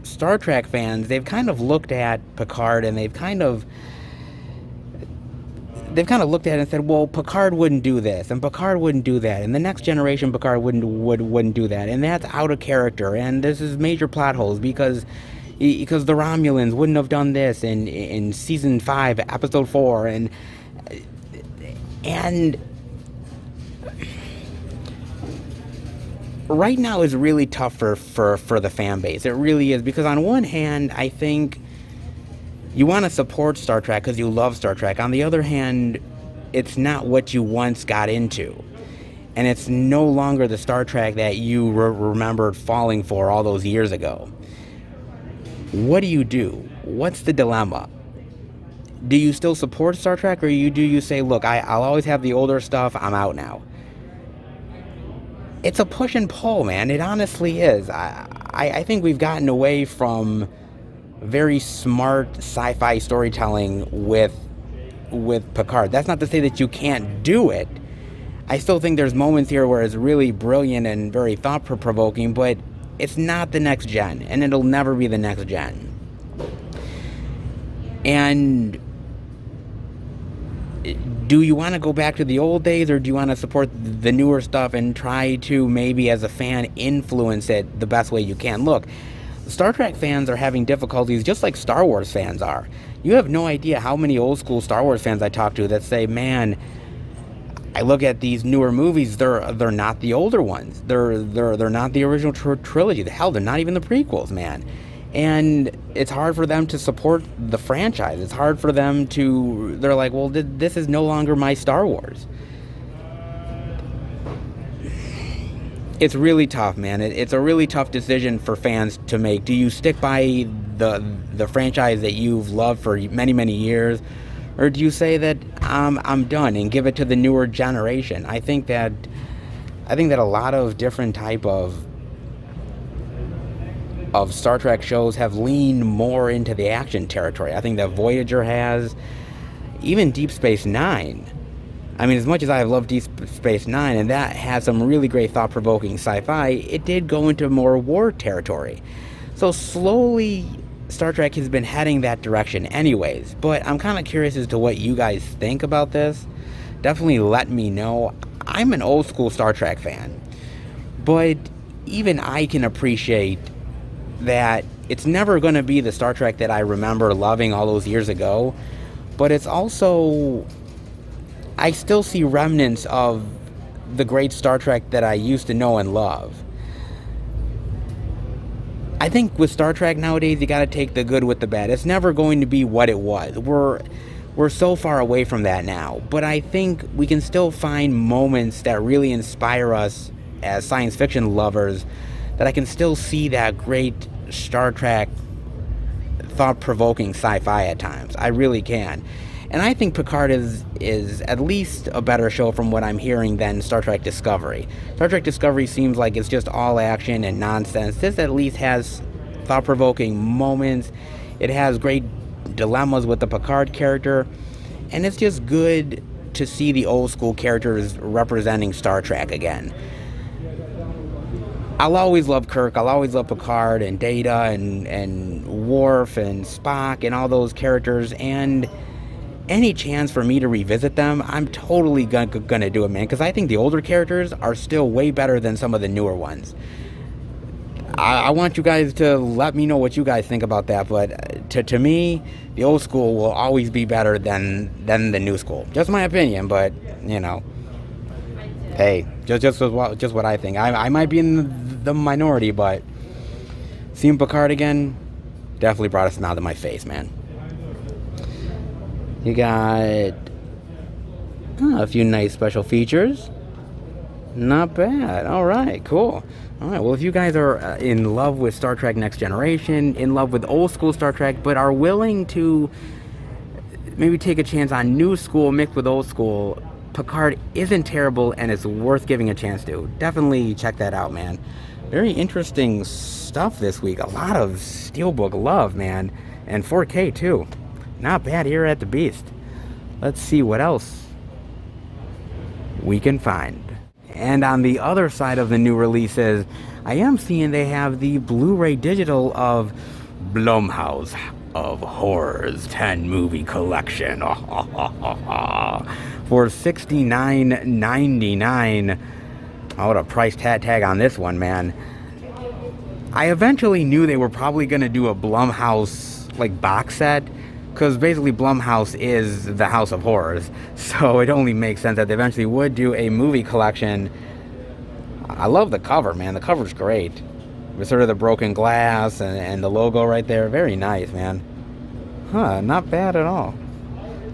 Speaker 1: Star Trek fans, they've kind of looked at Picard and they've kind of looked at it and said, well, Picard wouldn't do this, and Picard wouldn't do that, and the next generation Picard wouldn't do that, and that's out of character, and this is major plot holes because the Romulans wouldn't have done this in season 5, episode 4, and right now is really tough for the fan base. It really is, because on one hand, I think you want to support Star Trek because you love Star Trek. On the other hand, it's not what you once got into. And it's no longer the Star Trek that you remembered falling for all those years ago. What do you do? What's the dilemma? Do you still support Star Trek, or do you say, look, I'll always have the older stuff, I'm out now? It's a push and pull, man. It honestly is. I think we've gotten away from very smart sci-fi storytelling with Picard. That's not to say that you can't do it. I still think there's moments here where it's really brilliant and very thought-provoking, but it's not the next gen, and it'll never be the next gen. And do you want to go back to the old days, or do you want to support the newer stuff and try to maybe as a fan influence it the best way you can? Look, Star Trek fans are having difficulties just like Star Wars fans are. You have no idea how many old school Star Wars fans I talk to that say, man, I look at these newer movies, they're not the older ones. They're not the original trilogy. Hell, they're not even the prequels, man. And it's hard for them to support the franchise. It's hard for them to... They're like, well, this is no longer my Star Wars. It's really tough, man. It's a really tough decision for fans to make. Do you stick by the franchise that you've loved for many, many years? Or do you say that I'm done and give it to the newer generation? I think that a lot of different type of Star Trek shows have leaned more into the action territory. I think that Voyager has, even Deep Space Nine. I mean, as much as I have loved Deep Space Nine, and that has some really great thought-provoking sci-fi, it did go into more war territory. So slowly, Star Trek has been heading that direction anyways. But I'm kind of curious as to what you guys think about this. Definitely let me know. I'm an old school Star Trek fan. But even I can appreciate that it's never going to be the Star Trek that I remember loving all those years ago. But it's also... I still see remnants of the great Star Trek that I used to know and love. I think with Star Trek nowadays, you got to take the good with the bad. It's never going to be what it was. We're so far away from that now. But I think we can still find moments that really inspire us as science fiction lovers, that I can still see that great Star Trek thought-provoking sci-fi at times. I really can. And I think Picard is at least a better show from what I'm hearing than Star Trek Discovery. Star Trek Discovery seems like it's just all action and nonsense. This at least has thought-provoking moments. It has great dilemmas with the Picard character. And it's just good to see the old school characters representing Star Trek again. I'll always love Kirk, I'll always love Picard and Data and Worf and Spock and all those characters, and any chance for me to revisit them, I'm totally gonna do it, man, because I think the older characters are still way better than some of the newer ones. I want you guys to let me know what you guys think about that, but to me, the old school will always be better than the new school. Just my opinion, but, you know, hey, just what I think. I might be in the minority, but seeing Picard again definitely brought a smile to my face, man. You got a few nice special features. Not bad. All right, cool. All right, well, if you guys are in love with Star Trek Next Generation, in love with old school Star Trek, but are willing to maybe take a chance on new school mixed with old school, Picard isn't terrible and it's worth giving a chance to. Definitely check that out, man. Very interesting stuff this week. A lot of Steelbook love, man. And 4K, too. Not bad here at the Beast. Let's see what else we can find. And on the other side of the new releases, I am seeing they have the Blu-ray digital of Blumhouse of Horrors 10 movie collection for $69.99. Oh, what a price tag on this one, man. I eventually knew they were probably going to do a Blumhouse like box set, because basically Blumhouse is the House of Horrors, so it only makes sense that they eventually would do a movie collection. I love the cover, man. The cover's great. With sort of the broken glass and the logo right there. Very nice, man. Not bad at all.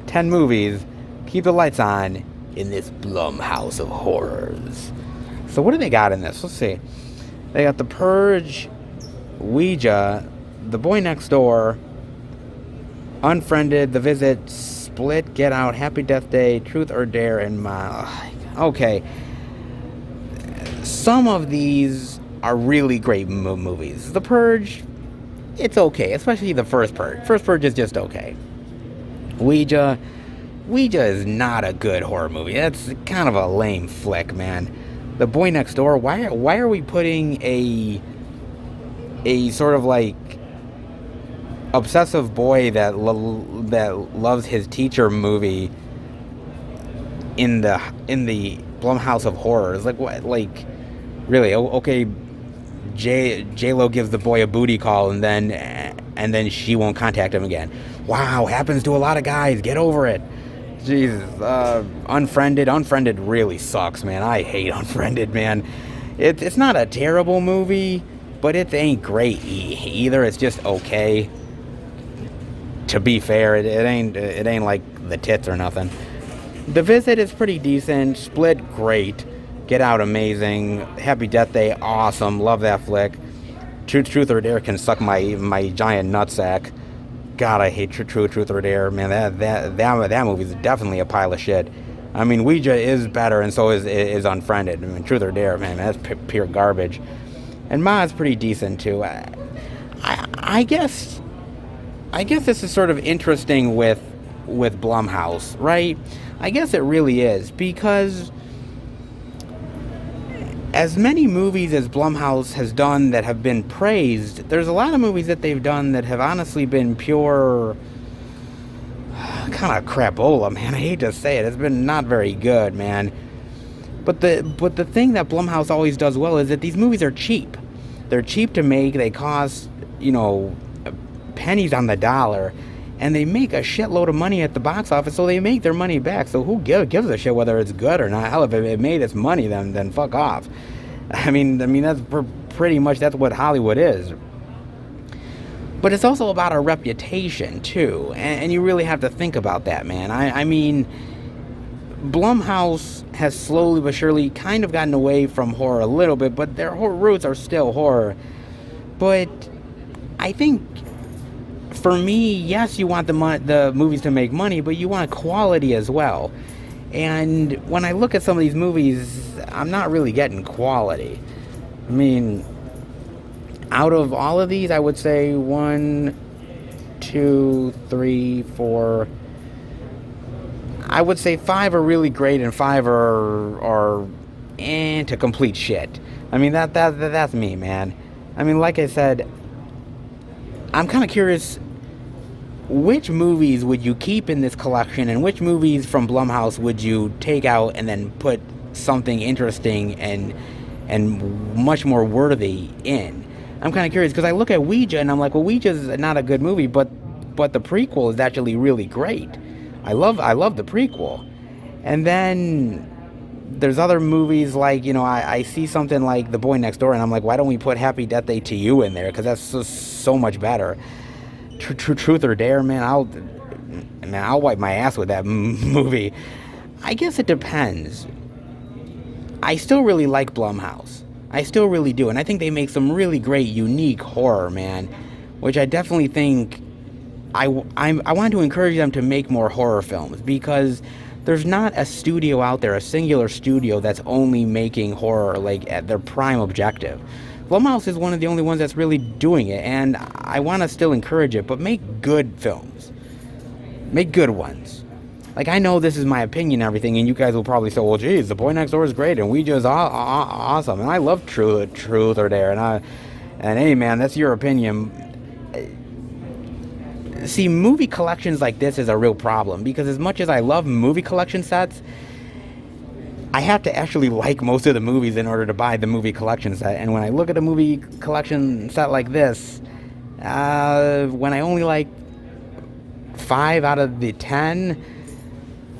Speaker 1: 10 movies. Keep the lights on in this Blumhouse of Horrors. So what do they got in this? Let's see. They got The Purge, Ouija, The Boy Next Door, Unfriended, The Visit, Split, Get Out, Happy Death Day, Truth or Dare, and okay. Some of these are really great movies. The Purge, it's okay, especially the first Purge. First Purge is just okay. Ouija is not a good horror movie. That's kind of a lame flick, man. The Boy Next Door, why are we putting a sort of like obsessive boy that loves his teacher movie in the Blumhouse of Horrors? Like what? Like really? Okay, J-Lo gives the boy a booty call and then she won't contact him again. Wow, happens to a lot of guys. Get over it. Jesus. Unfriended really sucks, man. I hate Unfriended, man. It's not a terrible movie, but it ain't great either. It's just okay. To be fair, it ain't like the tits or nothing. The Visit is pretty decent. Split, great. Get Out, amazing. Happy Death Day, awesome. Love that flick. Truth or Dare can suck my giant nutsack. God, I hate Truth or Dare, man. That movie is definitely a pile of shit. I mean, Ouija is better, and so is Unfriended. I mean, Truth or Dare, man, that's pure garbage. And Ma's pretty decent too. I guess this is sort of interesting with Blumhouse, right? I guess it really is, because as many movies as Blumhouse has done that have been praised, there's a lot of movies that they've done that have honestly been pure kind of crapola, man. I hate to say it. It's been not very good, man. But the thing that Blumhouse always does well is that these movies are cheap. They're cheap to make. They cost, pennies on the dollar, and they make a shitload of money at the box office, so they make their money back. So who gives a shit whether it's good or not? Hell, if it made its money, then fuck off. I mean that's pretty much that's what Hollywood is. But it's also about our reputation, too. And you really have to think about that, man. I mean, Blumhouse has slowly but surely kind of gotten away from horror a little bit, but their roots are still horror. But I think, for me, yes, you want the movies to make money, but you want quality as well. And when I look at some of these movies, I'm not really getting quality. I mean, out of all of these, I would say 1, 2, 3, 4. I would say 5 are really great and 5 are to complete shit. I mean, that's me, man. I mean, like I said, I'm kind of curious, which movies would you keep in this collection, and which movies from Blumhouse would you take out and then put something interesting and much more worthy in? I'm kind of curious, because I look at Ouija and I'm like, well, Ouija's not a good movie, but the prequel is actually really great. I love the prequel. And then there's other movies like, I see something like The Boy Next Door and I'm like, why don't we put Happy Death Day to You in there? Because that's so much better. Truth or Dare, man, I'll wipe my ass with that movie. I guess it depends. I still really like Blumhouse. I still really do. And I think they make some really great, unique horror, man. Which I definitely think I want to encourage them to make more horror films, because there's not a studio out there, a singular studio, that's only making horror like at their prime objective. Blumhouse is one of the only ones that's really doing it, and I want to still encourage it, but make good films. Make good ones. Like, I know this is my opinion and everything, and you guys will probably say, well, geez, The Boy Next Door is great, and Ouija is awesome, and I love Truth or Dare, and hey, man, that's your opinion. See, movie collections like this is a real problem, because as much as I love movie collection sets, I have to actually like most of the movies in order to buy the movie collection set. And when I look at a movie collection set like this, when I only like 5 out of the 10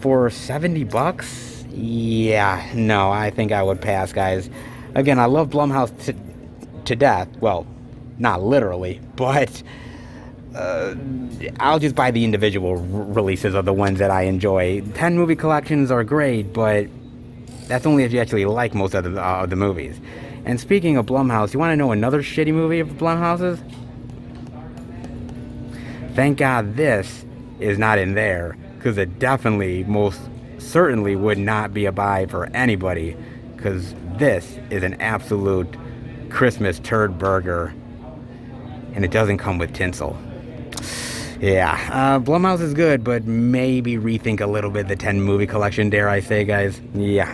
Speaker 1: for $70, yeah, no, I think I would pass, guys. Again, I love Blumhouse to death. Well, not literally, but I'll just buy the individual releases of the ones that I enjoy. 10 movie collections are great, but that's only if you actually like most of the movies. And speaking of Blumhouse, you want to know another shitty movie of Blumhouse's? Thank God this is not in there, because it definitely, most certainly would not be a buy for anybody, because this is an absolute Christmas turd burger, and it doesn't come with tinsel. Yeah, Blumhouse is good, but maybe rethink a little bit the 10 movie collection, dare I say, guys. Yeah.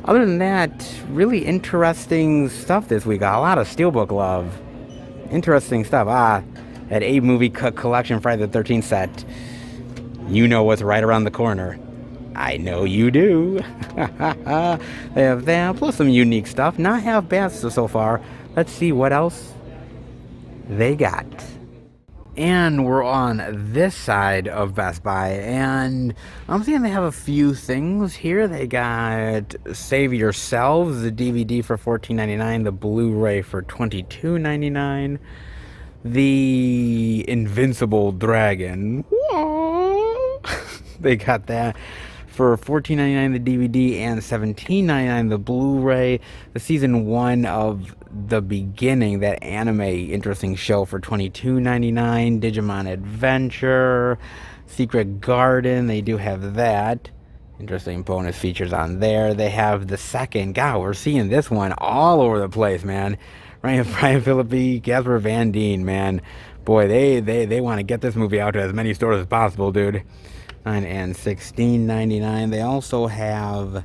Speaker 1: Other than that, really interesting stuff this week. A lot of Steelbook love. Interesting stuff. That 8 movie collection Friday the 13th set. You know what's right around the corner. I know you do. They have that, plus some unique stuff. Not half bad so far. Let's see what else they got. And we're on this side of Best Buy, and I'm seeing they have a few things here. They got Save Yourselves, the DVD for $14.99, the Blu-ray for $22.99, the Invincible Dragon. They got that for $14.99 the DVD and $17.99 the Blu-ray. The season 1 of The Beginning, that anime interesting show, for $22.99. Digimon Adventure, Secret Garden, they do have that. Interesting bonus features on there. They have the second. God, we're seeing this one all over the place, man. Brian Phillippe, Casper Van Dien, man. Boy, they want to get this movie out to as many stores as possible, dude. And $16.99. They also have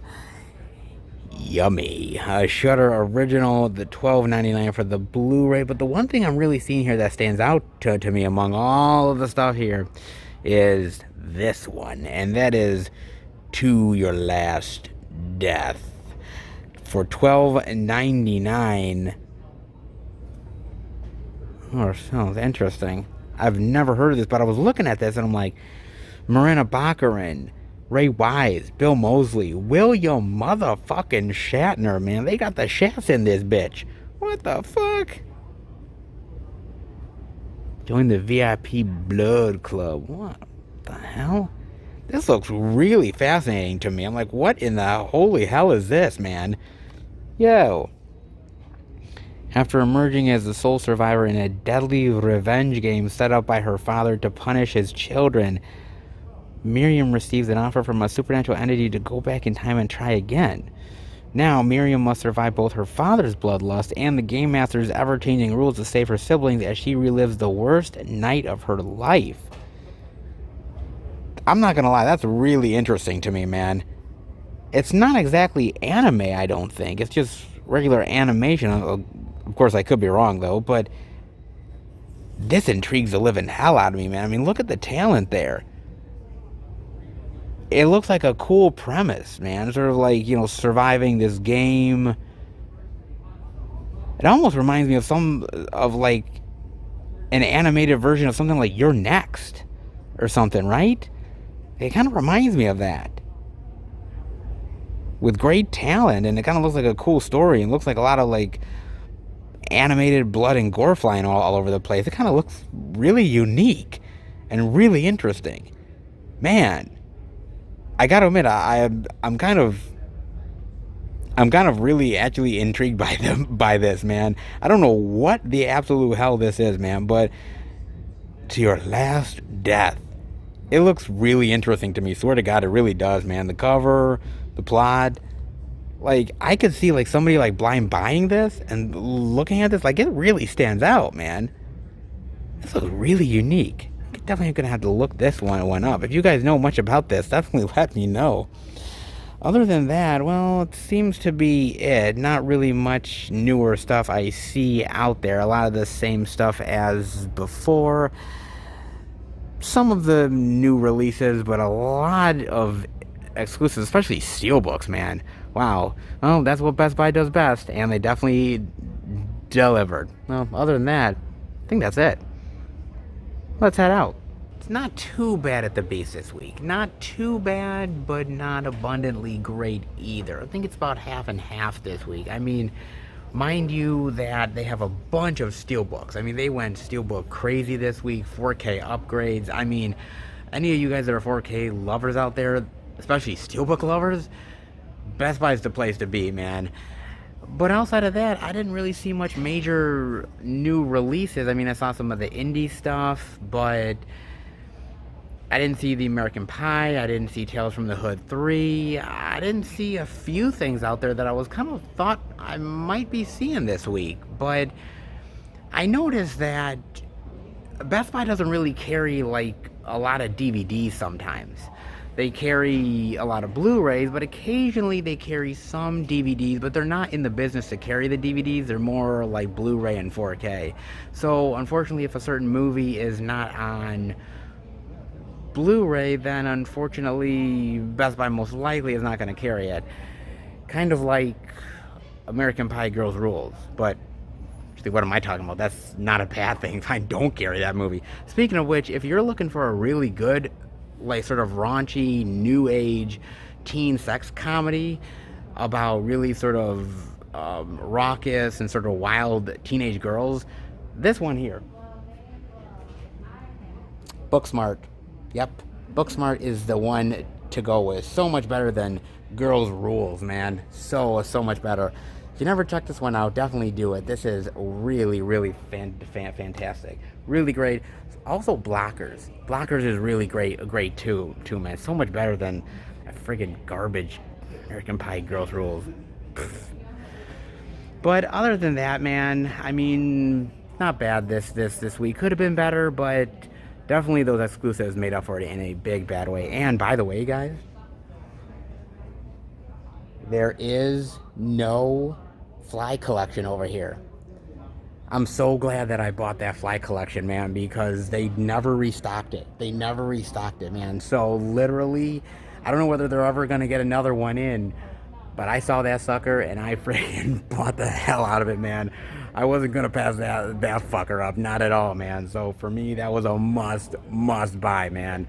Speaker 1: Yummy, a Shudder original, the $12.99 for the Blu-ray. But the one thing I'm really seeing here that stands out to me among all of the stuff here is this one, and that is To Your Last Death for $12.99. Oh, sounds interesting. I've never heard of this, but I was looking at this and I'm like, Marina Baccarin, Ray Wise, Bill Moseley, William motherfucking Shatner, man. They got the Shats in this bitch. What the fuck? Join the VIP Blood Club. What the hell? This looks really fascinating to me. I'm like, what in the holy hell is this, man? Yo. After emerging as the sole survivor in a deadly revenge game set up by her father to punish his children, Miriam receives an offer from a supernatural entity to go back in time and try again. Now, Miriam must survive both her father's bloodlust and the Game Master's ever-changing rules to save her siblings as she relives the worst night of her life. I'm not gonna lie, that's really interesting to me, man. It's not exactly anime, I don't think. It's just regular animation. Of course, I could be wrong, though, but this intrigues the living hell out of me, man. I mean, look at the talent there. It looks like a cool premise, man. Sort of like, surviving this game. It almost reminds me of like an animated version of something like You're Next or something, right? It kind of reminds me of that. With great talent, and it kind of looks like a cool story, and looks like a lot of like animated blood and gore flying all over the place. It kind of looks really unique and really interesting. Man, I gotta admit, I'm kind of really actually intrigued by this, man. I don't know what the absolute hell this is, man, but To Your Last Death. It looks really interesting to me. Swear to God, it really does, man. The cover, the plot, like I could see like somebody like blind buying this and looking at this, like it really stands out, man. This looks really unique. Definitely gonna have to look this one up. If you guys know much about this, definitely let me know. Other than that, well, it seems to be it. Not really much newer stuff I see out there. A lot of the same stuff as before. Some of the new releases, but a lot of exclusives, especially steelbooks, man. Wow. Well, that's what Best Buy does best, and they definitely delivered. Well, other than that, I think that's it. Let's head out. It's not too bad at the base this week. Not too bad, but not abundantly great either. I think it's about half and half this week. I mean, mind you that they have a bunch of steelbooks. I mean, they went steelbook crazy this week, 4K upgrades. I mean, any of you guys that are 4K lovers out there, especially steelbook lovers, Best Buy's the place to be, man. But outside of that, I didn't really see much major new releases. I mean, I saw some of the indie stuff, but I didn't see the American Pie. I didn't see Tales from the Hood 3. I didn't see a few things out there that I was kind of thought I might be seeing this week. But I noticed that Best Buy doesn't really carry like a lot of DVDs sometimes. They carry a lot of Blu-rays, but occasionally they carry some DVDs, but they're not in the business to carry the DVDs. They're more like Blu-ray and 4K. So unfortunately, if a certain movie is not on Blu-ray, then unfortunately Best Buy most likely is not going to carry it. Kind of like American Pie Girls Rules, but what am I talking about? That's not a bad thing. Fine, don't carry that movie. Speaking of which, if you're looking for a really good like sort of raunchy new age teen sex comedy about really sort of raucous and sort of wild teenage girls, this one here, Booksmart. Yep, Booksmart is the one to go with. So much better than Girls Rules, man. So much better. If you never checked this one out, definitely do it. This is really fantastic. Really great. Also, Blockers. Blockers is really great too, man. So much better than a friggin' garbage American Pie Girls Rules. But other than that, man, I mean, not bad this week. Could have been better, but definitely those exclusives made up for it in a big bad way. And by the way, guys, there is no Fly collection over here. I'm so glad that I bought that Fly collection, man, because they never restocked it. Man. So literally, I don't know whether they're ever going to get another one in, but I saw that sucker and I freaking bought the hell out of it, man. I wasn't going to pass that fucker up. Not at all, man. So for me, that was a must buy, man.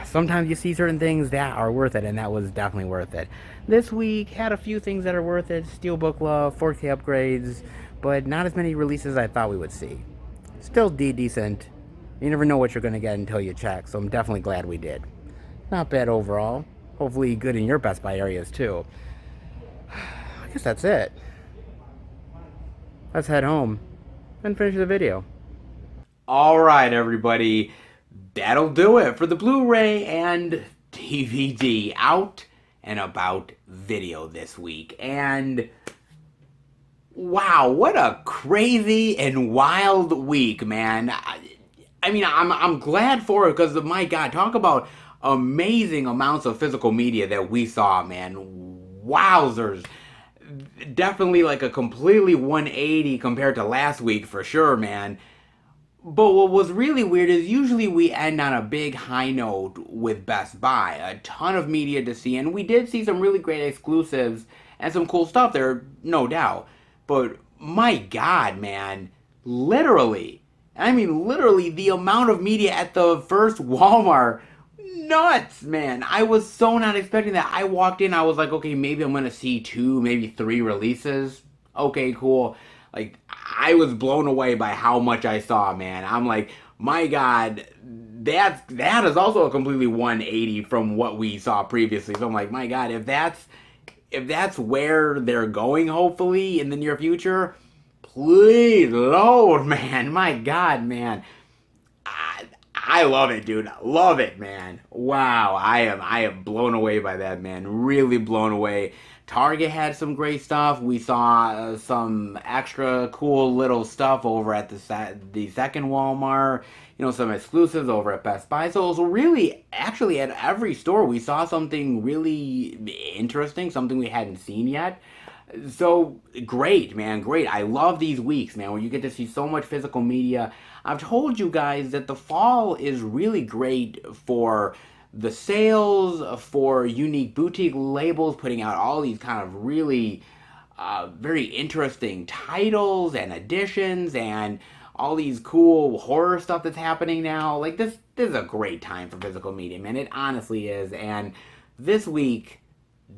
Speaker 1: Sometimes you see certain things that are worth it, and that was definitely worth it. This week had a few things that are worth it. Steelbook love, 4K upgrades, but not as many releases as I thought we would see. Still decent. You never know what you're going to get until you check, so I'm definitely glad we did. Not bad overall. Hopefully good in your Best Buy areas too. I guess that's it. Let's head home and finish the video. Alright, everybody. That'll do it for the Blu-ray and DVD out and about video this week. And wow, what a crazy and wild week, man. I mean, I'm glad for it because, my God, talk about amazing amounts of physical media that we saw, man. Wowzers. Definitely like a completely 180 compared to last week for sure, man. But what was really weird is usually we end on a big high note with Best Buy. A ton of media to see, and we did see some really great exclusives and some cool stuff there, no doubt. But my God, man, literally, I mean literally, the amount of media at the first Walmart, nuts, man. I was so not expecting that. I walked in, I was like, okay, maybe I'm gonna see 2, maybe 3 releases. Okay, cool. Like, I was blown away by how much I saw, man. I'm like, my God, that is also a completely 180 from what we saw previously. So I'm like, my God, if that's where they're going, hopefully in the near future, please, Lord, man, my God, man, I love it, dude. Love it, man. Wow, I am blown away by that, man. Really blown away. Target had some great stuff. We saw some extra cool little stuff over at the second Walmart. You know, some exclusives over at Best Buy. So really, actually, at every store, we saw something really interesting, something we hadn't seen yet. So great, man, great. I love these weeks, man, where you get to see so much physical media. I've told you guys that the fall is really great for the sales, for unique boutique labels putting out all these kind of really very interesting titles and editions and all these cool horror stuff that's happening now. Like, this is a great time for physical media, man. It honestly is. And this week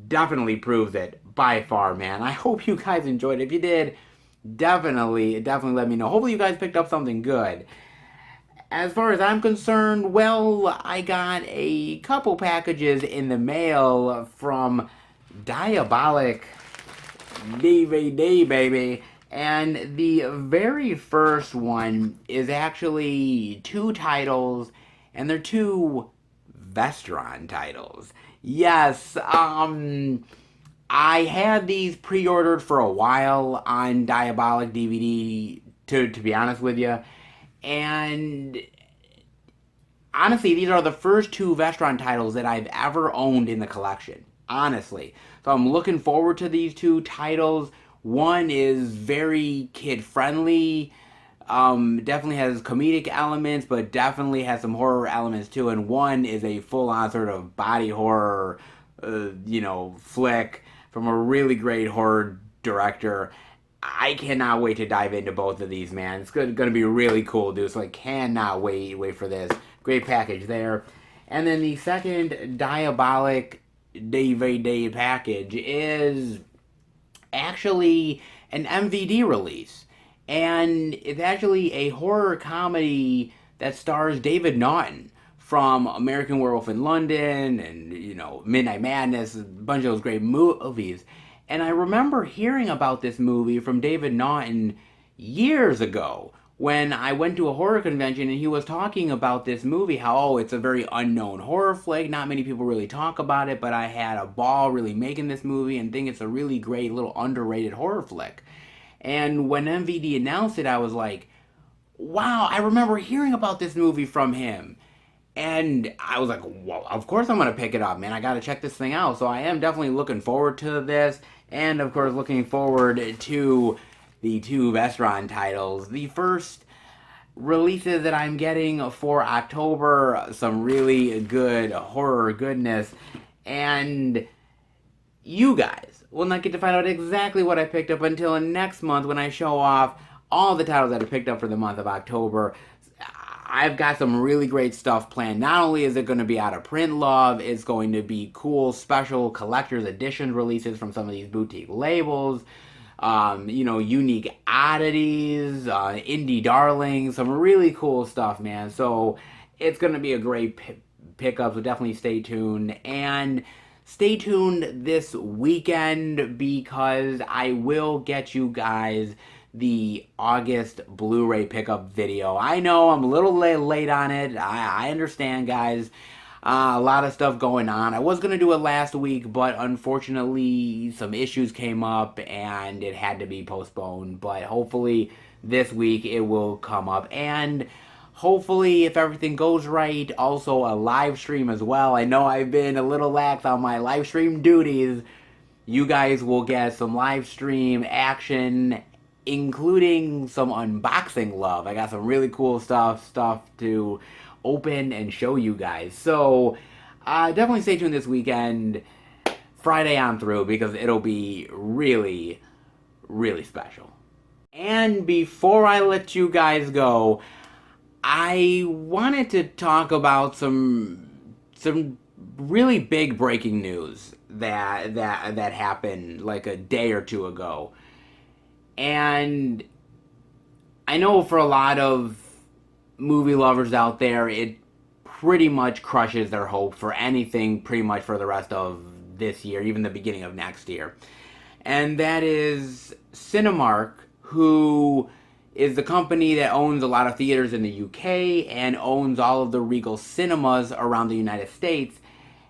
Speaker 1: definitely proves it by far, man. I hope you guys enjoyed it. If you did, definitely let me know. Hopefully you guys picked up something good. As far as I'm concerned, well, I got a couple packages in the mail from Diabolic DVD, baby. And the very first one is actually 2 titles, and they're 2 Vestron titles. Yes, I had these pre-ordered for a while on Diabolic DVD, to be honest with you. And honestly, these are the first 2 Vestron titles that I've ever owned in the collection. Honestly. So I'm looking forward to these 2 titles. One is very kid-friendly. Definitely has comedic elements, but definitely has some horror elements too. And one is a full-on sort of body horror, flick from a really great horror director. I cannot wait to dive into both of these, man. It's going to be really cool, dude. So I cannot wait for this. Great package there. And then the second Diabolic DVD package is actually an MVD release. And it's actually a horror comedy that stars David Naughton from American Werewolf in London and, Midnight Madness, a bunch of those great movies. And I remember hearing about this movie from David Naughton years ago when I went to a horror convention and he was talking about this movie, how, it's a very unknown horror flick, not many people really talk about it, but I had a ball really making this movie and think it's a really great little underrated horror flick. And when MVD announced it, I was like, wow, I remember hearing about this movie from him. And I was like, well, of course I'm going to pick it up, man. I got to check this thing out. So I am definitely looking forward to this. And, of course, looking forward to the 2 Vestron titles. The first releases that I'm getting for October, some really good horror goodness. And you guys will not get to find out exactly what I picked up until next month when I show off all the titles that I picked up for the month of October. I've got some really great stuff planned. Not only is it going to be out of print love, it's going to be cool special collector's edition releases from some of these boutique labels. unique oddities, indie darlings, some really cool stuff, man. So it's going to be a great pickup, so definitely stay tuned. And stay tuned this weekend because I will get you guys the August Blu-ray pickup video. I know I'm a little late on it. I understand, guys. A lot of stuff going on. I was going to do it last week, but unfortunately some issues came up and it had to be postponed. But hopefully this week it will come up. And hopefully, if everything goes right, also a live stream as well. I know I've been a little lax on my live stream duties. You guys will get some live stream action, including some unboxing love. I got some really cool stuff to open and show you guys. So definitely stay tuned this weekend, Friday on through, because it'll be really, really special. And before I let you guys go, I wanted to talk about some really big breaking news that happened like a day or two ago. And I know for a lot of movie lovers out there, it pretty much crushes their hope for anything pretty much for the rest of this year, even the beginning of next year. And that is Cinemark, who is the company that owns a lot of theaters in the UK and owns all of the Regal cinemas around the United States,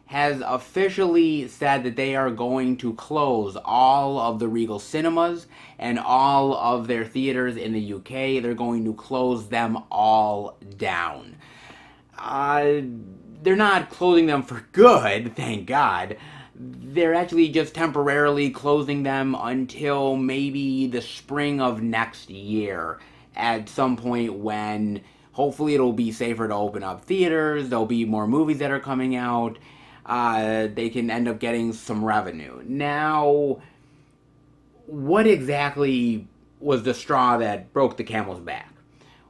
Speaker 1: has officially said that they are going to close all of the Regal cinemas and all of their theaters in the UK. They're going to close them all down. They're not closing them for good, thank God. They're actually just temporarily closing them until maybe the spring of next year, at some point when hopefully it'll be safer to open up theaters, there'll be more movies that are coming out, they can end up getting some revenue. Now, what exactly was the straw that broke the camel's back?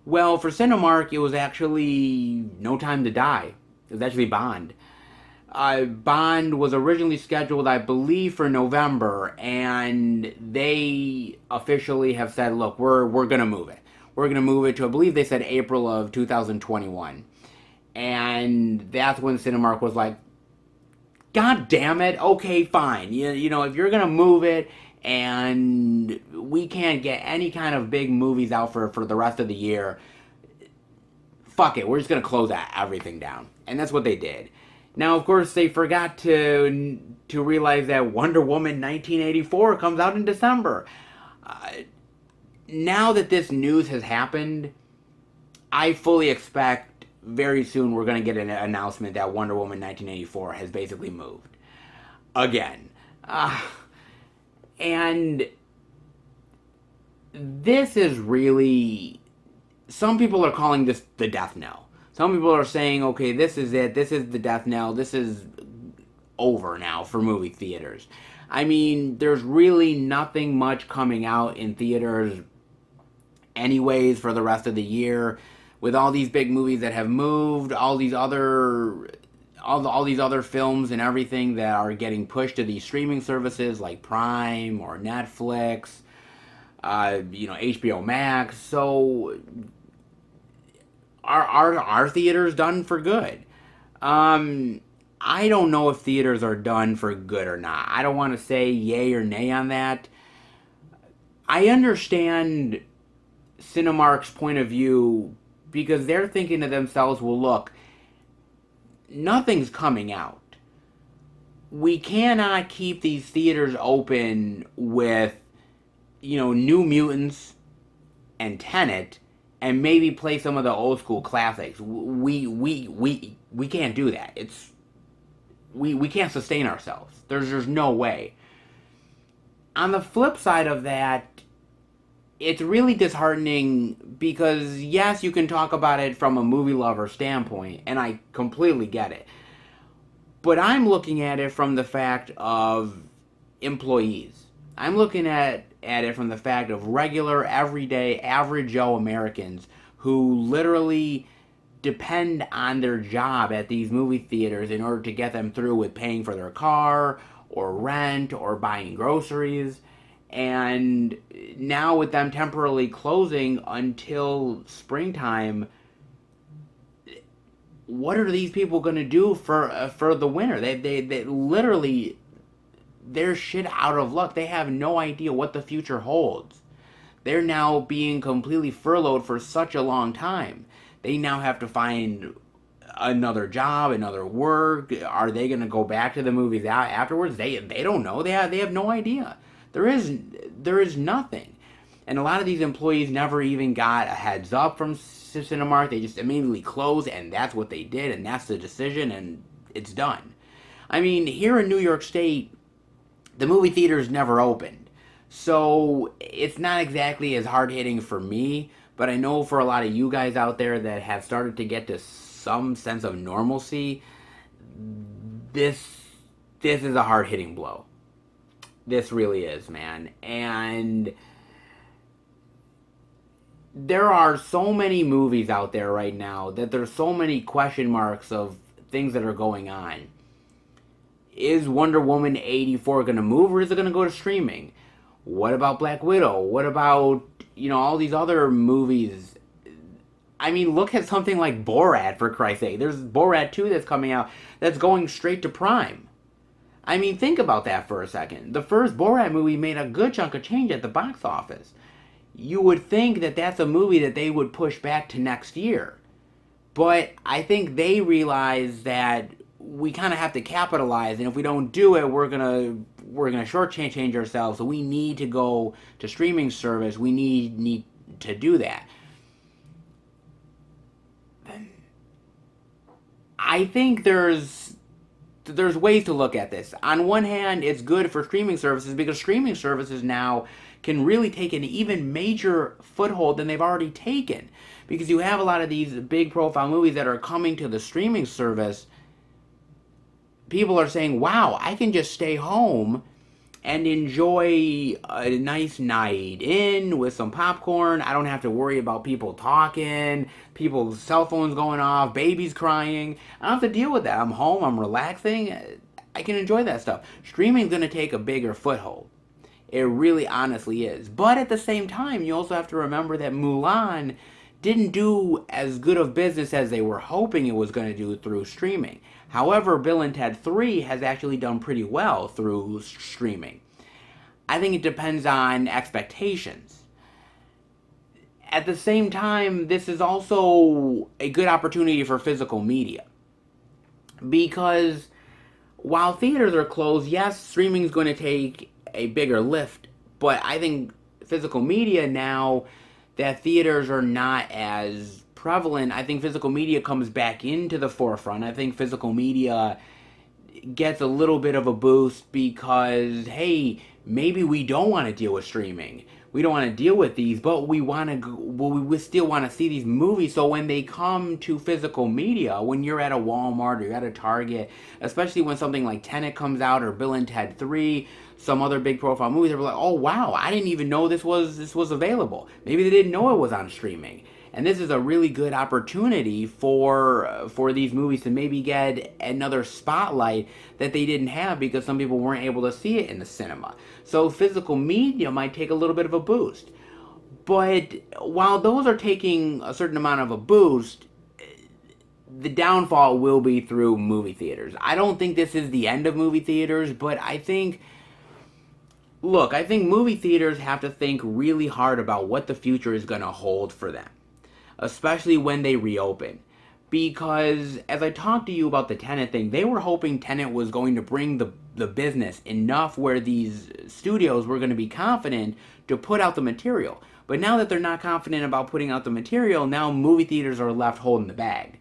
Speaker 1: Well, for Cinemark, it was actually No Time to Die. It was actually Bond. Bond was originally scheduled, I believe, for November, and they officially have said, look, we're going to move it. We're going to move it to, I believe they said April of 2021. And that's when Cinemark was like, God damn it, okay, fine. You know, if you're going to move it and we can't get any kind of big movies out for the rest of the year, fuck it, we're just going to close everything down. And that's what they did. Now, of course, they forgot to realize that Wonder Woman 1984 comes out in December. Now that this news has happened, I fully expect very soon we're going to get an announcement that Wonder Woman 1984 has basically moved. Again. And this is really... Some people are calling this the death knell. Some people are saying, okay, this is it. This is the death knell. This is over now for movie theaters. I mean, there's really nothing much coming out in theaters anyways for the rest of the year. With all these big movies that have moved, all these other films and everything that are getting pushed to these streaming services like Prime or Netflix, HBO Max. So Are theaters done for good? I don't know if theaters are done for good or not. I don't want to say yay or nay on that. I understand Cinemark's point of view because they're thinking to themselves, well, look, nothing's coming out. We cannot keep these theaters open with, New Mutants and Tenet and maybe play some of the old school classics. We can't do that. We can't sustain ourselves. There's no way. On the flip side of that, it's really disheartening because yes, you can talk about it from a movie lover standpoint, and I completely get it. But I'm looking at it from the fact of employees. I'm looking at it from the fact of regular, everyday, average Joe Americans who literally depend on their job at these movie theaters in order to get them through with paying for their car or rent or buying groceries. And now with them temporarily closing until springtime, what are these people going to do for the winter? They literally, they're shit out of luck. They have no idea what the future holds. They're now being completely furloughed for such a long time. They now have to find another job, another work. Are they going to go back to the movies afterwards? They don't know. They have no idea. There is nothing. And a lot of these employees never even got a heads up from Cinemark. They just immediately closed, and that's what they did, and that's the decision, and it's done. I mean, here in New York State, the movie theaters never opened. So it's not exactly as hard hitting for me, but I know for a lot of you guys out there that have started to get to some sense of normalcy, this is a hard hitting blow. This really is, man. And there are so many movies out there right now that there's so many question marks of things that are going on. Is Wonder Woman 84 going to move, or is it going to go to streaming? What about Black Widow? What about, all these other movies? I mean, look at something like Borat, for Christ's sake. There's Borat 2 that's coming out that's going straight to Prime. I mean, think about that for a second. The first Borat movie made a good chunk of change at the box office. You would think that that's a movie that they would push back to next year. But I think they realize that we kind of have to capitalize, and if we don't do it, we're gonna shortchange ourselves. So we need to go to streaming service. We need to do that. I think there's ways to look at this. On one hand, it's good for streaming services because streaming services now can really take an even major foothold than they've already taken. Because you have a lot of these big profile movies that are coming to the streaming service. People are saying, wow, I can just stay home and enjoy a nice night in with some popcorn. I don't have to worry about people talking, people's cell phones going off, babies crying. I don't have to deal with that. I'm home, I'm relaxing. I can enjoy that stuff. Streaming's going to take a bigger foothold. It really honestly is. But at the same time, you also have to remember that Mulan didn't do as good of business as they were hoping it was going to do through streaming. However, Bill and Ted 3 has actually done pretty well through streaming. I think it depends on expectations. At the same time, this is also a good opportunity for physical media. Because while theaters are closed, yes, streaming is going to take a bigger lift. But I think physical media now that theaters are not as prevalent, I think physical media comes back into the forefront. I think physical media gets a little bit of a boost because, hey, maybe we don't want to deal with streaming. We don't want to deal with these, but we still want to see these movies. So when they come to physical media, when you're at a Walmart or you're at a Target, especially when something like Tenet comes out or Bill and Ted 3, some other big profile movies, they're like, oh wow, I didn't even know this was available. Maybe they didn't know it was on streaming. And this is a really good opportunity for these movies to maybe get another spotlight that they didn't have because some people weren't able to see it in the cinema. So physical media might take a little bit of a boost. But while those are taking a certain amount of a boost, the downfall will be through movie theaters. I don't think this is the end of movie theaters, but I think movie theaters have to think really hard about what the future is going to hold for them, especially when they reopen. Because as I talked to you about the Tenet thing, they were hoping Tenet was going to bring the business enough where these studios were going to be confident to put out the material. But now that they're not confident about putting out the material, now movie theaters are left holding the bag.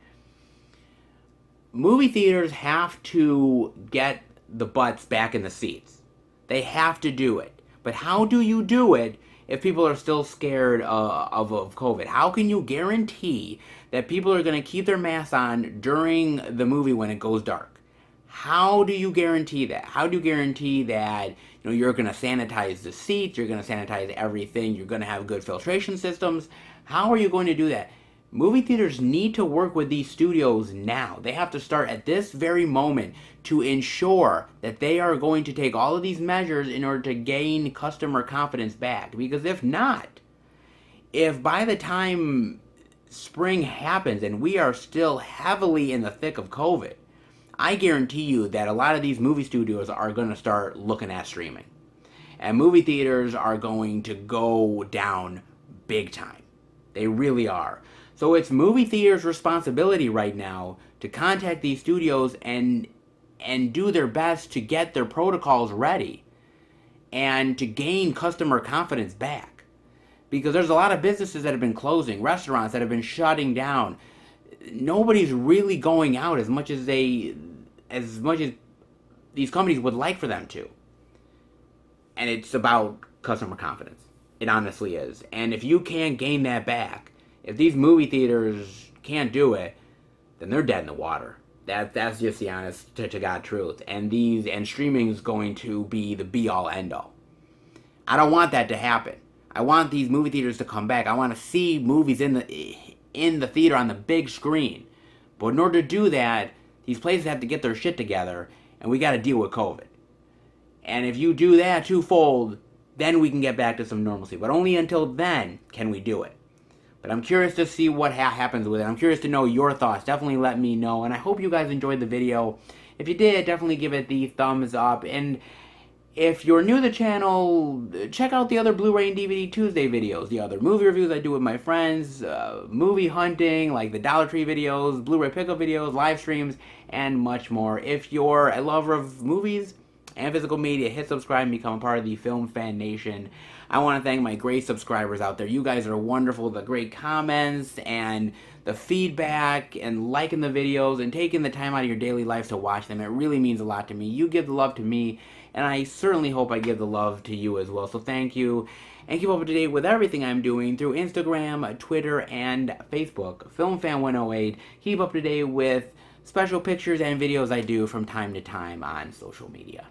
Speaker 1: Movie theaters have to get the butts back in the seats. They have to do it. But how do you do it if people are still scared of COVID? How can you guarantee that people are going to keep their masks on during the movie when it goes dark? How do you guarantee that? How do you guarantee that you're going to sanitize the seats, you're going to sanitize everything, you're going to have good filtration systems? How are you going to do that? Movie theaters need to work with these studios now. They have to start at this very moment to ensure that they are going to take all of these measures in order to gain customer confidence back. Because if not, if by the time spring happens and we are still heavily in the thick of COVID, I guarantee you that a lot of these movie studios are going to start looking at streaming. And movie theaters are going to go down big time. They really are. So it's movie theaters' responsibility right now to contact these studios and do their best to get their protocols ready and to gain customer confidence back. Because there's a lot of businesses that have been closing, restaurants that have been shutting down. Nobody's really going out as much as these companies would like for them to. And it's about customer confidence. It honestly is. And if you can't gain that back, if these movie theaters can't do it, then they're dead in the water. That's just the honest to God truth. And streaming is going to be the be all end all. I don't want that to happen. I want these movie theaters to come back. I want to see movies in the theater on the big screen. But in order to do that, these places have to get their shit together, and we got to deal with COVID. And if you do that twofold, then we can get back to some normalcy. But only until then can we do it. But I'm curious to see what happens with it. I'm curious to know your thoughts. Definitely let me know. And I hope you guys enjoyed the video. If you did, definitely give it the thumbs up. And if you're new to the channel, check out the other Blu-ray and DVD Tuesday videos. The other movie reviews I do with my friends. Movie hunting, like the Dollar Tree videos, Blu-ray pickup videos, live streams, and much more. If you're a lover of movies and physical media, hit subscribe and become a part of the Film Fan Nation. I want to thank my great subscribers out there. You guys are wonderful. The great comments and the feedback and liking the videos and taking the time out of your daily life to watch them. It really means a lot to me. You give the love to me, and I certainly hope I give the love to you as well. So thank you. And keep up to date with everything I'm doing through Instagram, Twitter, and Facebook. FilmFan108. Keep up to date with special pictures and videos I do from time to time on social media.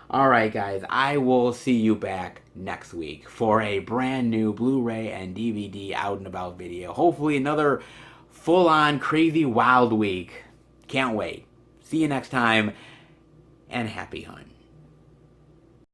Speaker 1: Alright guys, I will see you back next week for a brand new Blu-ray and DVD out and about video. Hopefully another full-on crazy wild week. Can't wait. See you next time, and happy hunting.